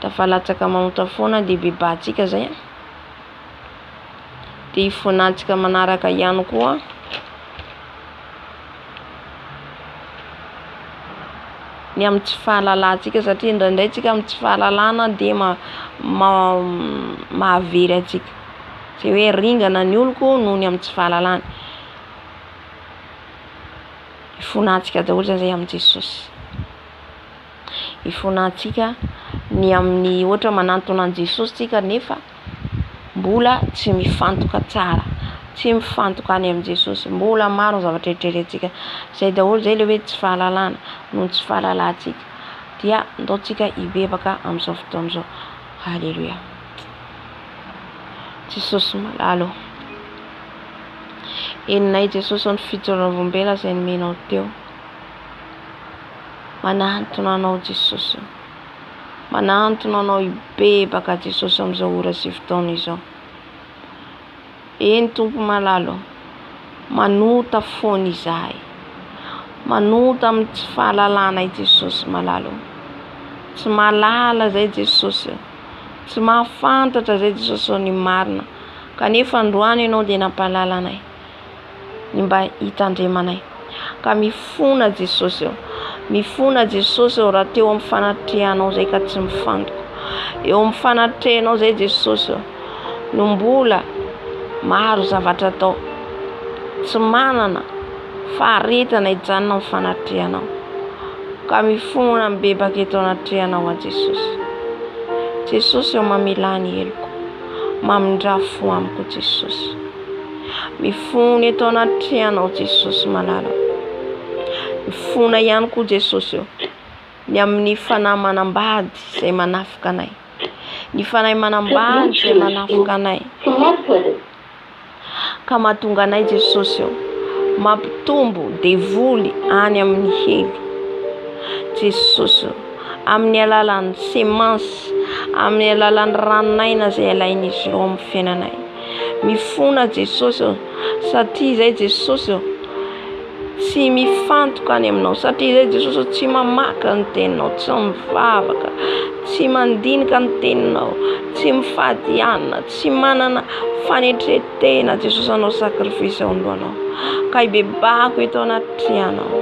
tafalatsaka mamonta foana de bebatsika zay. De ifonantsika manaraka ihany koa ny amin'ny tsy fahalalantsika satria indraindray tsika amin'ny tsy fahalalana de mahavery atsika. Zay hoe ringana ny oloko noho ny amin'ny tsy fahalalana. Ifonantsika daholo zay amin'ny Jesosy. Ifonantsika ny amin'ny ohatra manantona an Jesosy tsika nefa mbola tsy mifantoka tsara, tsy mifantoka any amin'ny Jesosy, mbola maro zavatra eritreretintsika. Zay daholo zay le hoe tsy fahalalana noho tsy fahalalantsika dia ndaontsika hibebaka amin'izao fotoana izao. Haleluia. Jesosy malalo. Eninay Jesosy ny fitorovam-bela izay nomenao teo. Manantona anao Jesosy. Manantona anao hibebaka Jesosy amin'izao ora sy fotoana izao. Eny Tompo malalo. Manota foana izahay. Manota amin'ny tsy fahalalana Jesosy malalo. Tsy malala zay Jesosy. Tsy mahafantatra zay Jesosy ny marina. Kanefa androany ianao dia nampalala anay. Ny mba hitandremanay. Ka mifona Jesosy. Mifona Jesosy raha teo amin'ny fanatrehanao zay ka tsy mifantoka. Eo amin'ny fanatrehanao zay Jesosy. No mbola maro zavatra atao. Tsy manana faharetana hijanona amin'ny fanatrehanao. Ka mifona mibebaka eto anatrehanao a Jesosy. Jesosy eo mamela ny heloko. Mamindrafo amiko Jesosy. Mifona eto anatrehanao Jesosy malala. Mifona ihany koa Jesosy eo. Ny amin'ny fanahy manambady izay manafika anay. Ny fanahy manambady izay manafika anay. Ka mahatonga anay Jesosy eo. Mampitombo devoly any amin'ny helo. Jesosy eo. Amin'ny alalan'ny semence. Amin'ny alalan'ny ranonaina izay alain'izy ireo amin'ny fiainanay. Mifona Jesosy eo. Satria zay Jesosy eo. Tsy mifantoka any aminao satria zay Jesosy tsy mamaka ny teninao, tsy mivavaka, tsy mandinika ny teninao, tsy mifady anina, tsy manana fanetretena Jesosy anao sakrifisy ao andohanao. Ka hibebako eto anatrehanao,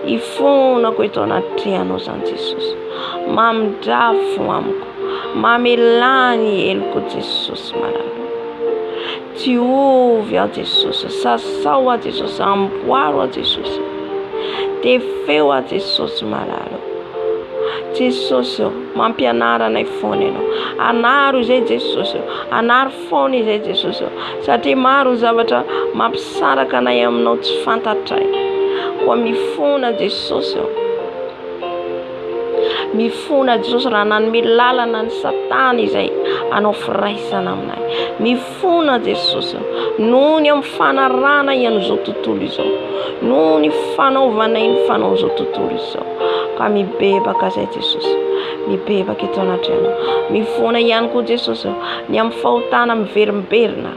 hifonako eto anatrehanao zany Jesosy. Mamindrafo amiko, mamelany heloko Jesosy malala. Diovy a Jesosy, sasao a Jesosy, amboaro a Jesosy. Tefeo a Jesosy malala. Jesosy mampianara anay foana ianao. Anaro izay Jesosy, anaro foana izay Jesosy. Satria maro ny zavatra mampisaraka anay aminao tsy fantatray. Koa mifona Jesosy. Mifona Jesosy raha nanome lalana ny Satana izay anao firaisana aminay. Mifona Jesosy noho ny amin'ny fanarana ian'izao tontolo izao. Noho ny fanaovanay ny fanao izao tontolo izao. Ka mibebaka zay Jesosy. Mibebaka eto anatrehanao. Mifona ihany koa Jesosy ny amin'ny fahotana miverimberina.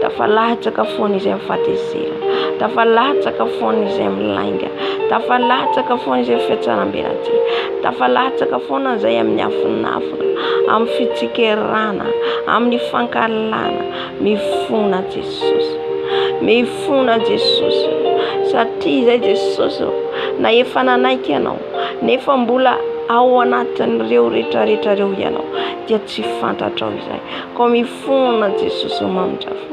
Tafalatsaka foana izay mifatezera. Tafalatsaka foana izay milainga. Tafalatsaka foana izay fiatsaram-belaty. Tafalatsaka foana izay amin'ny afinafina, amin'ny fitsikerana, amin'ny fankalana. Mifona Jesosy. Mifona Jesosy. Satria zay Jesosy na efa nanaiky ianao, nefa mbola ao anatin'ireo rehetrarehetra reo ianao dia tsy fantatrao izay. Ka mifona Jesosy mamindrafo.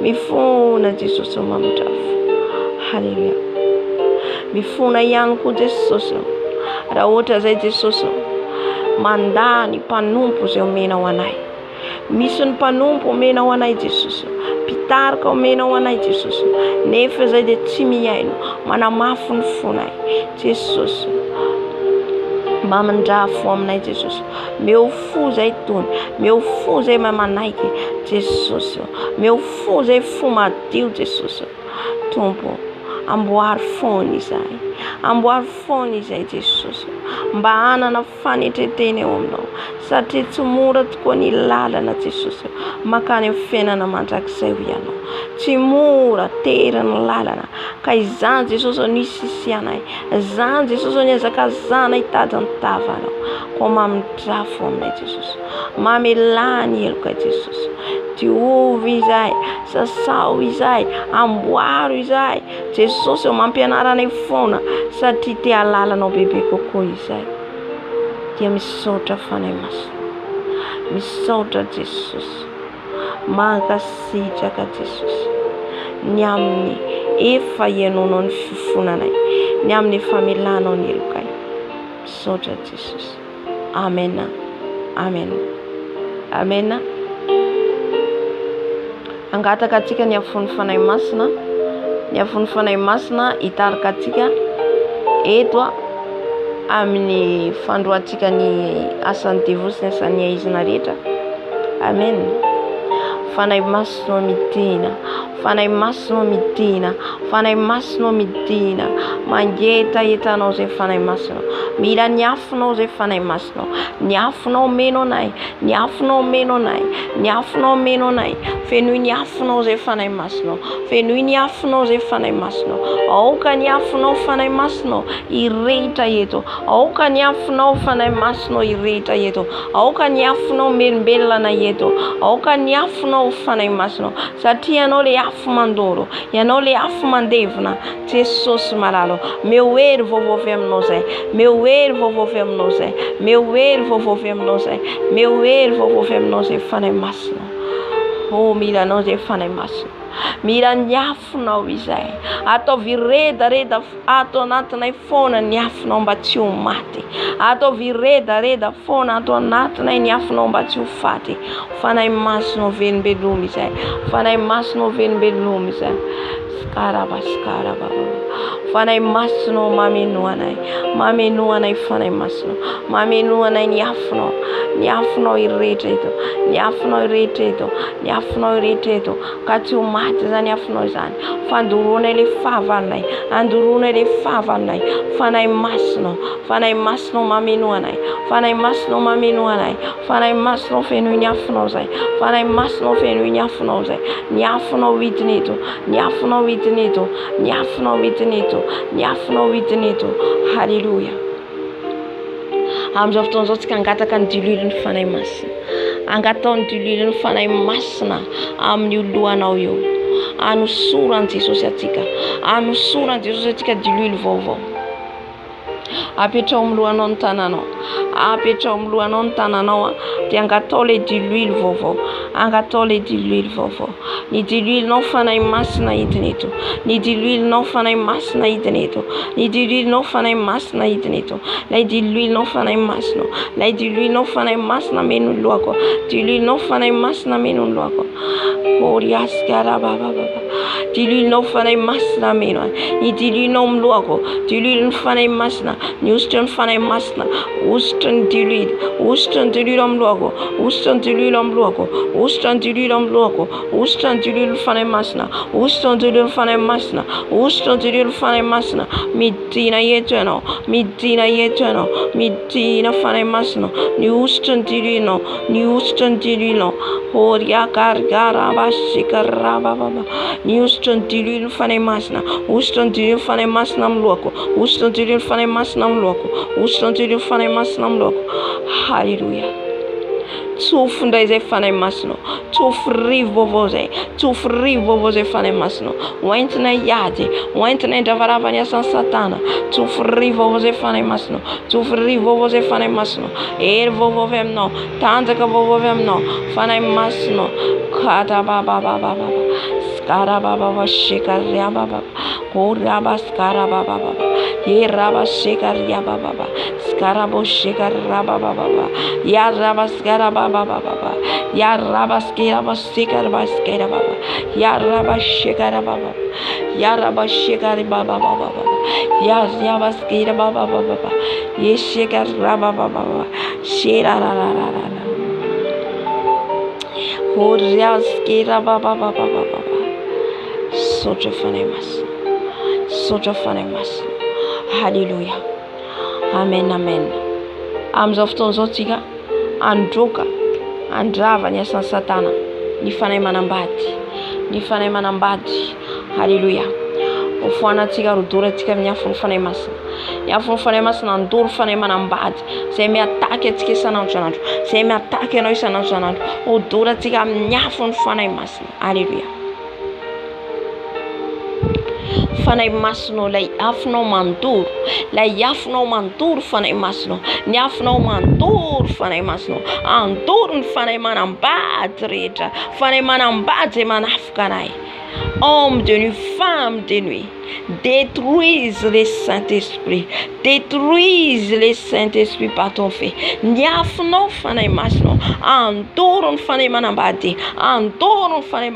Mifona Jesosy mamindrafo. Haleluia. Mifona ihany koa Jesosy raha ohatra zay Jesosy mandany mpanompo izay omenao anay. Misy ny mpanompo omenao anay Jesosy. Pitarika omenao anay Jesosy. Nefa zay dia tsy mihaino. manamafy ny fonay Jesosy mba mandrafo aminay Jesosy meo fo zay tony meo fo zay manaiky Jesosy meo fo zay fo madio Jesosy tompo amboary fony izay Jesosy mba hanana fanetreteny eo aminao satria tsy mora tokoa ny lalana Jesosy makany amin'ny fiainana mandrakizay ho ianao tsy mora tery ny lalana ka izany Jesosy ny sisi anay izany Jesosy ny azakazana hitady ny tavanao ko mamindrafo aminay Jesosy mamelany eloka Jesosy diovy izay sasao izay amboaro izay Jesosy mampianaranay foana satria te halalanao bebe kokoa izay dia misaotra fanay masina misaotra Jesosy mankasitraka Jesosy ny amin'ny efa ianonao ny fifonanay ny amin'ny famelanao ny elokay misaotra Jesosy amen amen amen angataka atsika ny afony fanay masina ny afony fanay masina hitarika atsika eto amin'ny fandroatsika ny asany devosy asany aizina rehetra amen fanay masina midina fanay masina midina fanay masina midina mangeta etanao zay fanay masina mila ny afonao zay fanay masina ny afonao meno anay ny afonao meno anay ny afonao meno anay fenoy ny afonao zay fanay masina fenoy ny afonao zay fanay masina aoka ny afonao fanay masina irehetra eto aoka ny afonao fanay masina irehetra eto aoka ny afonao melombelona eto aoka ny afonao fanay masina satria anao le afo mandoro ianao le afo mandevina Jesosy malalo meu hery vovovy aminao zay meu hery vovovy aminao zay meu hery vovovy aminao zay meu hery vovovy aminao zay fanay masina mila anao zay fanay masina mila ny afonao izay ataovy redareda ato anatinay foana ny afonao mba tsy ho maty ataovy redareda foana ato anatinay ny afonao mba tsy ho faty fanay masina velombelomy izay fanay masina velombelomy izay skaraba fanay masina mameno anay fanay masina mameno anay ny afonao irehetra eto ny afonao irehetra eto ny afonao irehetra eto ka tsy ho maty zany afonao izany fandoroanay le fahavalonay andoroanay le fahavalonay fanay masina mameno anay fanay masina mameno anay fanay masina fenoy ny afonao zay fanay masina fenoy ny afonao zay ny afonao hidina eto ny afonao hidina eto ny afonao hidina eto ny afonao hidina eto halleluja amizao fotoana zao tsika angataka ny dililony fanay masina angatao ny dililony fanay masina amin'ny lohanao eo anosorany Jesosy atsika anosorany Jesosy atsika dilily vaovao apetrao amin'ny lohanao ny tananao apetrao amin'ny lohanao ny tananao dia angatao le dilily vaovao angatao le dilily vaovao ny dililinao fanay masina hidina eto ny dililinao fanay masina hidina eto ny dililinao fanay masina hidina eto lay dililinao fanay masina lay dililinao fanay masina meno ny lohako dililinao fanay masina meno ny lohako oriaskarababa dililinao fanay masina meno ny dililinao amin'ny lohako dililiny fanay masina ny ositra ny fanay masina ositra ny dilily ositra ny dilily amin'ny lohako ositra ny dilily amin'ny lohako ositra ny dilily amin'ny lohako ositra ny dilily fanay masina ositra ny dilily fanay masina ositra ny dilily fanay masina midina eto ianao midina eto ianao midina fanay masina ny ositra ny dililinao ny ositra ny dililinao oriakargara basikarababa ny ositra ny dilily fanay masina ositra ny dilily fanay masina amin'ny lohako ositra ny dilily fanay masina amin'ny lohako ositra ny dilily fanay masina amin'ny lohako halleluja tsofo ndray zay fanay masina tsofo rivo vaovao zay tsofo rivo vaovao zay fanay masina hoentina hiady hoentina hindravarava ny asan'ny satana tsofo rivo vaovao zay fanay masina tsofo rivo vaovao zay fanay masina hery vaovao aminao tanjaka vaovao aminao fanay masina katababababa skarababa shekariababa oraba skarababa eraba shekariababa skaraboshika rabababa. Ya rabaskara baba. Ya rabaskira basikara baskara baba. Ya rabashikara baba. Ya rabashikara baba baba. Ya rabaskira baba baba. Yeshikara rababa. Shira la la la la. Horiaskira baba baba. Soja fanemas. Hallelujah. Amen. Amizao fotoana zao tsika androka andrava ny asan'ny satana ny fanahy manambady. Hallelujah. Ofoanatsika rodoratsika amin'ny afo ny fanahy masina. Ny afo ny fanahy masina andoro fanahy manambady zay miataky atsika isanandro. Zay miataky anao isanandro. Odoratsika amin'ny afo ny fanahy masina. Hallelujah. Fanahy masinao lay afonao mandoro. Lay afonao mandoro fanahy masinao. Ny afonao mandoro fanahy masinao. Andoro ny fanahy manambady rehetra. Fanahy manambady zay manafika anahy. Homme de nuit, femme de nuit, détruise les Saint-Esprit. Détruise les Saint-Esprit par ton feu. Ny afonao fanahy masinao. Andoro ny fanahy manambady. Andoro ny fanahy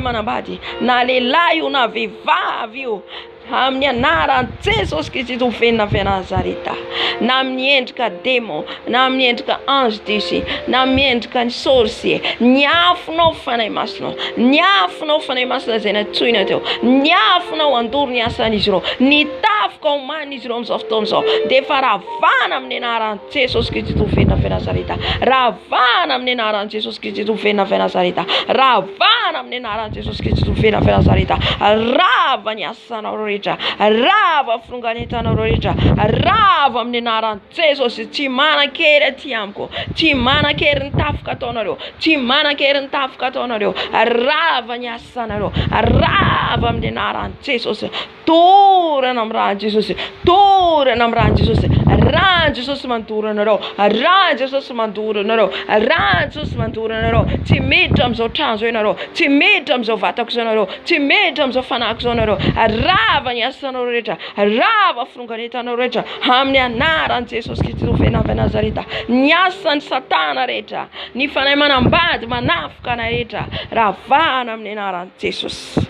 manambady. Na lehilahy io na vehivavy io. Amin'ny anaran'i Jesosy Kristy tovenina avy Nazareta. Na amin'ny endrika démon, na amin'ny endrika ange déchu, na amin'ny endrika ny sorcier. Ny afonao fanahy masinao. Ny afonao fanahy masina zay natsoina teo. Ny afonao andoro ny asan'izy ireo. Ny tafika oman'izy ireo amin'izao fotoana izao. Dia efa ravana amin'ny anaran'i Jesosy Kristy tovenina avy Nazareta. Ravana amin'ny anaran'i Jesosy Kristy tovenina avy Nazareta. Ravana amin'ny anaran'i Jesosy Kristy tovenina avy Nazareta. Rava ny asanao rehetra. Rava fronganentanao rehetra. Rava amin'ny anaran'i Jesosy. Tsy manan-kery aty amiko. Tsy manan-kery ny tafika ataonareo. Tsy manan-kery ny tafika ataonareo. Rava ny asanareo. Rava amin'ny anaran'i Jesosy. Torana amin'ny ran'i Jesosy. Torana amin'ny ran'i Jesosy. Ran'i Jesosy mandoro anareo. Ran'i Jesosy mandoro anareo. Ran'i Jesosy mandoro anareo. Tsy miditra amin'izao trano izao ianareo. Tsy miditra amin'izao vatako izao ianareo. Tsy miditra amin'izao fanahiko izao ianareo. Rava ny asanao rehetra. Rava fronganentanao rehetra. Amin'ny anaran'i Jesosy Kristy tovenina avy Nazareta. Ny asan'ny satana rehetra. Ny fanahy manambady manafika anay rehetra. Ravana amin'ny anaran'i Jesosy.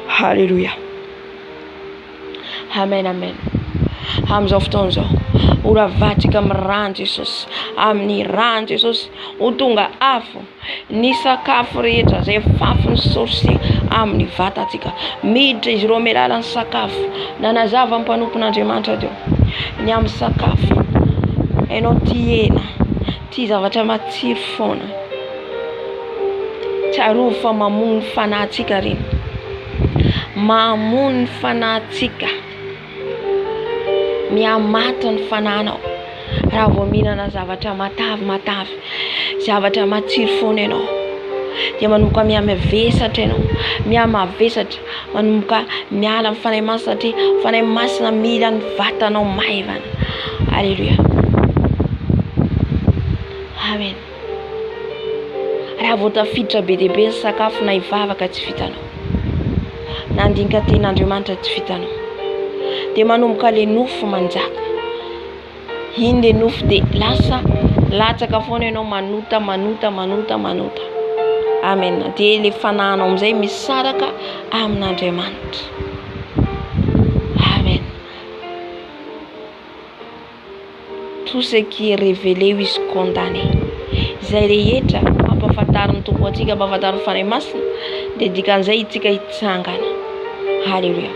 Hallelujah. Amen. Amin'izao fotoana izao oravatsika amin'ny ran'i Jesosy. Amin'ny ran'i Jesosy ho tonga afo ny sakafo rehetra zay fafin'ny sorcier amin'ny vatatsika. Miditra izy ireo amin'ny alalan'ny sakafo. Nanazava ny mpanompon'Andriamanitra teo. Ny amin'ny sakafo. Ianao tia hena, tia zavatra matsiro foana. Tsarovy fa mamono ny fanahintsika reny. Mamono ny fanahintsika. Miamata ny fanahinao. Raha vao mihinana zavatra matavy. Zavatra matsiro foana ianao. Dia manomboka miamavesatra ianao. Miamavesatra. Manomboka miala amin'ny fanahy masina satria fanahy masina mila ny vatanao maivana. Alléluia. Amen. Raha vao tafiditra be dia be ny sakafo na hivavaka tsy vitanao. Na handinika ten'Andriamanitra tsy vitanao. Dia manomboka le nofo manjaka. Iny le nofo dia lasa latsaka foana ianao manota. Amen. Dia le fanahinao amin'izay misaraka amin'Andriamanitra. Amen. Tout ce qui est révélé ou is condamné. Izay rehetra ampahafantarin'ny tompo antsika, ampahafantarin'ny fanahy masina, dia dikan'izay itsika hitsangana. Halleluja.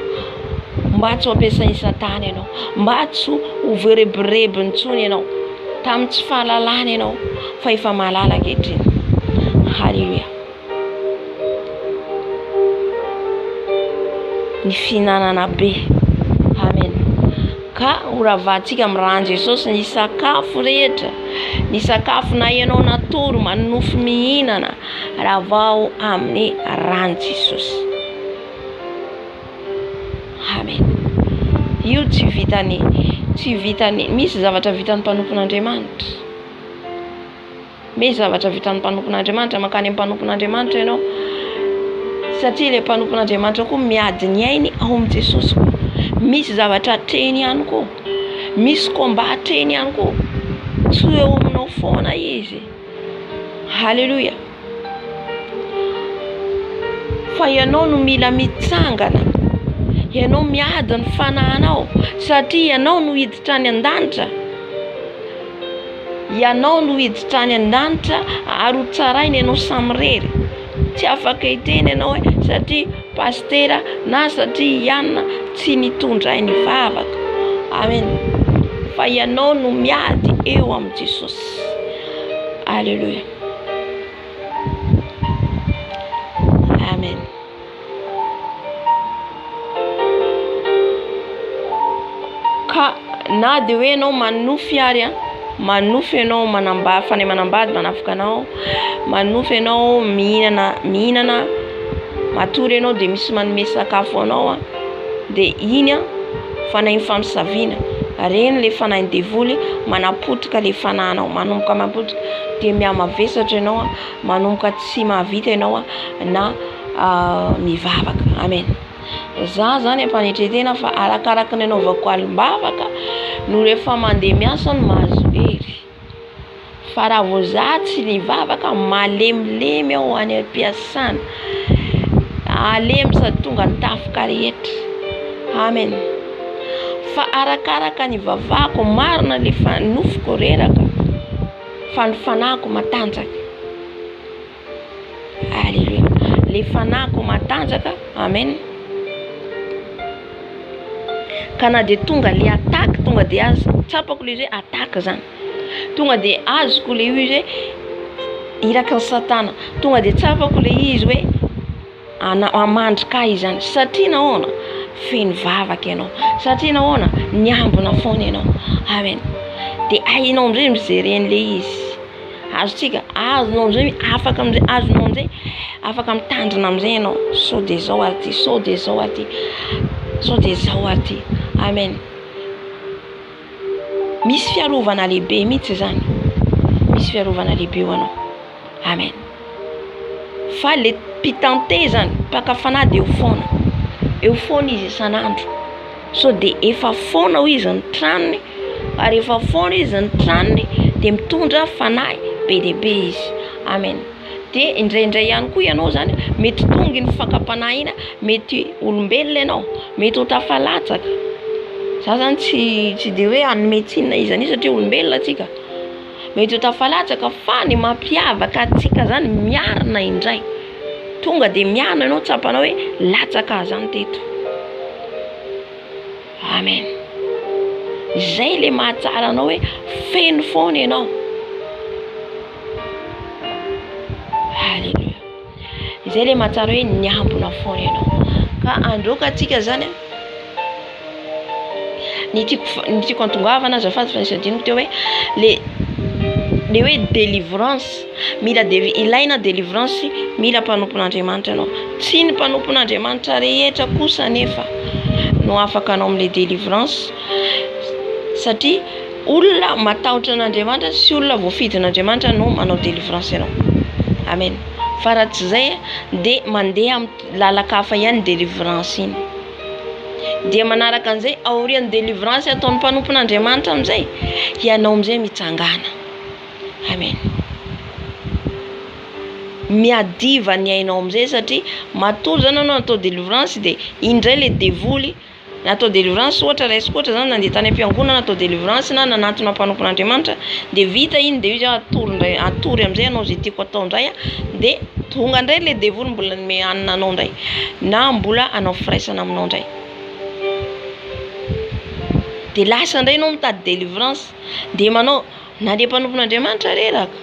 Mba tsy ho ampiasain'ny satana ianao. Mba tsy ho voarebirebiny intsony ianao. Tamin'ny tsy fahalalana ianao fa efa mahalala ankehitriny. Halleluja. Ny fihinanana be. Amen. Ka oravatsika amin'ny ran'i Jesosy ny sakafo rehetra. Ny sakafo na ianao natoro manofo mihinana raha vao amin'ny ran'i Jesosy. Amen. Io tsy vitany. Misy zavatra vitan'ny mpanompon'Andriamanitra. Misy zavatra vitan'ny mpanompon'Andriamanitra, makany amin'ny mpanompon'Andriamanitra ianao. Satria ilay mpanompon'Andriamanitra koa miady ny ainy ao amin'ny Jesosy koa. Misy zavatra treny ihany koa. misy kombateny ihany koa tsy eo aminao foana izy. Halleluja. Fa ianao no mila mitsangana, ianao miady ny fanahinao satria ianao no hiditra any an-danitra. Ianao no hiditra any an-danitra ary ho tsaraina ianao samy rery. Tsy afaka hiteny ianao hoe satria pastera na satria Ianna tsy nitondray ny vavaka. Amen. Fa ianao no miady eo amin'ny Jesosy. Alléluia. Amen. Ka na dia hoe ianao manofy ary manofy ianao fanay manambady manafika anao, manofy ianao mihinana matory ianao dia misy manome sakafo anao dia iny fanahy famisaviana. Reny le fanahy devoly manapotika le fanahinao, manomboka mapotika dia mihamavesatra ianao, manomboka tsy mahavita ianao na mivavaka. Amen. Za zany ampanetretena fa arakaraka ny anaovako alim-bavaka no rehefa mandeha miasa no mahazo hery. Fa raha vao za tsy nivavaka malemilemy aho any am-piasana, alemy sady tonga nitafika rehetra. Amen. Fa arakaraka ny vavako marina le fanofiko reraka fa ny fanahiko matanjaka. Alléluia. Le fanahiko matanjaka. Amen. Ka na dia tonga le ataka, tonga dia azo tsapako le hoe ataka zany, tonga dia azoko le izy hoe iraka ny satana, tonga dia tsapako le izy hoe amandrika izy zany. Satria nahoana? Feno vavaka ianao, satria nahoana? Niambona foana ianao. Amen. Dia hainao amin'izay mijery an'le izy. Azotsika azonao amin'izay afaka amin'izay, azonao amin'izay afaka mitandrina amin'izay ianao. Sao dia zao ary ty, sao dia zao ary ty, sao dia zao ary ty. Amen. Misy fiarovana lehibe mihitsy zany, misy fiarovana lehibe ho anao. Amen. Fa le mpitante zany mpakafana dia eo foana izy isan'andro. So dia efa foana ho izy ny tranony, ary efa foana izy ny tranony dia mitondra fanahy be dehibe izy. Amen. Dia indraindray ihany koa ianao zany mety tonga ny fakapanahiana, mety olombelona ianao, mety ho tafalatsaka. Za zany tsy dia hoe anometsina izany satria olombelona atsika. Mety ho tafalatsaka fa ny mampiavaka atsika zany miarina indray. Tonga dia miarina ianao tsapanao hoe latsaka zany teto. Amen. Izay le mahatsara anao hoe feno foana ianao. Alléluia. Izay le mahatsara hoe niambona foana ianao. Ka androka atsika zany ny tiako antongavana azafady fa nisy adinoko teo hoe le hoe délivrance, mila ilaina délivrance, mila mpanompon'Andriamanitra ianao. Tsy ny mpanompon'Andriamanitra rehetra kosa nefa no afaka anao amin'le délivrance, satria olona matahotra an'Andriamanitra sy olona voafidin'Andriamanitra no manao délivrance ianao. Amen. Fa raha tsy izay dia mandeha amin'ny lalaka ihany délivrance iny. Dia manaraka an'izay aorian'ny délivrance ataon'ny mpanompon'Andriamanitra amin'izay, ianao amin'izay mitsangana. Amen. Miadiva ny ainao amin'izay satria matory zany anao natao délivrance dia indray le devoly natao délivrance, ohatra raisiko ohatra zany nandeha tany am-piangonana natao délivrance na nanatona mpanompon'Andriamanitra dia vita iny dia izy atory amin'izay anao zay tiako atao indray dia tonga indray le devoly mbola nome hanina anao indray na mbola anao firaisana aminao indray. Dia lasa indray ianao mitady délivrance dia manao na le mpanompon'Andriamanitra reraka,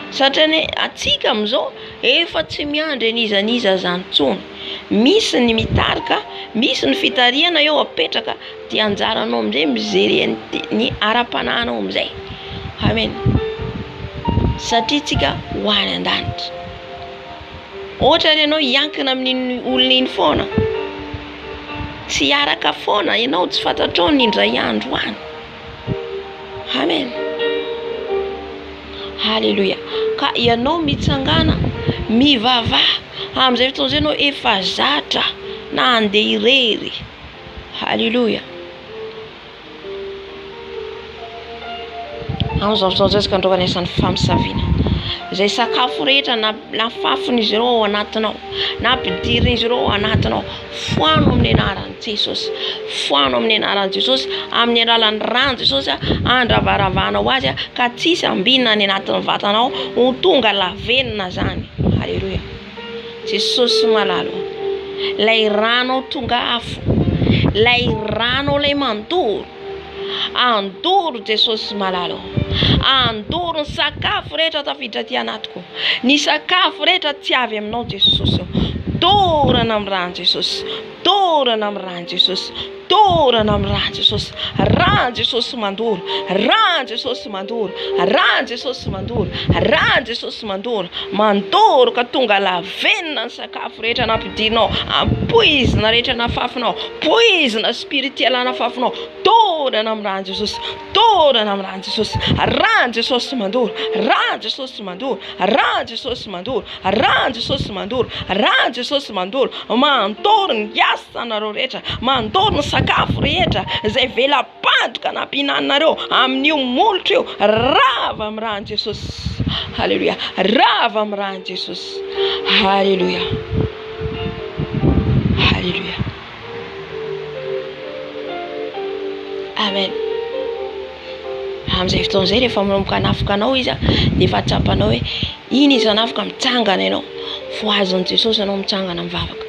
satria ny atsika amin'izao efa tsy miandry an'izaniza zany intsony. Misy ny mitarika, misy ny fitariana eo apetraka, dia anjaranao amin'izay mijery ny ara-panahinao amin'izay. Amen. Satria tsika ho any an-danitra. Ohatra ny ianao hiankina amin'ny olona iny foana, tsy araka foana ianao, tsy fantatrao ny indray andro any. Amen. Halleluja. Ka ianao mitsangana, mivavaha amin'izay fotoana izay ianao efa zatra na andeha irery. Halleluja. Amin'izao fotoana izao ka androany isan'ny famisaviana. Izay sakafo rehetra na fafiny izy ireo ao anatinao, na ampidirina izy ireo ao anatinao, foano amin'ny anaran'i Jesosy. Foano amin'ny anaran'i Jesosy, amin'ny alalan'ny rano Jesosy andravaravahanao azy ka tsisy ambinina any anatin'ny vatanao ho tonga lavenina zany. Halleluja. Jesosy malalo. Lay rano tonga afo. Lay rano lay mandoro. Andoro Jesosy malalo. Andoro ny sakafo rehetra tafiditra aty anatiko. Ny sakafo rehetra tsy avy aminao Jesosy. Dorana amin'ny rano Jesosy. Dorana amin'ny rano Jesosy. Dorana amin'ny rano Jesosy. Rano Jesosy mandoro. Rano Jesosy mandoro. Rano Jesosy mandoro. Rano Jesosy mandoro. Mandoro ka tonga lavenina ny sakafo rehetra nampidinao. Ampoizina rehetra nafafinao. Poizina spirituel nafafinao. Dorana amin'ny rano Jesosy. Dorana amin'ny rano Jesosy. Rano Jesosy mandoro. Rano Jesosy mandoro. Rano Jesosy mandoro. Rano Jesosy mandoro. Rano Jesosy mandoro. Mandoro ny asanareo rehetra. Mandoro ny sakafo rehetra izay vela-pandoka nampihinanareo amin'io molotra io. Rava amin'ny rano Jesosy. Halleluja. Rava amin'ny rano Jesosy. Halleluja. Halleluja. Amen. Amin'izay fotoana izay rehefa manomboka hanafika anao izy dia efa tsapanao hoe iny izy hanafika mitsangana ianao. Voazon'i Jesosy anao mitsangana mivavaka.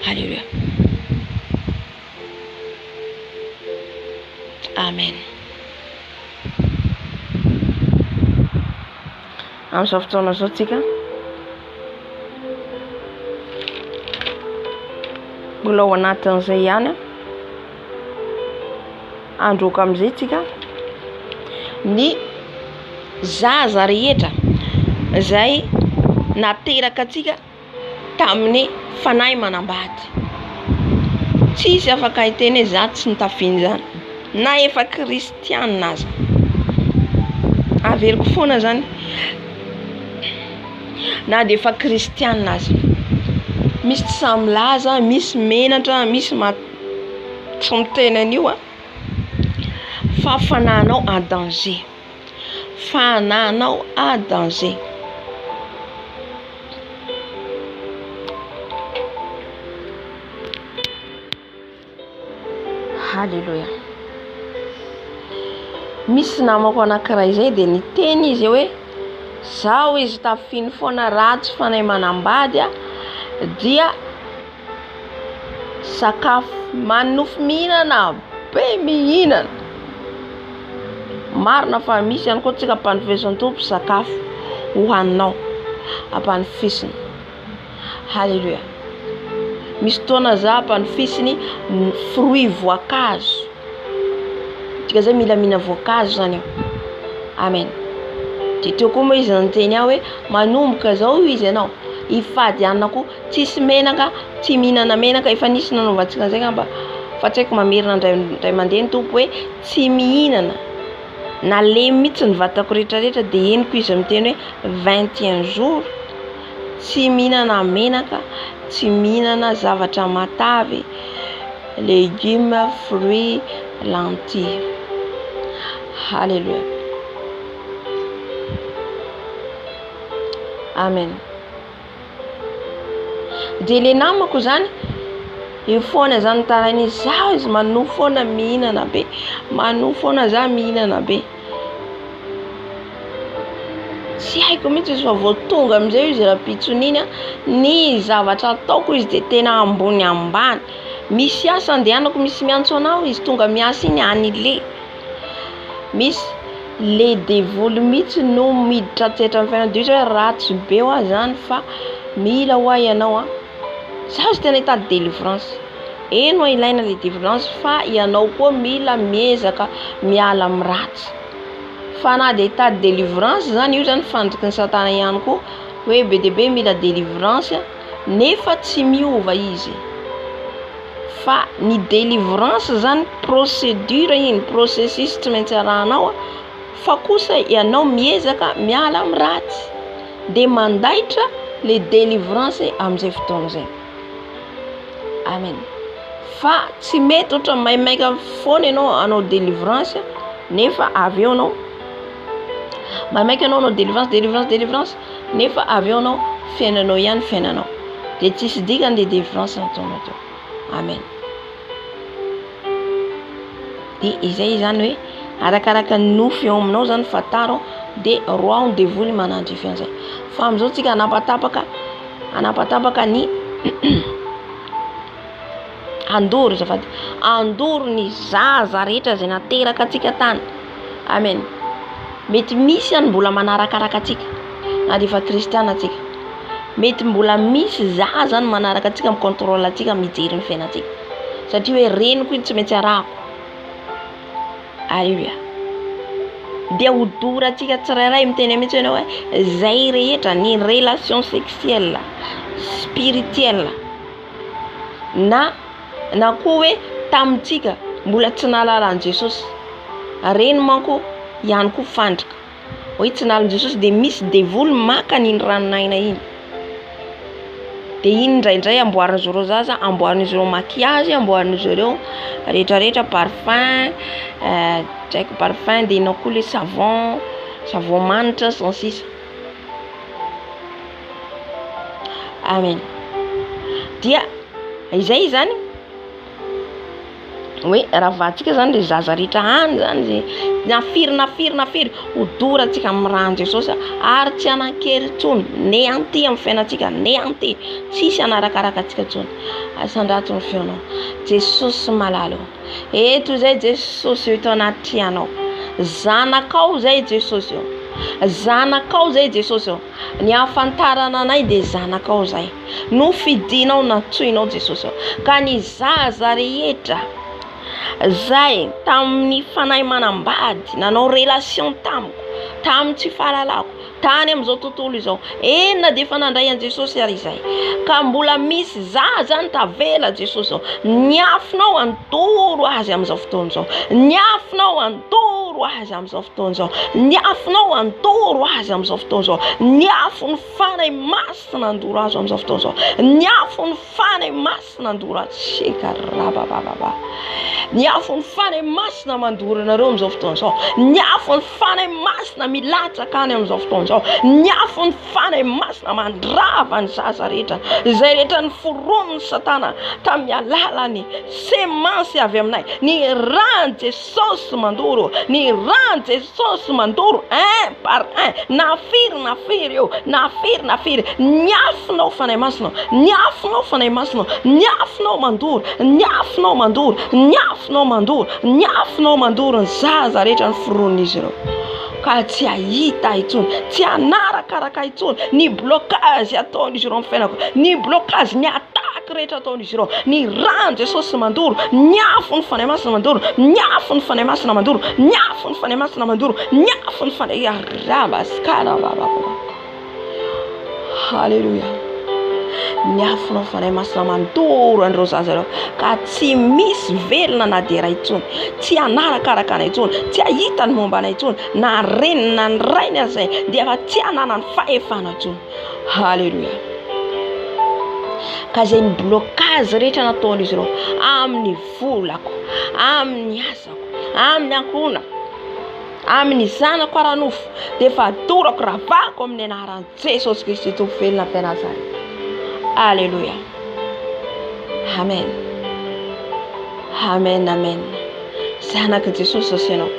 Halleluja. Amen. Amin'izao fotoana izao tsika mbola ao anatin'izay ihany androka amin'izay tsika ny zaza rehetra izay nateraka atsika tamin'ny fanahy manambady. Tsisy afaka hiteny hoe za tsy nitafiany zany na efa kristianina aza. Averiko foana zany na dia efa kristianina aza. Misy tsy samilaza, misy menatra, misy tsy miteny an'io fa fanahinao en danger. Fanahinao en danger. Halleluja. Misy namako anankiray izay dia niteny izy hoe zao izy tafiny foana ratsy fanahy manambady dia sakafo manofo mihinana be mihinana. Marina fa misy ihany koa tsika ampanofesan'ny tompo sakafo hohaninao ampanofisiny. Halleluja. Misy fotoana za ampanofisiny fruit voankazo. Tsika zay mila mihina voankazo zany io. Amen. Dia teo koa moa izy niteny aho hoe manomboka zao izy ianao hifady anako tsisy menaka, tsy mihinana menaka. Efa nisy nanaovantsika zay ngamba fa tsy haiko mamerina indray mandeha ny tompo hoe tsy mihinana na le mihitsy ny vatako rehetrarehetra dia henoko izy miteny hoe 21 jours tsy mihinana menaka, tsy mihinana zavatra matavy, légumes, fruits, lentilles. Halleluja. Amen. Dia le namako zany io foana zany tarainy izaho izy manofo foana mihinana be, manofo foana za mihinana be. Tsy haiko mihitsy izy fa vao tonga amin'izay izy rapitsoniny ny zavatra ataoko izy dia tena ambony ambany. Misy asa andehanako, misy miantso anao izy tonga miasa iny anile. Misy le devoly mihitsy no miditra tsetra amin'ny fiainana hoe ratsy be ho zany fa mila ho ianao zaho izy tena hitady délivrance. Eno ilaina le délivrance fa ianao koa mila miezaka miala amin'ny ratsy. Fa na dia hitady délivrance zany io zany fandriky ny satana ihany koa hoe be dia be mila délivrance nefa tsy miova izy. Fa ny délivrance zany procédure iny, processus tsy maintsy arahanao fa kosa ianao miezaka miala amin'ny ratsy dia mandaitra le délivrance amin'izay fotoana izay. Amen. Fa tsy mety ohatra maimaika foana ianao anao délivrance nefa avy eo anao Mamaiky anao délivrance nefa avy eo anao fiainanao ihany fiainanao de tsisy dikany de délivrance nataonao teo. Amen. De izay zany hoe arakaraka nofy eo aminao zany fataro de roi on dévoile manandry fianzay. Fa amizao tsika anapatapaka ny andoro zafady andoro ny zaza rehetra zay nateraka atsika tany. Amen. Mety misy any mbola manarakaraka atsika na defa kristiana atsika, mety mbola misy zaza zany manaraka atsika mikontrôle atsika mijery ny fiainatsika satria hoe reniko tsy maintsy arako. Alléluia. De odora atsika tsirairay miteny mihitsy hoe zay rehetra ny relation sexuelle spirituelle na koa hoe tamitsika mbola tsy nalalan'i Jesosy reny manko ihany koa fandrika hoe tsy nalan'i Jesosy de misy devoly maka ny ranonaina iny de iny indraindray amboarin'izy ireo zaza, amboarin'izy ireo maquillage, amboarin'izy ireo rehetrarehetra parfum draiko parfum de inao koa le savon manitra sans sisa. Amen. Dia izay zany hoe raha vatsika zany le zaza rehetra any zany ze nafiry odora atsika amin'ny rano Jesosy ary tsy anakery tsony néanty amin'ny fiainatsika néanty tsisy anarakaraka atsika tsony. Asandrato ny feonao Jesosy malalo eto zay Jesosy eto anaty anao zanakao zay Jesosy eo, zanakao zay Jesosy eo, ny afantarana anay de zanakao zay, no fidinao natsoinao Jesosy eo. Ka ny zaza rehetra zay tamin'ny fanahy manambady nanao relation tamin'ny tsy fahalalako tany am'izao tontolo izao enina de efa nandray an Jesosy ary izay ka mbola misy zaza ny tavela Jesosy eo, niafinao andoro azy am'izao fotoana izao, niafinao andoro azy am'izao fotoana izao, niafinao andoro azy am'izao fotoana izao, niafo ny fanahy masina andoro azy am'izao fotoana izao, niafo ny fanahy masina andoro azy shekarabababa, niafo ny fanahy masina mandoro anareo am'izao fotoana izao, niafo ny fanahy masina milatsaka any am'izao fotoana izao, niafo ny fanahy masina mandrava ny zaza rehetra izay rehetra ny foron'ny satana tamin'ny alalany semansi avy aminay, ny ran Jesosy mandoro, ny ran Jesosy mandoro un par un, nafiry eo, nafiry, niafinao fanahy masina, niafinao fanahy masina, niafinao mandoro, niafinao mandoro ny zaza rehetra ny foron'izy ireo ka tsy ahita itsony, tsy anarakaraka itsony ny blocage ataon'izy ireo amin'ny fiainako, ny blocage, ny attaque rehetra ataon'izy ireo, ny ran Jesosy mandoro, niafo ny fanahy masina mandoro, niafo ny fanahy masina mandoro, niafo ny fanahy masina mandoro, niafo ny fanahy rabaskara. Halleluja. Niafinao fanahy masina mandoro andreo zaza ireo ka tsy misy velona na de ray itsony, tsy anarakaraka anay itsony, tsy ahita ny momba anay itsony, na renina ny rainy azy zay de efa tsy anana ny fahefana itsony. Halleluja. Ka zay ny blocage rehetra nataon'izy ireo amin'ny volako, amin'ny asako, amin'ny ankohona, amin'ny zanako aranofo de efa adorako ravako amin'ny anaran'i Jesosy Kristy tompon velona Nazareta. Alléluia. Amen. Amen, amen. Zanaka Jesosy zao sianao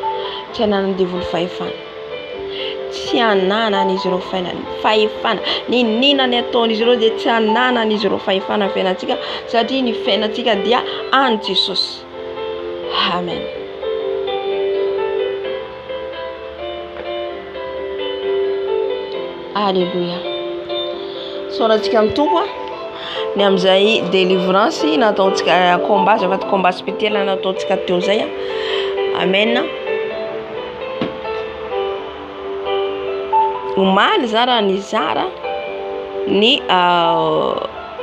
tsy ananany devoly fahefana, tsy ananan'izy ireo fahefana, ny ninany ataon'izy ireo de tsy ananan'izy ireo fahefana ny fiainantsika satria ny fiainantsika dia an Jesosy. Amen. Alléluia. Soratsika amin'ny tompo ny am'izay délivrance nataontsika combat, zavaty combat spirituel nataontsika teo zay. Amen. Omaly zara nizara ny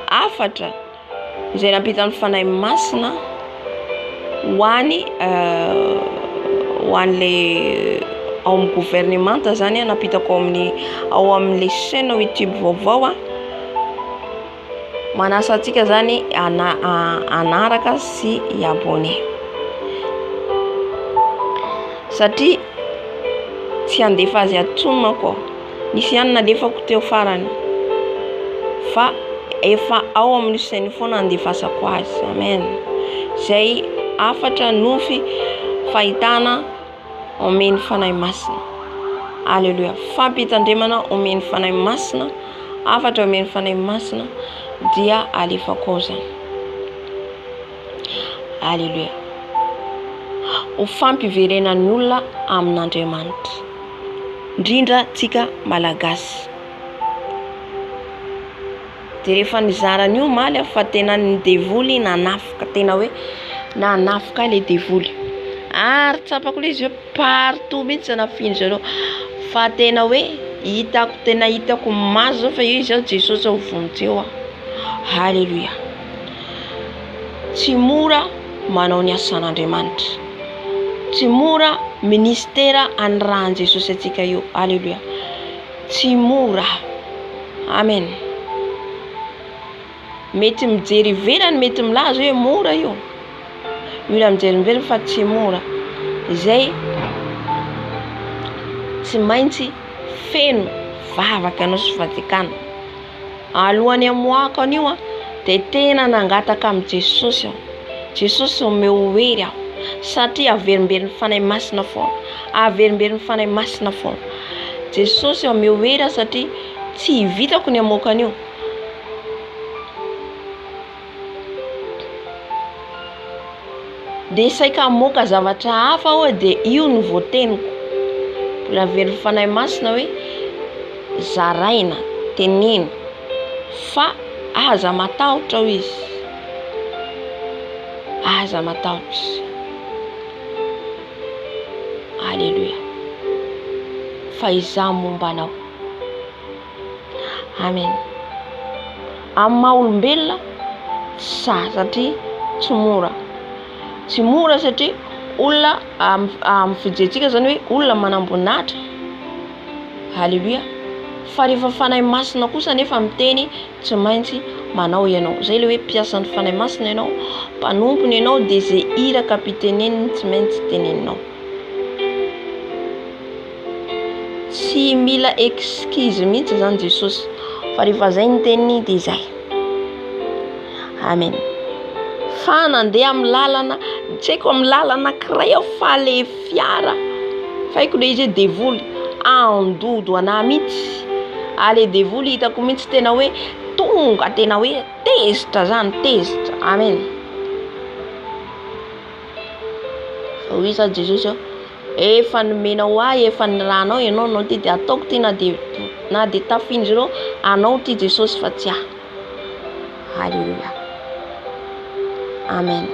afatra izay nampita amin'ny fanahy masina ho an'le ao amin'ny gouvernemanta zany napitako ao amin'le chaîne YouTube vaovao manasa atsika zany anaraka sy abonné satria tsy andefa azy atsony manko. Nisy ihany nalefako teo farany. Fa efa ao amin'ny sainy foana andefasako azy. Amen. Zay afatra nofy fahitana omeny fanahy masina. Alléluia. Fampitandremana omeny fanahy masina, afatra omeny fanahy masina dia alefako ao zany. Alléluia. Ho fampiverenan'ny olona amin'Andriamanitra. Indrindra tsika malagasy. De rehefa nizarany io maly fa tena ny devoly nanafika, tena hoe nanafika le devoly. Ary tsapako le izy hoe partout mihitsy nafiny zareo. Fa tena hoe hitako maso fa io zao Jesosy ao vonjeo. Halleluja. Tsy mora manao ny asan'Andriamanitra. Tsy mora ministera an'rahan Jesosy atsika io. Halleluja. Tsy mora. Amen. Mety mijery velany, mety milaza hoe mora io. Mila mijery velany fa tsy mora. Zay tsy maintsy feno vavaka anao sy fatikana. Alohan'ny amoako anio de tena nangataka amin'ny Jesosy aho. Jesosy omeo hery aho. Satria averimbery ny fanahy masina foana. Averimbery ny fanahy masina foana. Jesosy omeo hery satria tsy vitako ny amoaka anio. De saika amoaka zavatra hafa aho de io no voateniko. Mbola very ny fanahy masina hoe zaraina, teneno. Fa aza matahotra ho izy. Aza matahotra. Alléluia. Fa izaho momba anao. Amen. Amin'ny maha-olombelona satria tsy mora. Tsy mora satria olona amin'ny fijentsika zany hoe olona manamboninahitra. Halleluja. Fa rehefa fanahy masina kosa nefa miteny tsy maintsy manao ianao. Zay le hoe mpiasan'ny fanahy masina ianao, mpanompony ianao de zay hira kapiteneniny tsy maintsy teneninao. Tsy mila excuse mihitsy zany Jesosy. Fa rehefa zay ny teniny de zay. Amen. Fa nandeha amin'ny lalana, tsy haiko amin'ny lalana kiray aho fa le fiara. Faiko le izy devoly andodo anahy mihitsy. Ale devoly hitako mihitsy tena hoe tonga, tena hoe tezitra zany, tezitra. Amen. Fa hoy sa Jesosy efa nomenao ahy, efa niranao ianao ty de ataoko ty na de tafiny zero anao ty Jesosy fa tsy aho. Halleluja. Amen.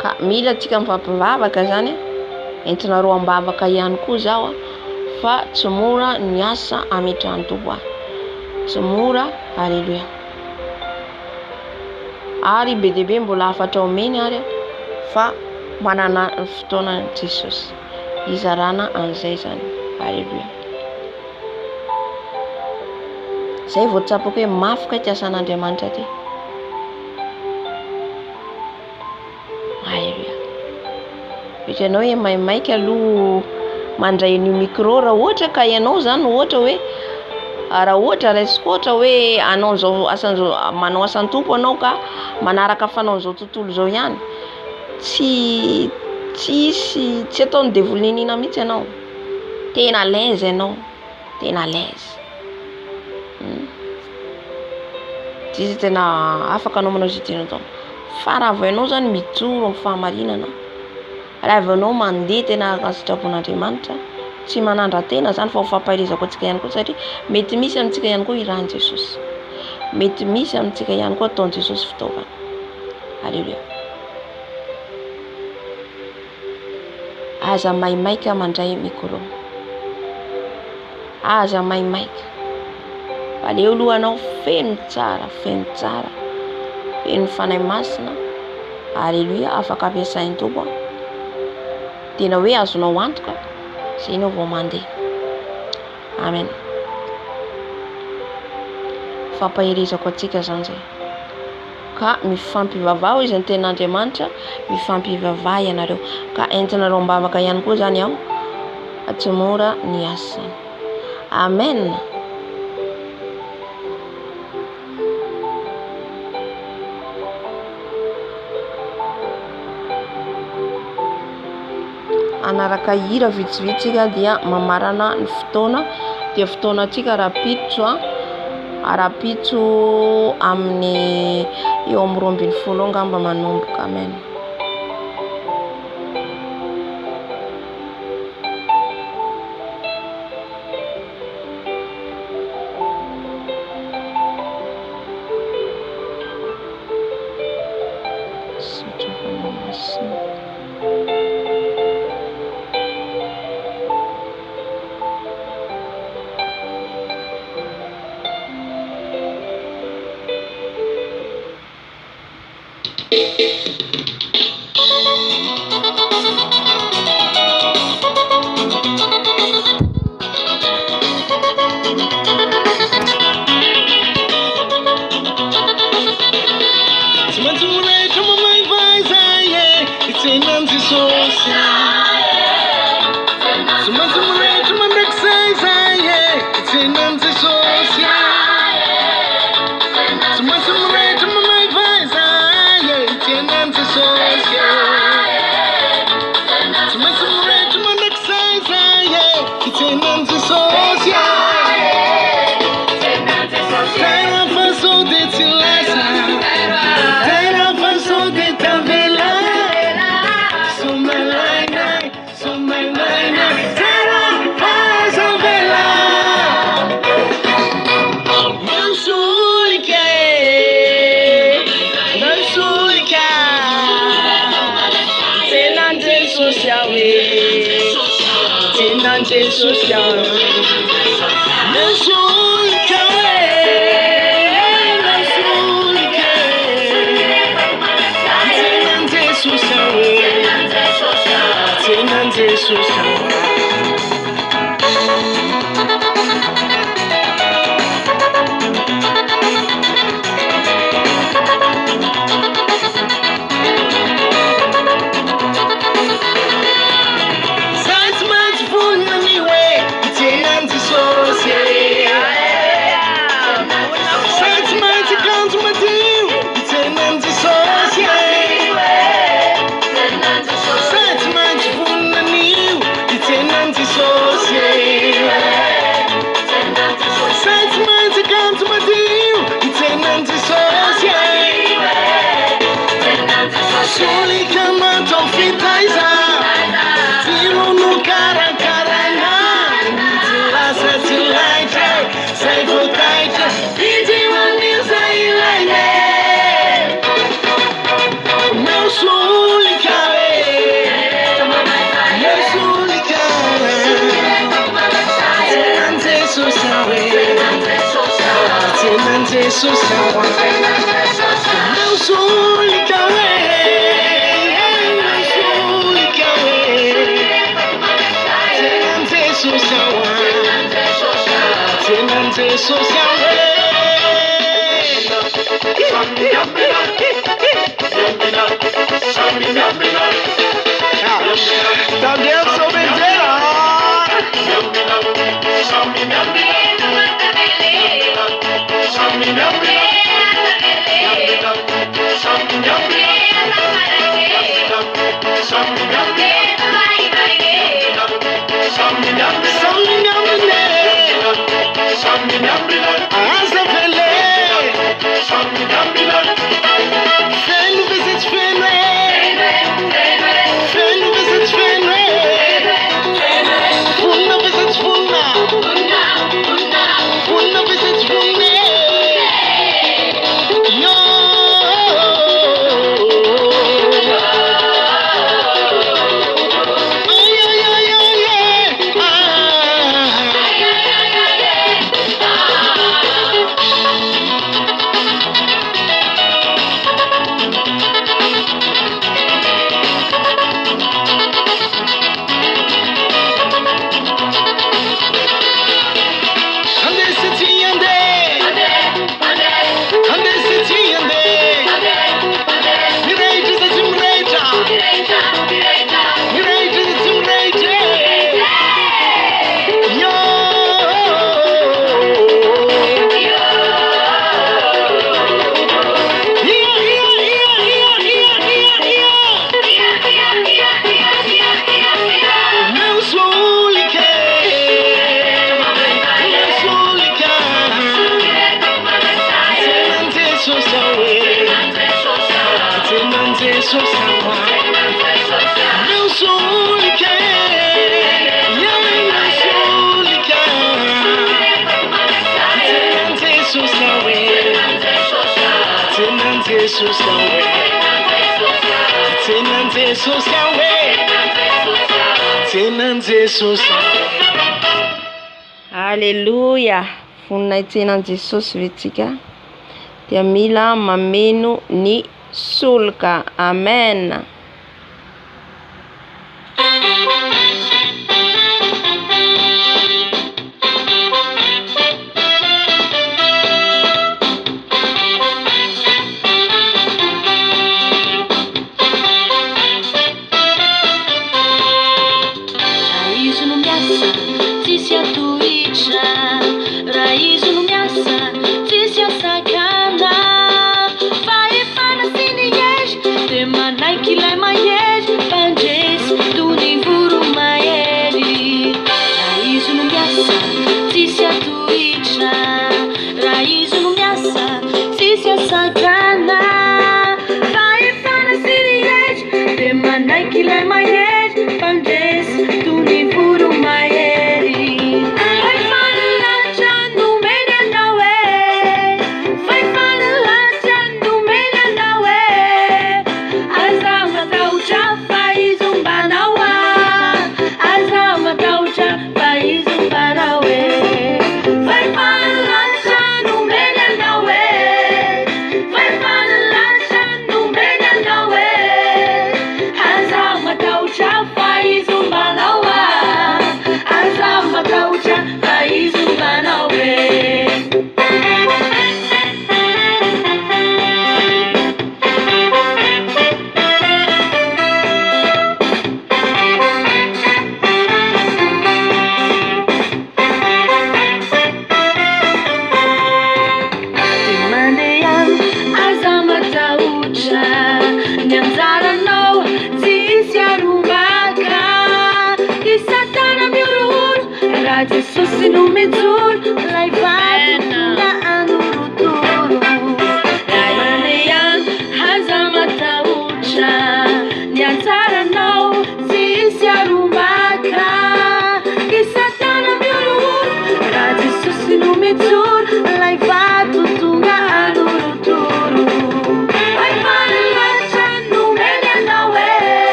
Ka mila tsika mifampivavaka zany, entina roa ambavaka ihany koa zao fa tsy mora ny asa ametrahan'ny Tompo. Tsy mora. Halleluja. Ary be dehibe mbola afatra omeny ary fa manana ny fotoana Jesosy izarana an'izay zany. Halleluja. Zay vao tsapako hoe mafika ty asan'Andriamanitra ty. Halleluja. Hitanao hoe maimaika aloha mandray ny micro raha ohatra ka ianao zany ohatra hoe raha ohatra raisiko ohatra hoe anao zao asan'izao, manao asan'ny Tompo anao ka manaraka fanaon'izao tontolo zao ihany. Tsy ataony devolinina mihitsy ianao. Tena laiza ianao. Tena laiza. Dizy tena afaka anao manao zay tianao tao. Fa raha vao ianao zany mijoro amin'ny fahamarinana, raha vao ianao mandeha tena sitrapon'Andriamanitra, tsy manandra-tena zany fa ho fampahirizako antsika ihany koa satria mety misy amintsika ihany koa irahan'i Jesosy. Mety misy amintsika ihany koa ataon'i Jesosy fitaovana. Halleluja. Aza maimaika mandray micro. Aza maimaika. Aleo aloha anao feno tsara, feno tsara. Feno fanahy masina. Halleluja. Afaka ampiasain'ny Tompo. Tena hoe azonao antoka. Zay anao vao mandeha. Amen. Fampahirizako antsika zany zay. Ka mifampivavao izy ny ten'Andriamanitra, mifampivavah ianareo. Ka entinareo mbavaka ihany koa zany aho atsimora ny asany. Amen. Anaraka hira vitsivitsika dia mamarana ny fotoana, dia fotoana tsika arapitso amin'ny eo amin'ny 12 angamba manomboka. Amen. Jesus não sou única, eu não sou única. Jesus não é, Jesus não é, Jesus não é, Jesus não é. Alléluia. Foninaitsenan Jesosy vetsika dia mila mameno ny solika. Amen.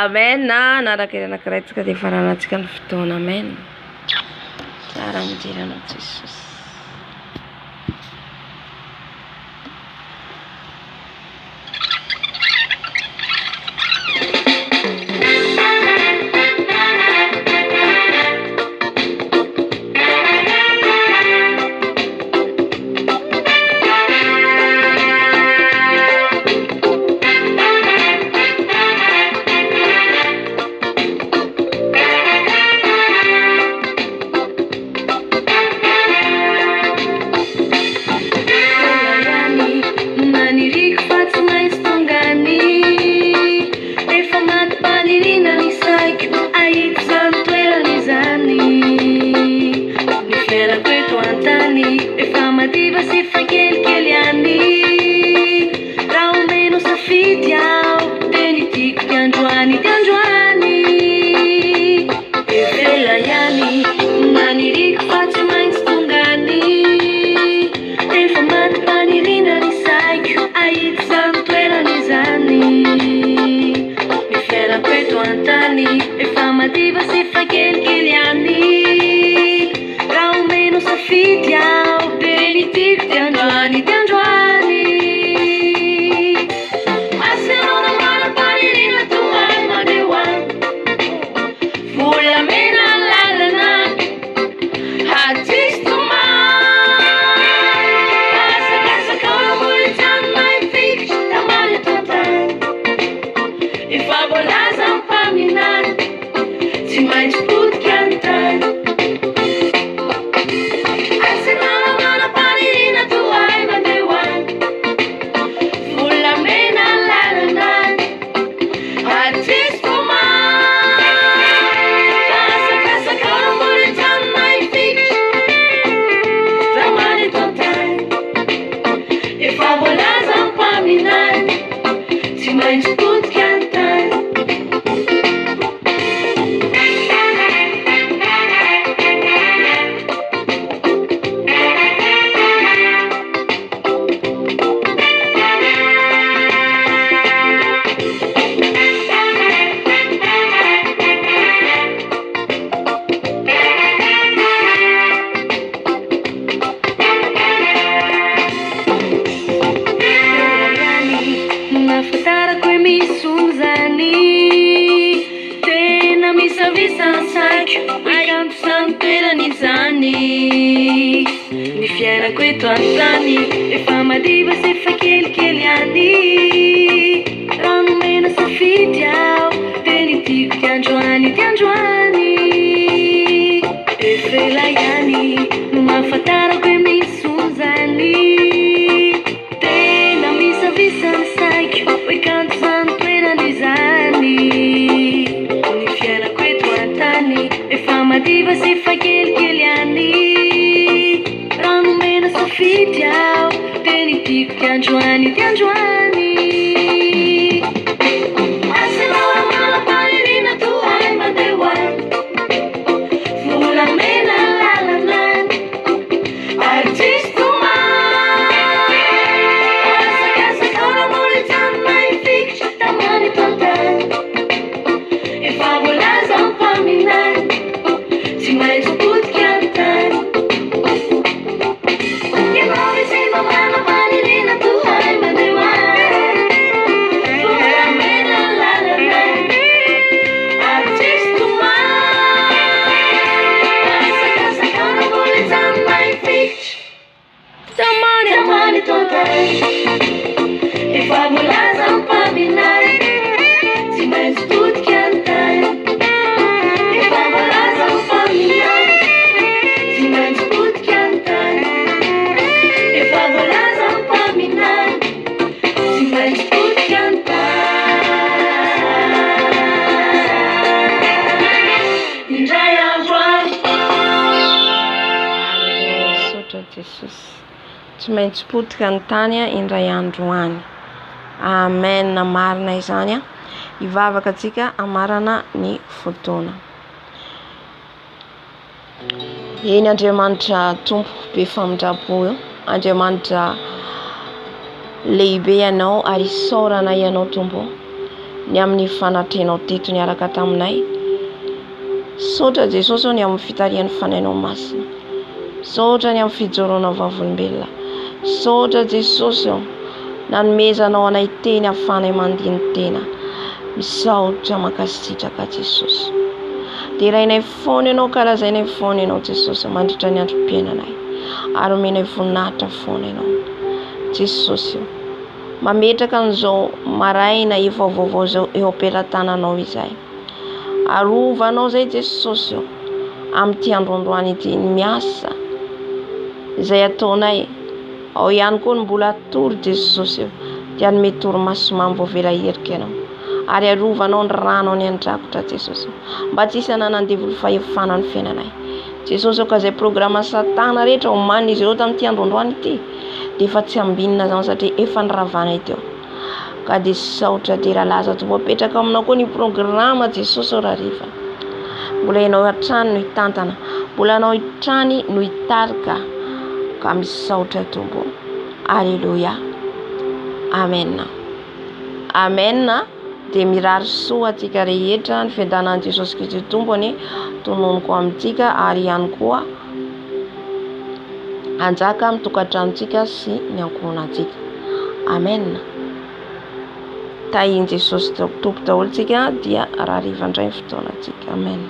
Amen. Anaraka anankiray dia faranantsika ny fotoana. Amen. Tsara mijery anao Jesosy. maintsy potika ny tany. Ny fiainako eto an-tany efa madiva sy efa kelikely any. Rano mena safidy aho teny tiako tiandroany tiandroany. Efa ela ihany no mahafantarako hoe misy onjany. Tena misavisa ny saiko hoe kanto zany toerana izany. Ny fiainako eto an-tany efa madiva sy efa kelikely any. Rano mena safidy aho teny tiako tiandroany tiandroany. Asinao amalapanirina tohay mandeha hoany. Volamena lalanany ary tsisy tomany. Asakasakao ramolitsany mahifikitra tamany eto an-tany. Efa voalaza ny mpaminany tsy maintsy potika ny tany. Ianao misy mamanapanirina tohay mandeha hoany. Volamena lalanany ary tsisy tomany. Asakasakao ramolitsany mahifikitra tamany eto an-tany. Efa voalaza ny mpaminany tsy maintsy potika ny tany. Efa voalaza ny mpaminany tsy maintsy potika ny tany. Efa voalaza ny mpaminany tsy maintsy potika ny tany. Indray andro any. Sotra Jesosy tsy maintsy potika ny tany indray andro any. Amen. Marina izany a. Hivavaka antsika amarana ny fotoana. Eny Andriamanitra tompo be famindrapo io, Andriamanitra lehibe ianao ary isaorana ianao tompo ny amin'ny fanatrenao teto niaraka taminay. Sotra Jesosy ny amin'ny fitarian'ny fanainao masina. Sotra ny amin'ny fijoroanao vavolombelona. Sotra Jesosy nanomezanao anay teny ahafanay mandiny tena. Misaotra makasitraka Jesosy. Derainay foana ianao, kalazainay foana ianao Jesosy mandritra ny androm-piainanay. Ary omenay voninahitra foana ianao Jesosy. Mametraka an'izao maraina efa vaovao zao eo am-pelantananao izay. Arovanao zay Jesosy amin'ity androandroany ity ny miasa izay ataonay. Ao ihany koa ny mbola atory Jesosy dia ny mety torimaso mamboavela herika ianao. Ary arovanao ny rano ny andrakotra Jesosy. Mba tsy isana nandevolo fahefana ny fiainanay. Jesosy ka izay programa satana rehetra omanina izy ireo tamin'ity androandroany ity dia efa tsy ambinina zany satria efa niravanay teo. Ka dia saotra dia laza toa apetraka aminao koa ny programa Jesosy rariva. Mbola ianao hatrany no hitantana. Mbola anao hitrany no hitarika. Ka misaotra tompo. Alleluia. Amen. Amen. Dia mirary soa atsika rehetra ny fiadanan'i Jesosy Kristy tompony tononoko amintsika ary ihany koa anjaka amin'ny tokantranontsika sy ny ankohonantsika. Amen. Tahian Jesosy tompo daholo tsika dia rariva indray ny fotoanantsika. Amen.